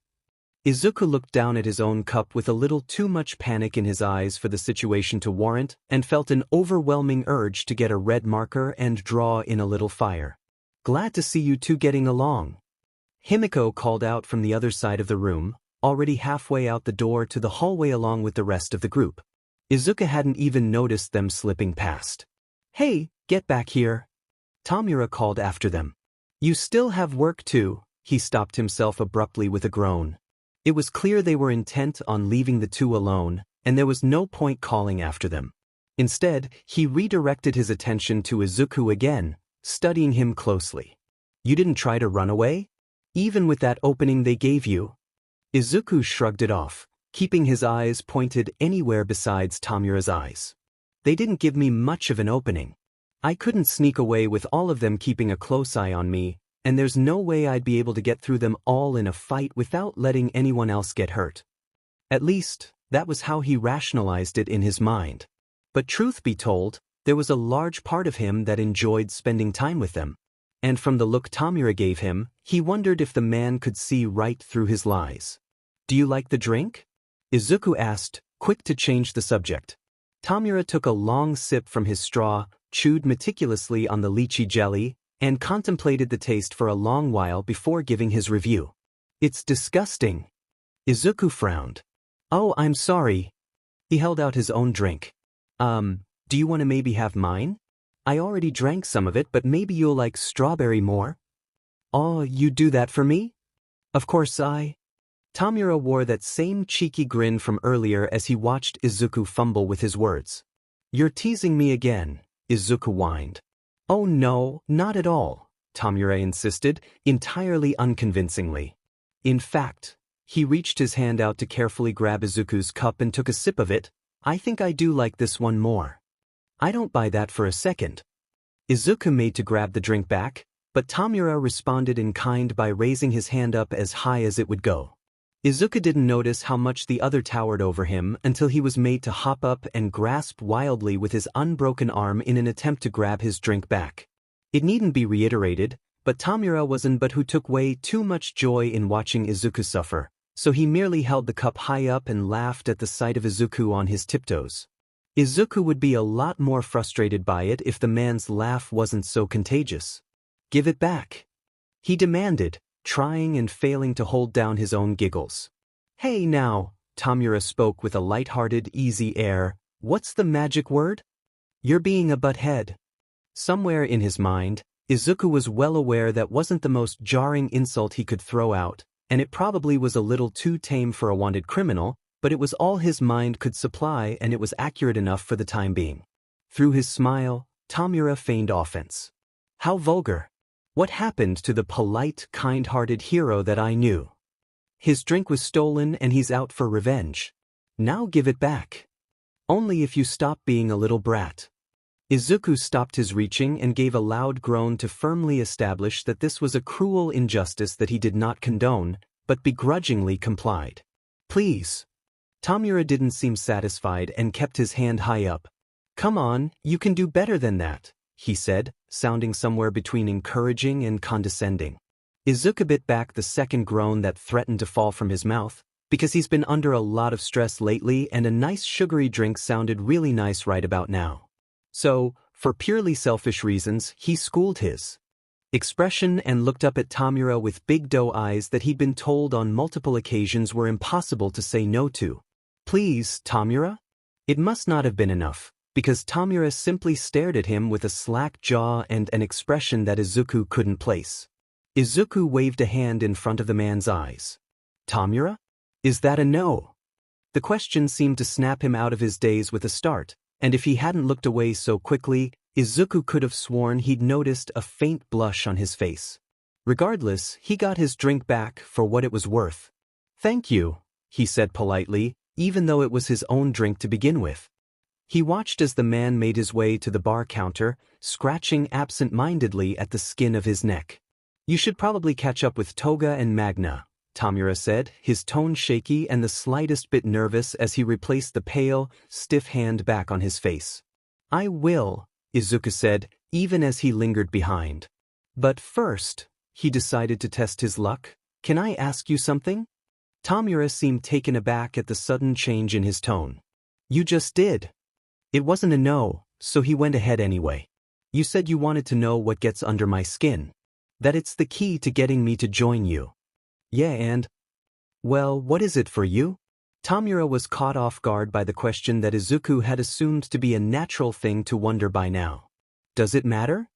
Izuku looked down at his own cup with a little too much panic in his eyes for the situation to warrant and felt an overwhelming urge to get a red marker and draw in a little fire. Glad to see you two getting along. Himiko called out from the other side of the room, already halfway out the door to the hallway along with the rest of the group. Izuku hadn't even noticed them slipping past. Hey, get back here. Tomura called after them. You still have work too. He stopped himself abruptly with a groan. It was clear they were intent on leaving the two alone, and there was no point calling after them. Instead, he redirected his attention to Izuku again, studying him closely. You didn't try to run away? Even with that opening they gave you? Izuku shrugged it off, keeping his eyes pointed anywhere besides Tomura's eyes. They didn't give me much of an opening. I couldn't sneak away with all of them keeping a close eye on me, and there's no way I'd be able to get through them all in a fight without letting anyone else get hurt. At least, that was how he rationalized it in his mind. But truth be told, there was a large part of him that enjoyed spending time with them. And from the look Tomura gave him, he wondered if the man could see right through his lies. Do you like the drink? Izuku asked, quick to change the subject. Tomura took a long sip from his straw, chewed meticulously on the lychee jelly, and contemplated the taste for a long while before giving his review. It's disgusting. Izuku frowned. Oh, I'm sorry. He held out his own drink. Do you want to maybe have mine? I already drank some of it, but maybe you'll like strawberry more? Oh, you do that for me? Of course Tomura wore that same cheeky grin from earlier as he watched Izuku fumble with his words. You're teasing me again, Izuku whined. Oh no, not at all, Tomura insisted, entirely unconvincingly. In fact, he reached his hand out to carefully grab Izuku's cup and took a sip of it. I think I do like this one more. I don't buy that for a second. Izuku made to grab the drink back, but Tomura responded in kind by raising his hand up as high as it would go. Izuku didn't notice how much the other towered over him until he was made to hop up and grasp wildly with his unbroken arm in an attempt to grab his drink back. It needn't be reiterated, but Tomura wasn't but who took way too much joy in watching Izuku suffer, so he merely held the cup high up and laughed at the sight of Izuku on his tiptoes. Izuku would be a lot more frustrated by it if the man's laugh wasn't so contagious. Give it back, he demanded, trying and failing to hold down his own giggles. Hey now, Tomura spoke with a light-hearted, easy air, what's the magic word? You're being a butthead. Somewhere in his mind, Izuku was well aware that wasn't the most jarring insult he could throw out, and it probably was a little too tame for a wanted criminal, but it was all his mind could supply and it was accurate enough for the time being. Through his smile, Tomura feigned offense. How vulgar. What happened to the polite, kind-hearted hero that I knew? His drink was stolen and he's out for revenge. Now give it back. Only if you stop being a little brat. Izuku stopped his reaching and gave a loud groan to firmly establish that this was a cruel injustice that he did not condone, but begrudgingly complied. Please. Tomura didn't seem satisfied and kept his hand high up. Come on, you can do better than that, he said, sounding somewhere between encouraging and condescending. Izuku bit back the second groan that threatened to fall from his mouth, because he's been under a lot of stress lately and a nice sugary drink sounded really nice right about now. So, for purely selfish reasons, he schooled his expression and looked up at Tomura with big doe eyes that he'd been told on multiple occasions were impossible to say no to. Please, Tomura? It must not have been enough, because Tomura simply stared at him with a slack jaw and an expression that Izuku couldn't place. Izuku waved a hand in front of the man's eyes. Tomura? Is that a no? The question seemed to snap him out of his daze with a start, and if he hadn't looked away so quickly, Izuku could have sworn he'd noticed a faint blush on his face. Regardless, he got his drink back for what it was worth. Thank you, he said politely, even though it was his own drink to begin with. He watched as the man made his way to the bar counter, scratching absent-mindedly at the skin of his neck. "You should probably catch up with Toga and Magna," Tomura said, his tone shaky and the slightest bit nervous as he replaced the pale, stiff hand back on his face. "I will," Izuku said, even as he lingered behind. "But first," he decided to test his luck, "can I ask you something?" Tomura seemed taken aback at the sudden change in his tone. "You just did." It wasn't a no, so he went ahead anyway. "You said you wanted to know what gets under my skin. That it's the key to getting me to join you." "Yeah, and?" "Well, what is it for you?" Tomura was caught off guard by the question that Izuku had assumed to be a natural thing to wonder by now. "Does it matter?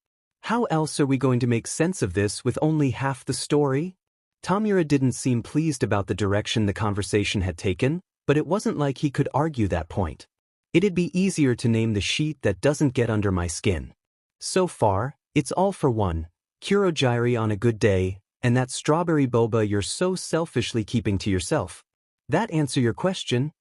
How else are we going to make sense of this with only half the story?" Tomura didn't seem pleased about the direction the conversation had taken, but it wasn't like he could argue that point. "It'd be easier to name the sheet that doesn't get under my skin. So far, it's all for one, Kurogiri on a good day, and that strawberry boba you're so selfishly keeping to yourself. That answer your question?"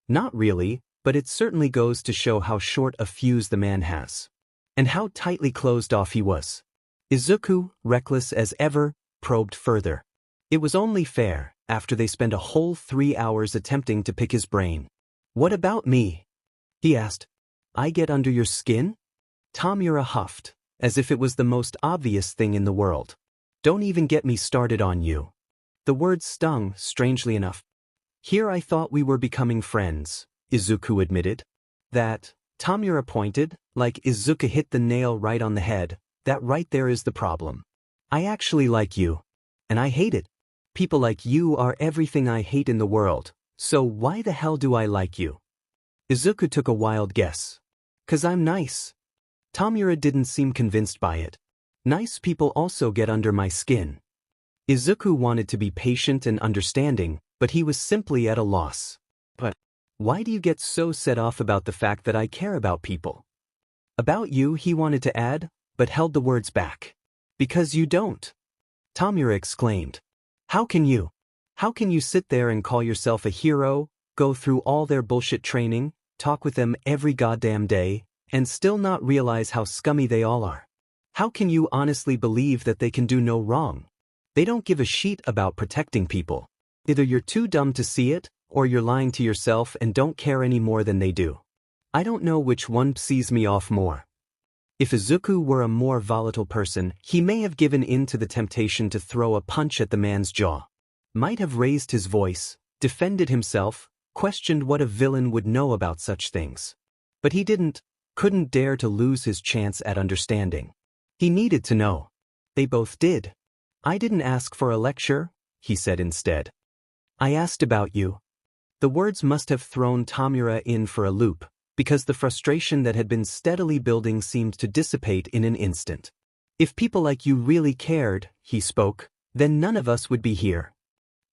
"Not really, but it certainly goes to show how short a fuse the man has. And how tightly closed off he was." Izuku, reckless as ever, probed further. It was only fair, after they spent a whole 3 hours attempting to pick his brain. "What about me?" he asked. "I get under your skin?" Tomura huffed, as if it was the most obvious thing in the world. "Don't even get me started on you." The words stung, strangely enough. "Here I thought we were becoming friends," Izuku admitted. "That," Tomura pointed, like Izuku hit the nail right on the head, "that right there is the problem. I actually like you. And I hate it. People like you are everything I hate in the world, so why the hell do I like you?" Izuku took a wild guess. "'Cause I'm nice." Tomura didn't seem convinced by it. "Nice people also get under my skin." Izuku wanted to be patient and understanding, but he was simply at a loss. "But why do you get so set off about the fact that I care about people?" "About you," he wanted to add, but held the words back. "Because you don't," Tomura exclaimed. How can you sit there and call yourself a hero, go through all their bullshit training, talk with them every goddamn day, and still not realize how scummy they all are? How can you honestly believe that they can do no wrong? They don't give a shit about protecting people. Either you're too dumb to see it, or you're lying to yourself and don't care any more than they do. I don't know which one pisses me off more." If Izuku were a more volatile person, he may have given in to the temptation to throw a punch at the man's jaw. Might have raised his voice, defended himself, questioned what a villain would know about such things. But he couldn't dare to lose his chance at understanding. He needed to know. They both did. "I didn't ask for a lecture," he said instead. "I asked about you." The words must have thrown Tomura in for a loop, because the frustration that had been steadily building seemed to dissipate in an instant. "If people like you really cared," he spoke, "then none of us would be here."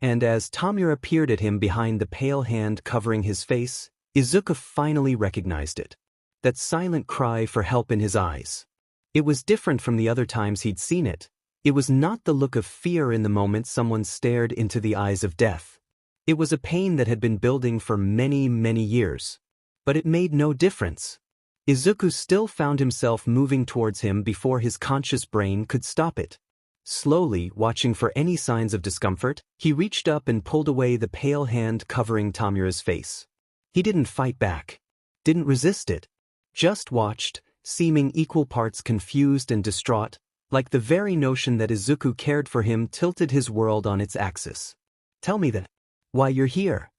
And as Tomura peered at him behind the pale hand covering his face, Izuku finally recognized it. That silent cry for help in his eyes. It was different from the other times he'd seen it. It was not the look of fear in the moment someone stared into the eyes of death. It was a pain that had been building for many, many years. But it made no difference. Izuku still found himself moving towards him before his conscious brain could stop it. Slowly, watching for any signs of discomfort, he reached up and pulled away the pale hand covering Tomura's face. He didn't fight back. Didn't resist it. Just watched, seeming equal parts confused and distraught, like the very notion that Izuku cared for him tilted his world on its axis. "Tell me that. Why you're here."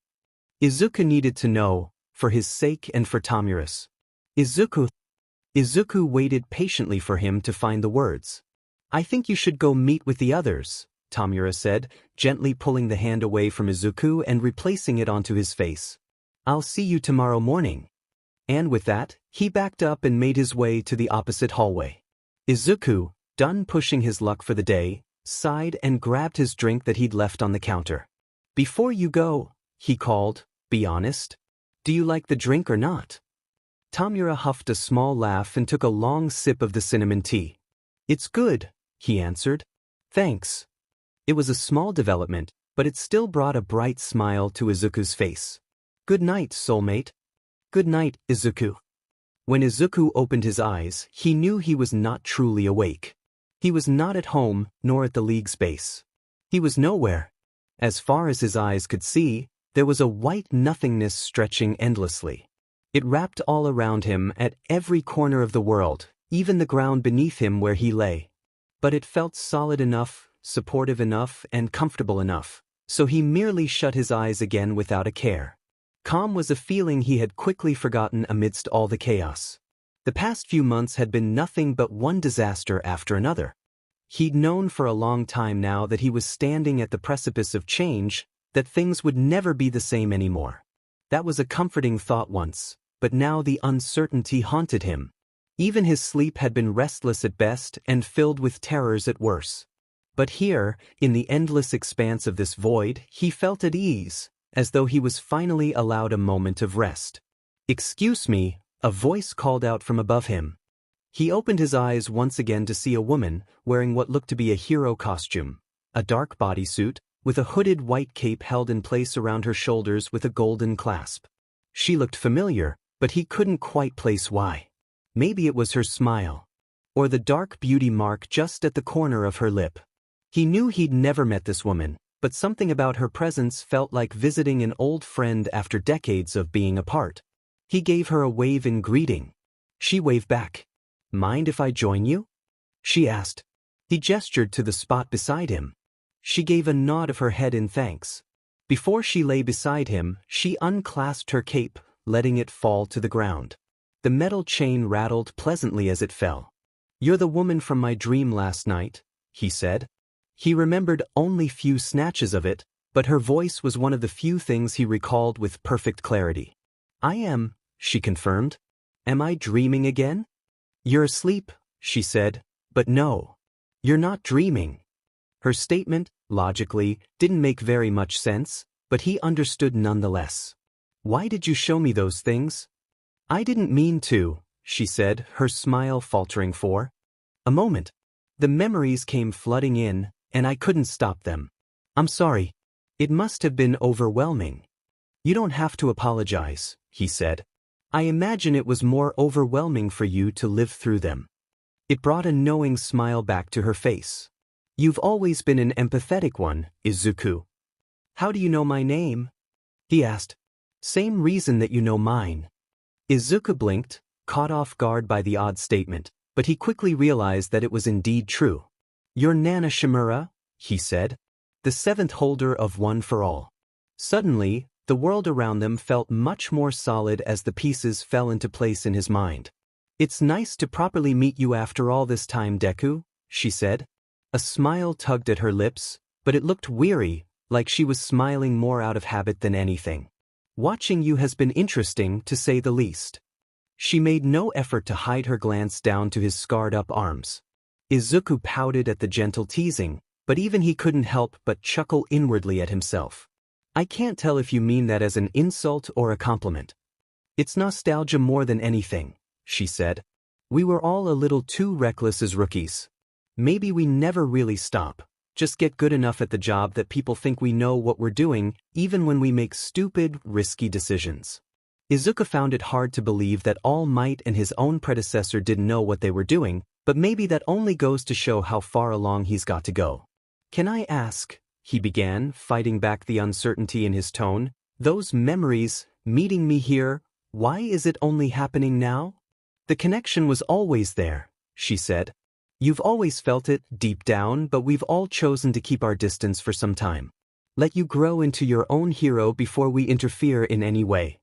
Izuku needed to know, for his sake and for Tomura's. Izuku waited patiently for him to find the words. "I think you should go meet with the others," Tomura said, gently pulling the hand away from Izuku and replacing it onto his face. "I'll see you tomorrow morning." And with that, he backed up and made his way to the opposite hallway. Izuku, done pushing his luck for the day, sighed and grabbed his drink that he'd left on the counter. "Before you go," he called, "be honest. Do you like the drink or not?" Tomura huffed a small laugh and took a long sip of the cinnamon tea. "It's good," he answered. "Thanks." It was a small development, but it still brought a bright smile to Izuku's face. "Good night, soulmate." Good night, Izuku. When Izuku opened his eyes, he knew he was not truly awake. He was not at home, nor at the League's base. He was nowhere. As far as his eyes could see, there was a white nothingness stretching endlessly. It wrapped all around him at every corner of the world, even the ground beneath him where he lay. But it felt solid enough, supportive enough, and comfortable enough, so he merely shut his eyes again without a care. Calm was a feeling he had quickly forgotten amidst all the chaos. The past few months had been nothing but one disaster after another. He'd known for a long time now that he was standing at the precipice of change, that things would never be the same anymore. That was a comforting thought once, but now the uncertainty haunted him. Even his sleep had been restless at best and filled with terrors at worst. But here, in the endless expanse of this void, he felt at ease, as though he was finally allowed a moment of rest. "Excuse me," a voice called out from above him. He opened his eyes once again to see a woman, wearing what looked to be a hero costume, a dark bodysuit, with a hooded white cape held in place around her shoulders with a golden clasp. She looked familiar, but he couldn't quite place why. Maybe it was her smile, or the dark beauty mark just at the corner of her lip. He knew he'd never met this woman, but something about her presence felt like visiting an old friend after decades of being apart. He gave her a wave in greeting. She waved back. "Mind if I join you?" she asked. He gestured to the spot beside him. She gave a nod of her head in thanks. Before she lay beside him, she unclasped her cape, letting it fall to the ground. The metal chain rattled pleasantly as it fell. "You're the woman from my dream last night," he said. He remembered only few snatches of it, but her voice was one of the few things he recalled with perfect clarity. "I am," she confirmed. "Am I dreaming again?" "You're asleep," she said, "but no. You're not dreaming." Her statement, logically, didn't make very much sense, but he understood nonetheless. "Why did you show me those things?" "I didn't mean to," she said, her smile faltering for a moment. "The memories came flooding in, and I couldn't stop them. I'm sorry. It must have been overwhelming." "You don't have to apologize," he said. "I imagine it was more overwhelming for you to live through them." It brought a knowing smile back to her face. "You've always been an empathetic one, Izuku." "How do you know my name?" he asked. "Same reason that you know mine." Izuku blinked, caught off guard by the odd statement, but he quickly realized that it was indeed true. "You're Nana Shimura," he said, "the seventh holder of One for All." Suddenly, the world around them felt much more solid as the pieces fell into place in his mind. "It's nice to properly meet you after all this time, Deku," she said. A smile tugged at her lips, but it looked weary, like she was smiling more out of habit than anything. "Watching you has been interesting, to say the least." She made no effort to hide her glance down to his scarred-up arms. Izuku pouted at the gentle teasing, but even he couldn't help but chuckle inwardly at himself. "I can't tell if you mean that as an insult or a compliment." "It's nostalgia more than anything," she said. "We were all a little too reckless as rookies. Maybe we never really stop, just get good enough at the job that people think we know what we're doing, even when we make stupid, risky decisions." Izuku found it hard to believe that All Might and his own predecessor didn't know what they were doing, but maybe that only goes to show how far along he's got to go. "Can I ask," he began, fighting back the uncertainty in his tone, "those memories, meeting me here, why is it only happening now?" "The connection was always there," she said. "You've always felt it, deep down, but we've all chosen to keep our distance for some time. Let you grow into your own hero before we interfere in any way."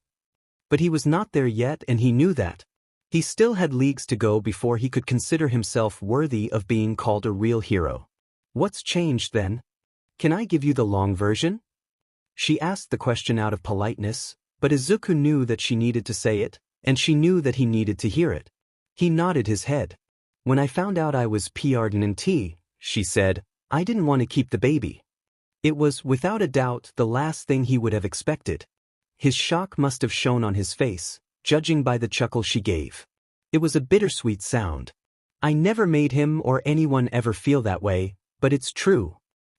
But he was not there yet, and he knew that. He still had leagues to go before he could consider himself worthy of being called a real hero. "What's changed then? Can I give you the long version?" She asked the question out of politeness, but Izuku knew that she needed to say it, and she knew that he needed to hear it. He nodded his head. "When I found out I was pregnant," she said, "I didn't want to keep the baby." It was, without a doubt, the last thing he would have expected. His shock must have shown on his face, judging by the chuckle she gave. It was a bittersweet sound. "I never made him or anyone ever feel that way, but it's true.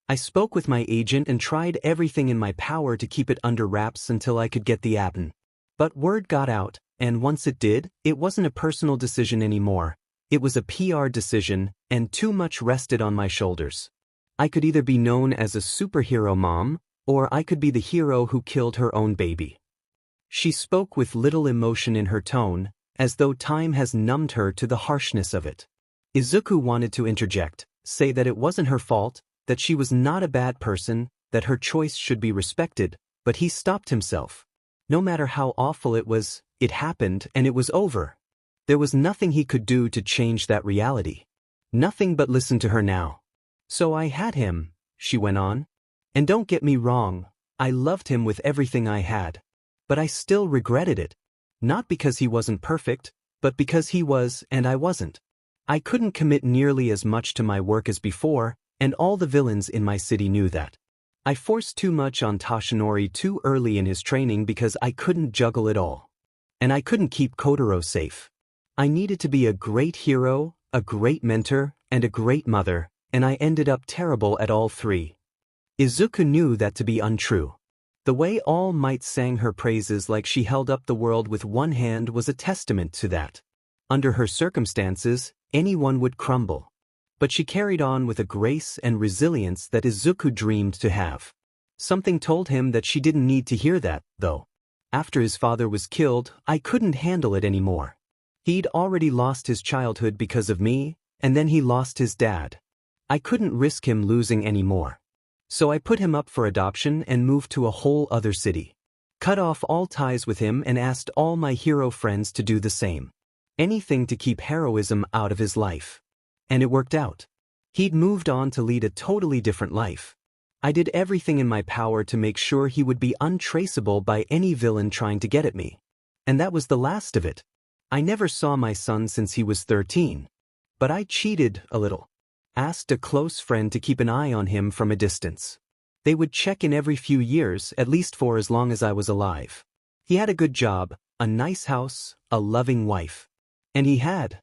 I spoke with my agent and tried everything in my power to keep it under wraps until I could get the apn. But word got out, and once it did, it wasn't a personal decision anymore. It was a PR decision, and too much rested on my shoulders. I could either be known as a superhero mom, or I could be the hero who killed her own baby. She spoke with little emotion in her tone, as though time has numbed her to the harshness of it. Izuku wanted to interject, say that it wasn't her fault, that she was not a bad person, that her choice should be respected, but he stopped himself. No matter how awful it was, it happened and it was over. There was nothing he could do to change that reality. Nothing but listen to her now. So I had him, she went on. And don't get me wrong, I loved him with everything I had. But I still regretted it. Not because he wasn't perfect, but because he was and I wasn't. I couldn't commit nearly as much to my work as before, and all the villains in my city knew that. I forced too much on Toshinori too early in his training because I couldn't juggle it all. And I couldn't keep Kotaro safe. I needed to be a great hero, a great mentor, and a great mother, and I ended up terrible at all three. Izuku knew that to be untrue. The way All Might sang her praises like she held up the world with one hand was a testament to that. Under her circumstances, anyone would crumble. But she carried on with a grace and resilience that Izuku dreamed to have. Something told him that she didn't need to hear that, though. After his father was killed, I couldn't handle it anymore. He'd already lost his childhood because of me, and then he lost his dad. I couldn't risk him losing any more. So I put him up for adoption and moved to a whole other city. Cut off all ties with him and asked all my hero friends to do the same. Anything to keep heroism out of his life. And it worked out. He'd moved on to lead a totally different life. I did everything in my power to make sure he would be untraceable by any villain trying to get at me. And that was the last of it. I never saw my son since he was 13. But I cheated a little. Asked a close friend to keep an eye on him from a distance. They would check in every few years, at least for as long as I was alive. He had a good job, a nice house, a loving wife. And he had.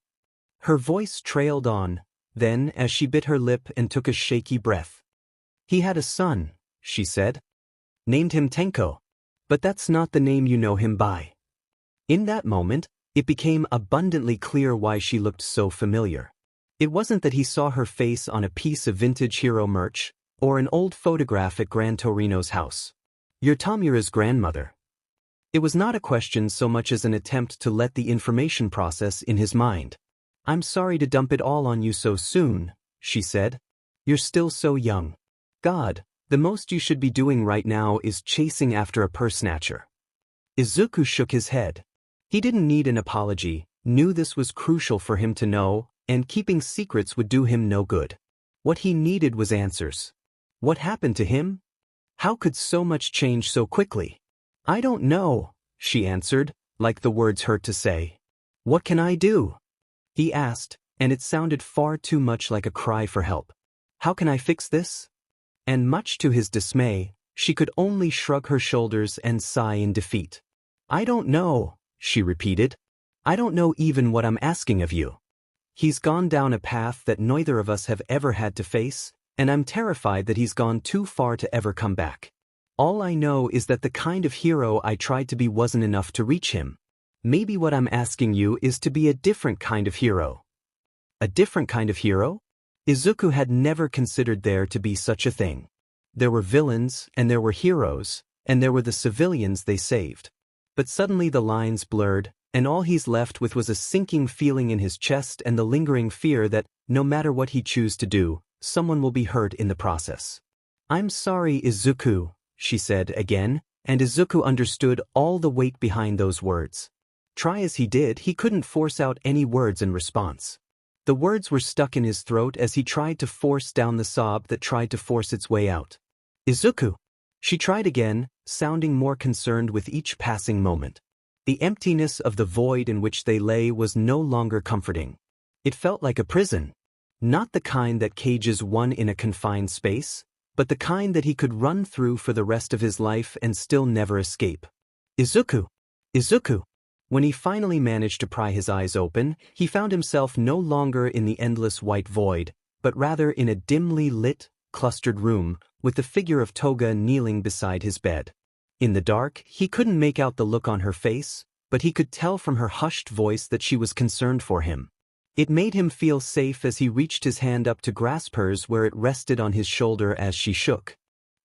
Her voice trailed on, then as she bit her lip and took a shaky breath. He had a son, she said. Named him Tenko. But that's not the name you know him by. In that moment, it became abundantly clear why she looked so familiar. It wasn't that he saw her face on a piece of vintage hero merch, or an old photograph at Gran Torino's house. You're Tamura's grandmother. It was not a question so much as an attempt to let the information process in his mind. I'm sorry to dump it all on you so soon, she said. You're still so young. God, the most you should be doing right now is chasing after a purse snatcher. Izuku shook his head. He didn't need an apology, knew this was crucial for him to know, and keeping secrets would do him no good. What he needed was answers. What happened to him? How could so much change so quickly? I don't know, she answered, like the words hurt to say. What can I do? He asked, and it sounded far too much like a cry for help. How can I fix this? And much to his dismay, she could only shrug her shoulders and sigh in defeat. I don't know, she repeated. I don't know even what I'm asking of you. He's gone down a path that neither of us have ever had to face, and I'm terrified that he's gone too far to ever come back. All I know is that the kind of hero I tried to be wasn't enough to reach him. Maybe what I'm asking you is to be a different kind of hero. A different kind of hero? Izuku had never considered there to be such a thing. There were villains, and there were heroes, and there were the civilians they saved. But suddenly the lines blurred, and all he's left with was a sinking feeling in his chest and the lingering fear that, no matter what he chooses to do, someone will be hurt in the process. I'm sorry, Izuku, she said again, and Izuku understood all the weight behind those words. Try as he did, he couldn't force out any words in response. The words were stuck in his throat as he tried to force down the sob that tried to force its way out. Izuku! She tried again, sounding more concerned with each passing moment. The emptiness of the void in which they lay was no longer comforting. It felt like a prison. Not the kind that cages one in a confined space, but the kind that he could run through for the rest of his life and still never escape. Izuku! Izuku! When he finally managed to pry his eyes open, he found himself no longer in the endless white void, but rather in a dimly lit, clustered room, with the figure of Toga kneeling beside his bed. In the dark, he couldn't make out the look on her face, but he could tell from her hushed voice that she was concerned for him. It made him feel safe as he reached his hand up to grasp hers where it rested on his shoulder as she shook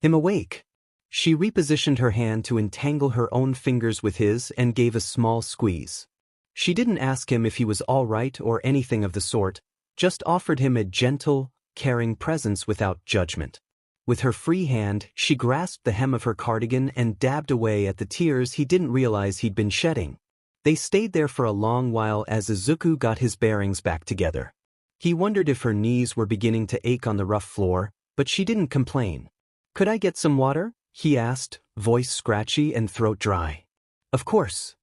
him awake. She repositioned her hand to entangle her own fingers with his and gave a small squeeze. She didn't ask him if he was all right or anything of the sort, just offered him a gentle, caring presence without judgment. With her free hand, she grasped the hem of her cardigan and dabbed away at the tears he didn't realize he'd been shedding. They stayed there for a long while as Izuku got his bearings back together. He wondered if her knees were beginning to ache on the rough floor, but she didn't complain. "Could I get some water?" he asked, voice scratchy and throat dry. "Of course."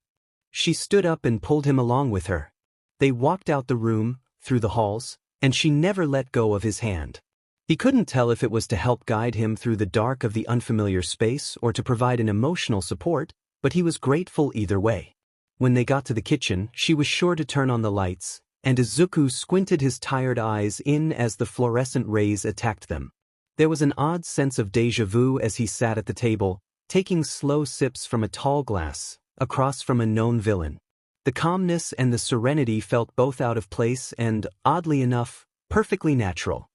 She stood up and pulled him along with her. They walked out the room, through the halls, and she never let go of his hand. He couldn't tell if it was to help guide him through the dark of the unfamiliar space or to provide an emotional support, but he was grateful either way. When they got to the kitchen, she was sure to turn on the lights, and Izuku squinted his tired eyes in as the fluorescent rays attacked them. There was an odd sense of déjà vu as he sat at the table, taking slow sips from a tall glass, across from a known villain. The calmness and the serenity felt both out of place and, oddly enough, perfectly natural.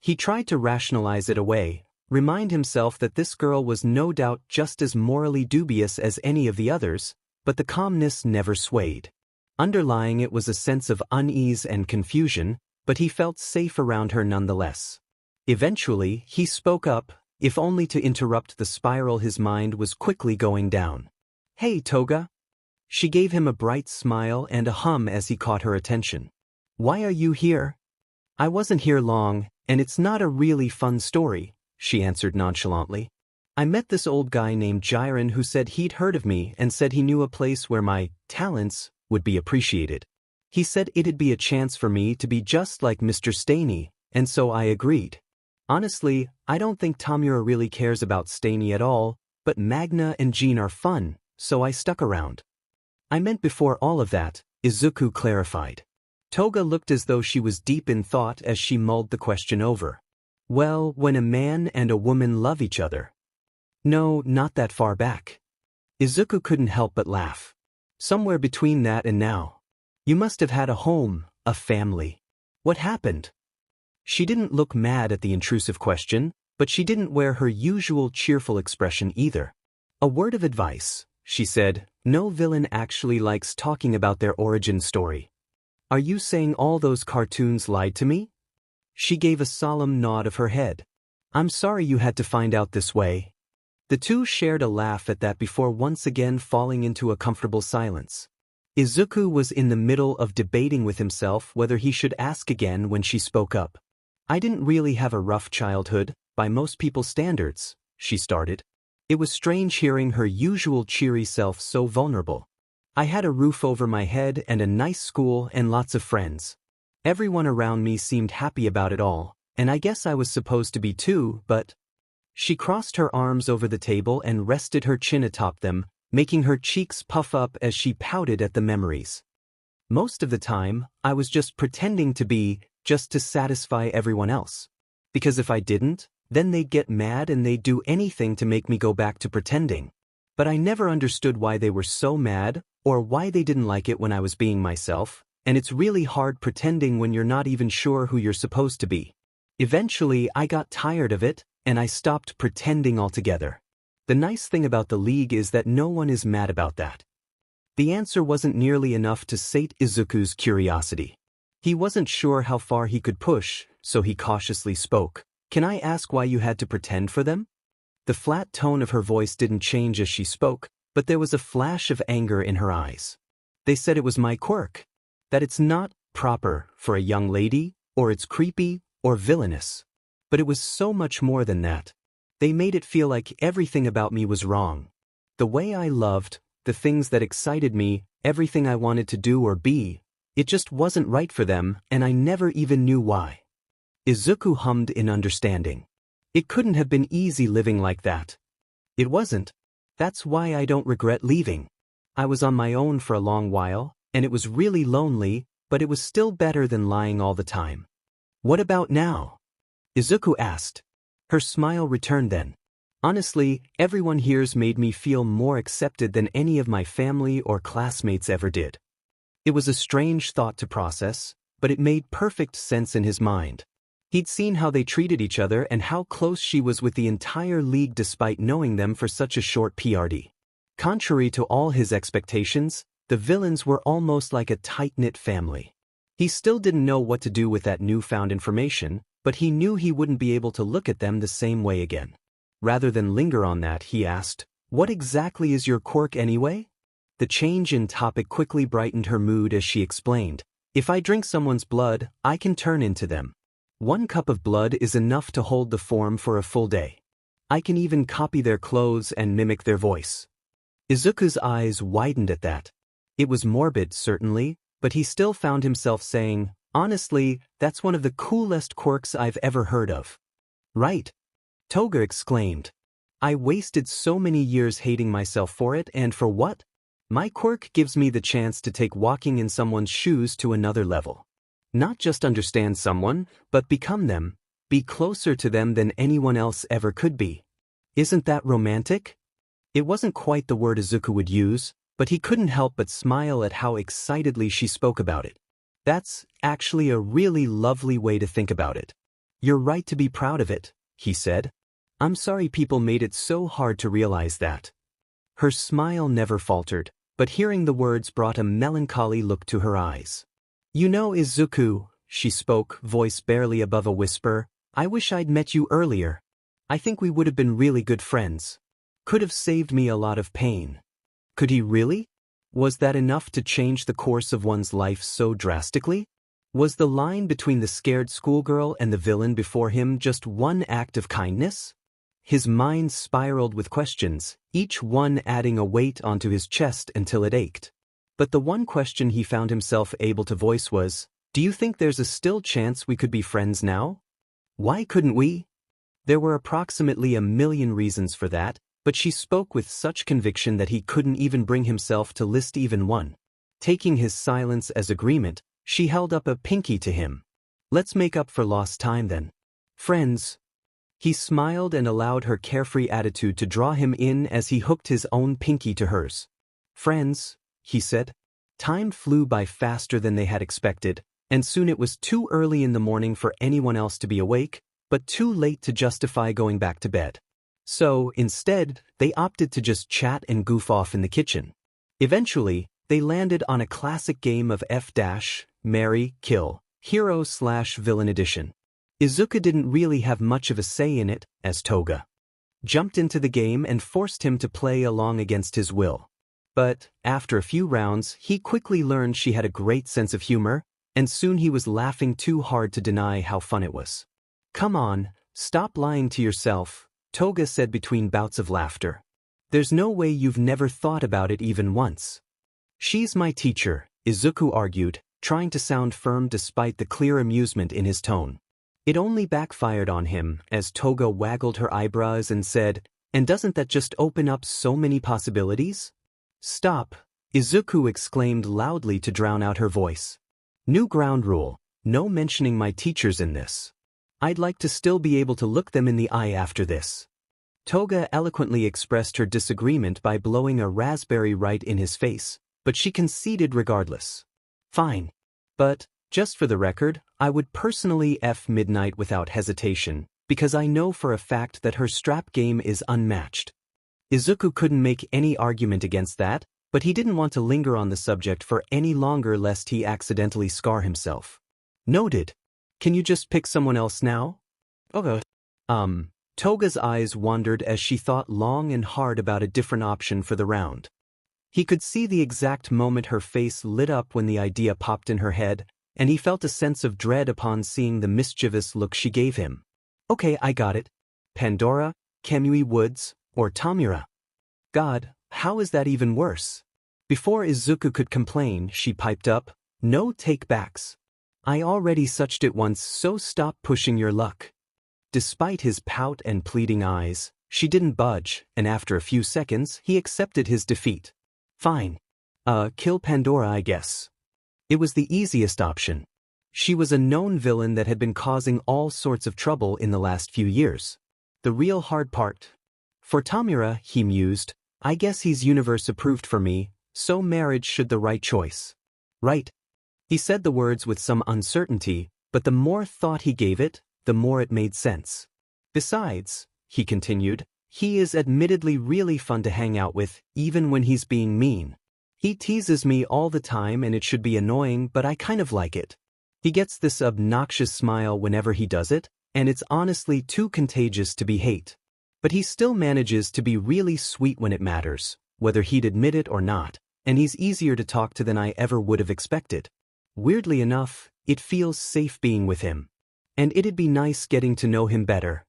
He tried to rationalize it away, remind himself that this girl was no doubt just as morally dubious as any of the others, but the calmness never swayed. Underlying it was a sense of unease and confusion, but he felt safe around her nonetheless. Eventually, he spoke up, if only to interrupt the spiral his mind was quickly going down. "Hey, Toga." She gave him a bright smile and a hum as he caught her attention. "Why are you here?" "I wasn't here long, and it's not a really fun story," she answered nonchalantly. "I met this old guy named Jiren who said he'd heard of me and said he knew a place where my talents would be appreciated. He said it'd be a chance for me to be just like Mr. Staney, and so I agreed. Honestly, I don't think Tamura really cares about Staney at all, but Magna and Jean are fun, so I stuck around." "I meant before all of that," Izuku clarified. Toga looked as though she was deep in thought as she mulled the question over. "Well, when a man and a woman love each other." "No, not that far back." Izuku couldn't help but laugh. "Somewhere between that and now. You must have had a home, a family. What happened?" She didn't look mad at the intrusive question, but she didn't wear her usual cheerful expression either. "A word of advice," she said, "no villain actually likes talking about their origin story. Are you saying all those cartoons lied to me?" She gave a solemn nod of her head. "I'm sorry you had to find out this way." The two shared a laugh at that before once again falling into a comfortable silence. Izuku was in the middle of debating with himself whether he should ask again when she spoke up. "I didn't really have a rough childhood, by most people's standards," she started. It was strange hearing her usual cheery self so vulnerable. "I had a roof over my head and a nice school and lots of friends. Everyone around me seemed happy about it all, and I guess I was supposed to be too, but—" She crossed her arms over the table and rested her chin atop them, making her cheeks puff up as she pouted at the memories. "Most of the time, I was just pretending to be, just to satisfy everyone else. Because if I didn't, then they'd get mad and they'd do anything to make me go back to pretending. But I never understood why they were so mad, or why they didn't like it when I was being myself, and it's really hard pretending when you're not even sure who you're supposed to be. Eventually, I got tired of it, and I stopped pretending altogether. The nice thing about the League is that no one is mad about that." The answer wasn't nearly enough to sate Izuku's curiosity. He wasn't sure how far he could push, so he cautiously spoke. "Can I ask why you had to pretend for them?" The flat tone of her voice didn't change as she spoke, but there was a flash of anger in her eyes. "They said it was my quirk. That it's not proper for a young lady, or it's creepy, or villainous. But it was so much more than that. They made it feel like everything about me was wrong. The way I loved, the things that excited me, everything I wanted to do or be, it just wasn't right for them, and I never even knew why." Izuku hummed in understanding. "It couldn't have been easy living like that." "It wasn't. That's why I don't regret leaving. I was on my own for a long while, and it was really lonely, but it was still better than lying all the time." "What about now?" Izuku asked. Her smile returned then. Honestly, everyone here's made me feel more accepted than any of my family or classmates ever did. It was a strange thought to process, but it made perfect sense in his mind. He'd seen how they treated each other and how close she was with the entire league despite knowing them for such a short PRD. Contrary to all his expectations, the villains were almost like a tight-knit family. He still didn't know what to do with that newfound information, but he knew he wouldn't be able to look at them the same way again. Rather than linger on that, he asked, "What exactly is your quirk anyway?" The change in topic quickly brightened her mood as she explained, "If I drink someone's blood, I can turn into them. 1 cup of blood is enough to hold the form for a full day. I can even copy their clothes and mimic their voice." Izuku's eyes widened at that. It was morbid, certainly, but he still found himself saying, "Honestly, that's one of the coolest quirks I've ever heard of." "Right," Toga exclaimed. "I wasted so many years hating myself for it, and for what? My quirk gives me the chance to take walking in someone's shoes to another level. Not just understand someone, but become them, be closer to them than anyone else ever could be. Isn't that romantic?" It wasn't quite the word Izuku would use, but he couldn't help but smile at how excitedly she spoke about it. "That's actually a really lovely way to think about it. You're right to be proud of it," he said. "I'm sorry people made it so hard to realize that." Her smile never faltered, but hearing the words brought a melancholy look to her eyes. "You know, Izuku," she spoke, voice barely above a whisper, "I wish I'd met you earlier. I think we would have been really good friends. Could have saved me a lot of pain." Could he really? Was that enough to change the course of one's life so drastically? Was the line between the scared schoolgirl and the villain before him just one act of kindness? His mind spiraled with questions, each one adding a weight onto his chest until it ached. But the one question he found himself able to voice was, "Do you think there's a still chance we could be friends now? Why couldn't we?" There were approximately 1,000,000 reasons for that, but she spoke with such conviction that he couldn't even bring himself to list even one. Taking his silence as agreement, she held up a pinky to him. "Let's make up for lost time then. Friends." He smiled and allowed her carefree attitude to draw him in as he hooked his own pinky to hers. "Friends," he said. Time flew by faster than they had expected, and soon it was too early in the morning for anyone else to be awake, but too late to justify going back to bed. So, instead, they opted to just chat and goof off in the kitchen. Eventually, they landed on a classic game of Marry, Kill, Hero/Villain Edition. Izuku didn't really have much of a say in it, as Toga jumped into the game and forced him to play along against his will. But, after a few rounds, he quickly learned she had a great sense of humor, and soon he was laughing too hard to deny how fun it was. "Come on, stop lying to yourself," Toga said between bouts of laughter. "There's no way you've never thought about it even once." "She's my teacher," Izuku argued, trying to sound firm despite the clear amusement in his tone. It only backfired on him as Toga waggled her eyebrows and said, "And doesn't that just open up so many possibilities?" "Stop," Izuku exclaimed loudly to drown out her voice. "New ground rule, no mentioning my teachers in this. I'd like to still be able to look them in the eye after this." Toga eloquently expressed her disagreement by blowing a raspberry right in his face, but she conceded regardless. "Fine. But, just for the record, I would personally F Midnight without hesitation, because I know for a fact that her strap game is unmatched." Izuku couldn't make any argument against that, but he didn't want to linger on the subject for any longer lest he accidentally scar himself. "Noted. Can you just pick someone else now?" "Okay." Toga's eyes wandered as she thought long and hard about a different option for the round. He could see the exact moment her face lit up when the idea popped in her head, and he felt a sense of dread upon seeing the mischievous look she gave him. "Okay, I got it. Pandora, Kamui Woods, or Tamura." God, how is that even worse? Before Izuku could complain, she piped up, "No take-backs. I already suched it once, so stop pushing your luck." Despite his pout and pleading eyes, she didn't budge, and after a few seconds, he accepted his defeat. "Fine. Kill Pandora, I guess." It was the easiest option. She was a known villain that had been causing all sorts of trouble in the last few years. The real hard part. For Tamura, he mused, I guess he's universe approved for me, so marriage should the right choice. Right? He said the words with some uncertainty, but the more thought he gave it, the more it made sense. Besides, he continued, he is admittedly really fun to hang out with, even when he's being mean. He teases me all the time and it should be annoying, but I kind of like it. He gets this obnoxious smile whenever he does it, and it's honestly too contagious to be hate. But he still manages to be really sweet when it matters, whether he'd admit it or not, and he's easier to talk to than I ever would have expected. Weirdly enough, it feels safe being with him. And it'd be nice getting to know him better.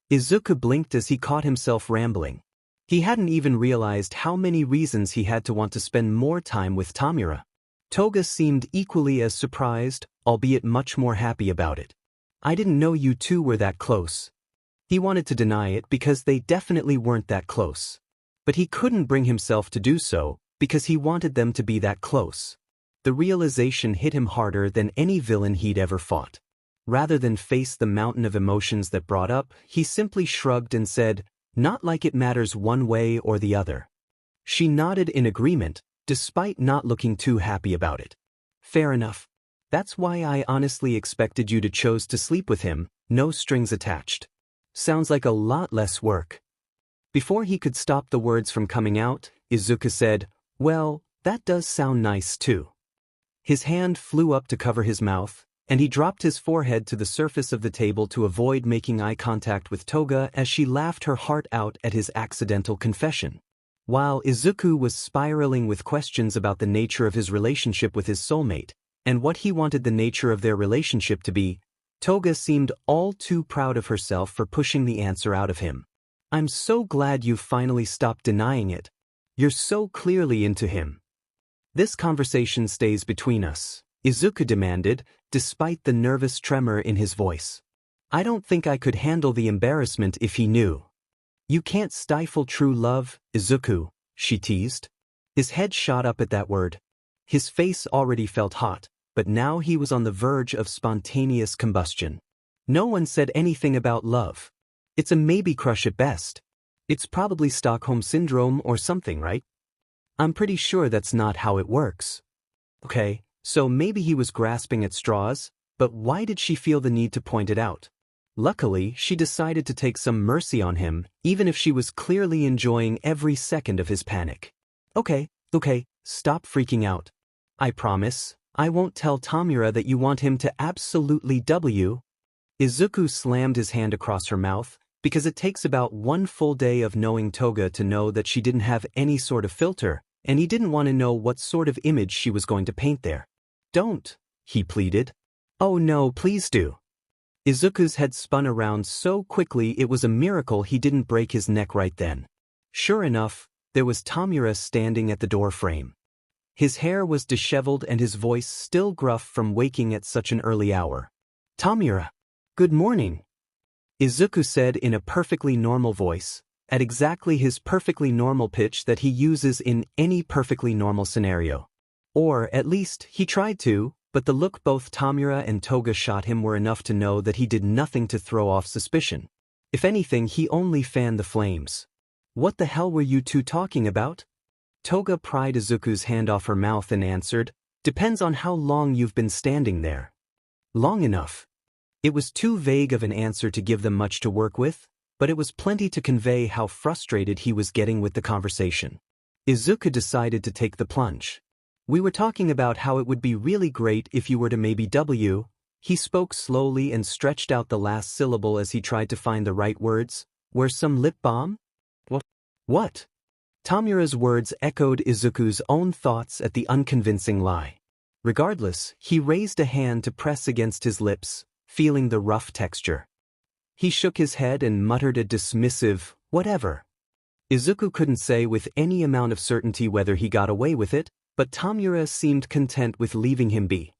Izuku blinked as he caught himself rambling. He hadn't even realized how many reasons he had to want to spend more time with Tamura. Toga seemed equally as surprised, albeit much more happy about it. I didn't know you two were that close. He wanted to deny it because they definitely weren't that close. But he couldn't bring himself to do so, because he wanted them to be that close. The realization hit him harder than any villain he'd ever fought. Rather than face the mountain of emotions that brought up, he simply shrugged and said, not like it matters one way or the other. She nodded in agreement, despite not looking too happy about it. Fair enough. That's why I honestly expected you to choose to sleep with him, no strings attached. Sounds like a lot less work. Before he could stop the words from coming out, Izuku said, well, that does sound nice too. His hand flew up to cover his mouth, and he dropped his forehead to the surface of the table to avoid making eye contact with Toga as she laughed her heart out at his accidental confession. While Izuku was spiraling with questions about the nature of his relationship with his soulmate, and what he wanted the nature of their relationship to be, Toga seemed all too proud of herself for pushing the answer out of him. I'm so glad you've finally stopped denying it. You're so clearly into him. This conversation stays between us, Izuku demanded, despite the nervous tremor in his voice. I don't think I could handle the embarrassment if he knew. You can't stifle true love, Izuku, she teased. His head shot up at that word. His face already felt hot, but now he was on the verge of spontaneous combustion. No one said anything about love. It's a maybe crush at best. It's probably Stockholm Syndrome or something, right? I'm pretty sure that's not how it works. Okay, so maybe he was grasping at straws, but why did she feel the need to point it out? Luckily, she decided to take some mercy on him, even if she was clearly enjoying every second of his panic. Okay, stop freaking out. I promise, I won't tell Tamura that you want him to absolutely W. Izuku slammed his hand across her mouth, because it takes about one full day of knowing Toga to know that she didn't have any sort of filter, and he didn't want to know what sort of image she was going to paint there. Don't, he pleaded. Oh no, please do. Izuku's head spun around so quickly it was a miracle he didn't break his neck right then. Sure enough, there was Tamura standing at the door frame. His hair was disheveled and his voice still gruff from waking at such an early hour. Tamura. Good morning. Izuku said in a perfectly normal voice, at exactly his perfectly normal pitch that he uses in any perfectly normal scenario. Or, at least, he tried to, but the look both Tamura and Toga shot him were enough to know that he did nothing to throw off suspicion. If anything, he only fanned the flames. What the hell were you two talking about? Toga pried Izuku's hand off her mouth and answered, depends on how long you've been standing there. Long enough. It was too vague of an answer to give them much to work with, but it was plenty to convey how frustrated he was getting with the conversation. Izuku decided to take the plunge. We were talking about how it would be really great if you were to maybe W. He spoke slowly and stretched out the last syllable as he tried to find the right words. Wear some lip balm? What? Tamura's words echoed Izuku's own thoughts at the unconvincing lie. Regardless, he raised a hand to press against his lips, feeling the rough texture. He shook his head and muttered a dismissive, whatever. Izuku couldn't say with any amount of certainty whether he got away with it, but Tamura seemed content with leaving him be.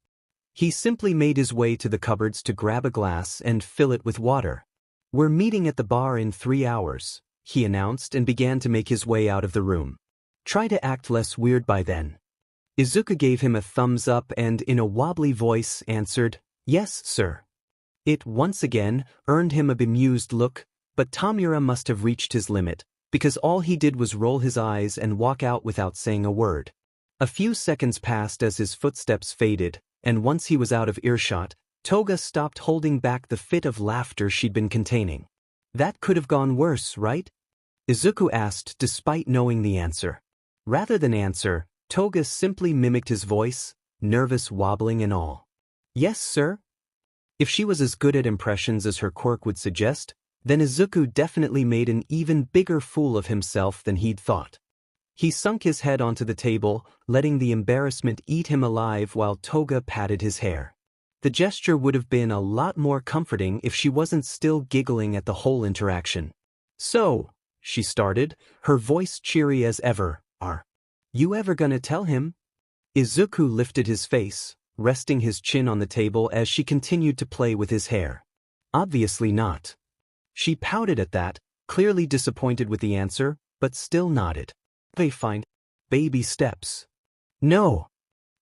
He simply made his way to the cupboards to grab a glass and fill it with water. We're meeting at the bar in 3 hours, he announced and began to make his way out of the room. Try to act less weird by then. Izuku gave him a thumbs up and in a wobbly voice answered, yes, sir. It once again earned him a bemused look, But Tamura must have reached his limit, because all he did was roll his eyes and walk out without saying a word. A few seconds passed as his footsteps faded, and once he was out of earshot, Toga stopped holding back the fit of laughter she'd been containing. That could have gone worse, right? Izuku asked despite knowing the answer. Rather than answer, Toga simply mimicked his voice, nervous wobbling and all. Yes, sir? If she was as good at impressions as her quirk would suggest, then Izuku definitely made an even bigger fool of himself than he'd thought. He sunk his head onto the table, letting the embarrassment eat him alive while Toga patted his hair. The gesture would have been a lot more comforting if she wasn't still giggling at the whole interaction. So, she started, her voice cheery as ever, "Are you ever gonna tell him?" Izuku lifted his face, resting his chin on the table as she continued to play with his hair. Obviously not. She pouted at that, clearly disappointed with the answer, but still nodded. Fine. Baby steps. No.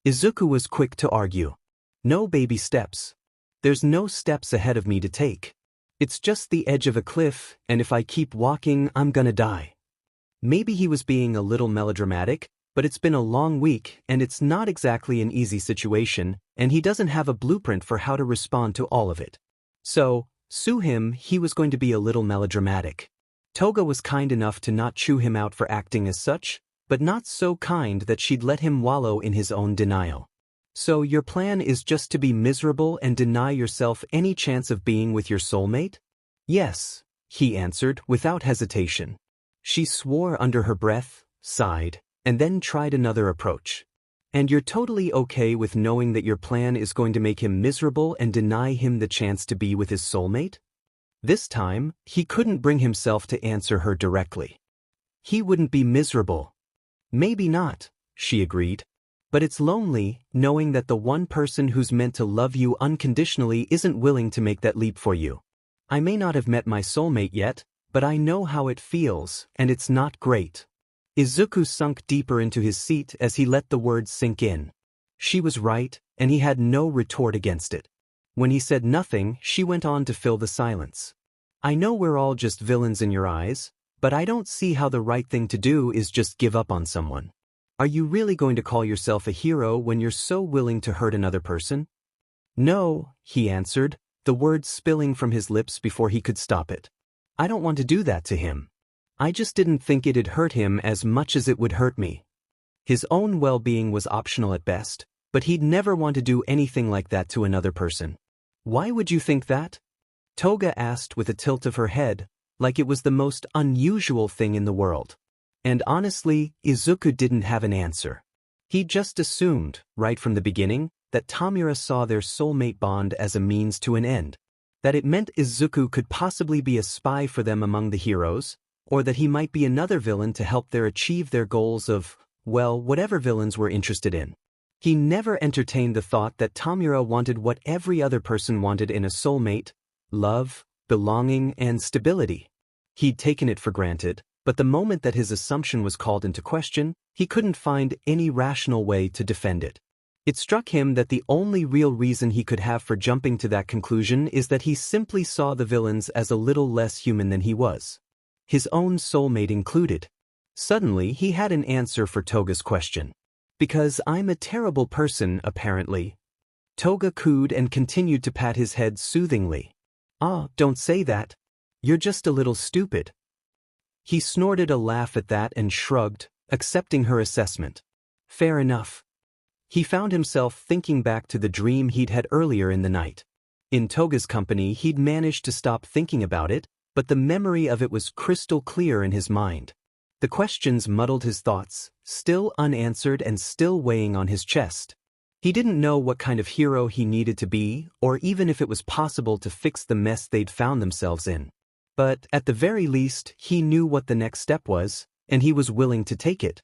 Izuku was quick to argue. No baby steps. There's no steps ahead of me to take. It's just the edge of a cliff, and if I keep walking, I'm gonna die. Maybe he was being a little melodramatic, but it's been a long week, and it's not exactly an easy situation, and he doesn't have a blueprint for how to respond to all of it. So, sue him, he was going to be a little melodramatic. Toga was kind enough to not chew him out for acting as such, but not so kind that she'd let him wallow in his own denial. So your plan is just to be miserable and deny yourself any chance of being with your soulmate? Yes, he answered without hesitation. She swore under her breath, sighed, and then tried another approach. And you're totally okay with knowing that your plan is going to make him miserable and deny him the chance to be with his soulmate? This time, he couldn't bring himself to answer her directly. He wouldn't be miserable. Maybe not, she agreed. But it's lonely, knowing that the one person who's meant to love you unconditionally isn't willing to make that leap for you. I may not have met my soulmate yet, but I know how it feels, and it's not great. Izuku sunk deeper into his seat as he let the words sink in. She was right, and he had no retort against it. When he said nothing, she went on to fill the silence. I know we're all just villains in your eyes, but I don't see how the right thing to do is just give up on someone. Are you really going to call yourself a hero when you're so willing to hurt another person? No, he answered, the words spilling from his lips before he could stop it. I don't want to do that to him. I just didn't think it'd hurt him as much as it would hurt me. His own well-being was optional at best, but he'd never want to do anything like that to another person. Why would you think that? Toga asked with a tilt of her head, like it was the most unusual thing in the world. And honestly, Izuku didn't have an answer. He just assumed, right from the beginning, that Tamura saw their soulmate bond as a means to an end. That it meant Izuku could possibly be a spy for them among the heroes, or that he might be another villain to help them achieve their goals of, well, whatever villains were interested in. He never entertained the thought that Tamura wanted what every other person wanted in a soulmate: love, belonging, and stability. He'd taken it for granted, but the moment that his assumption was called into question, he couldn't find any rational way to defend it. It struck him that the only real reason he could have for jumping to that conclusion is that he simply saw the villains as a little less human than he was. His own soulmate included. Suddenly, he had an answer for Toga's question. Because I'm a terrible person, apparently. Toga cooed and continued to pat his head soothingly. Ah, don't say that. You're just a little stupid. He snorted a laugh at that and shrugged, accepting her assessment. Fair enough. He found himself thinking back to the dream he'd had earlier in the night. In Toga's company, he'd managed to stop thinking about it, but the memory of it was crystal clear in his mind. The questions muddled his thoughts, still unanswered and still weighing on his chest. He didn't know what kind of hero he needed to be, or even if it was possible to fix the mess they'd found themselves in. But, at the very least, he knew what the next step was, and he was willing to take it.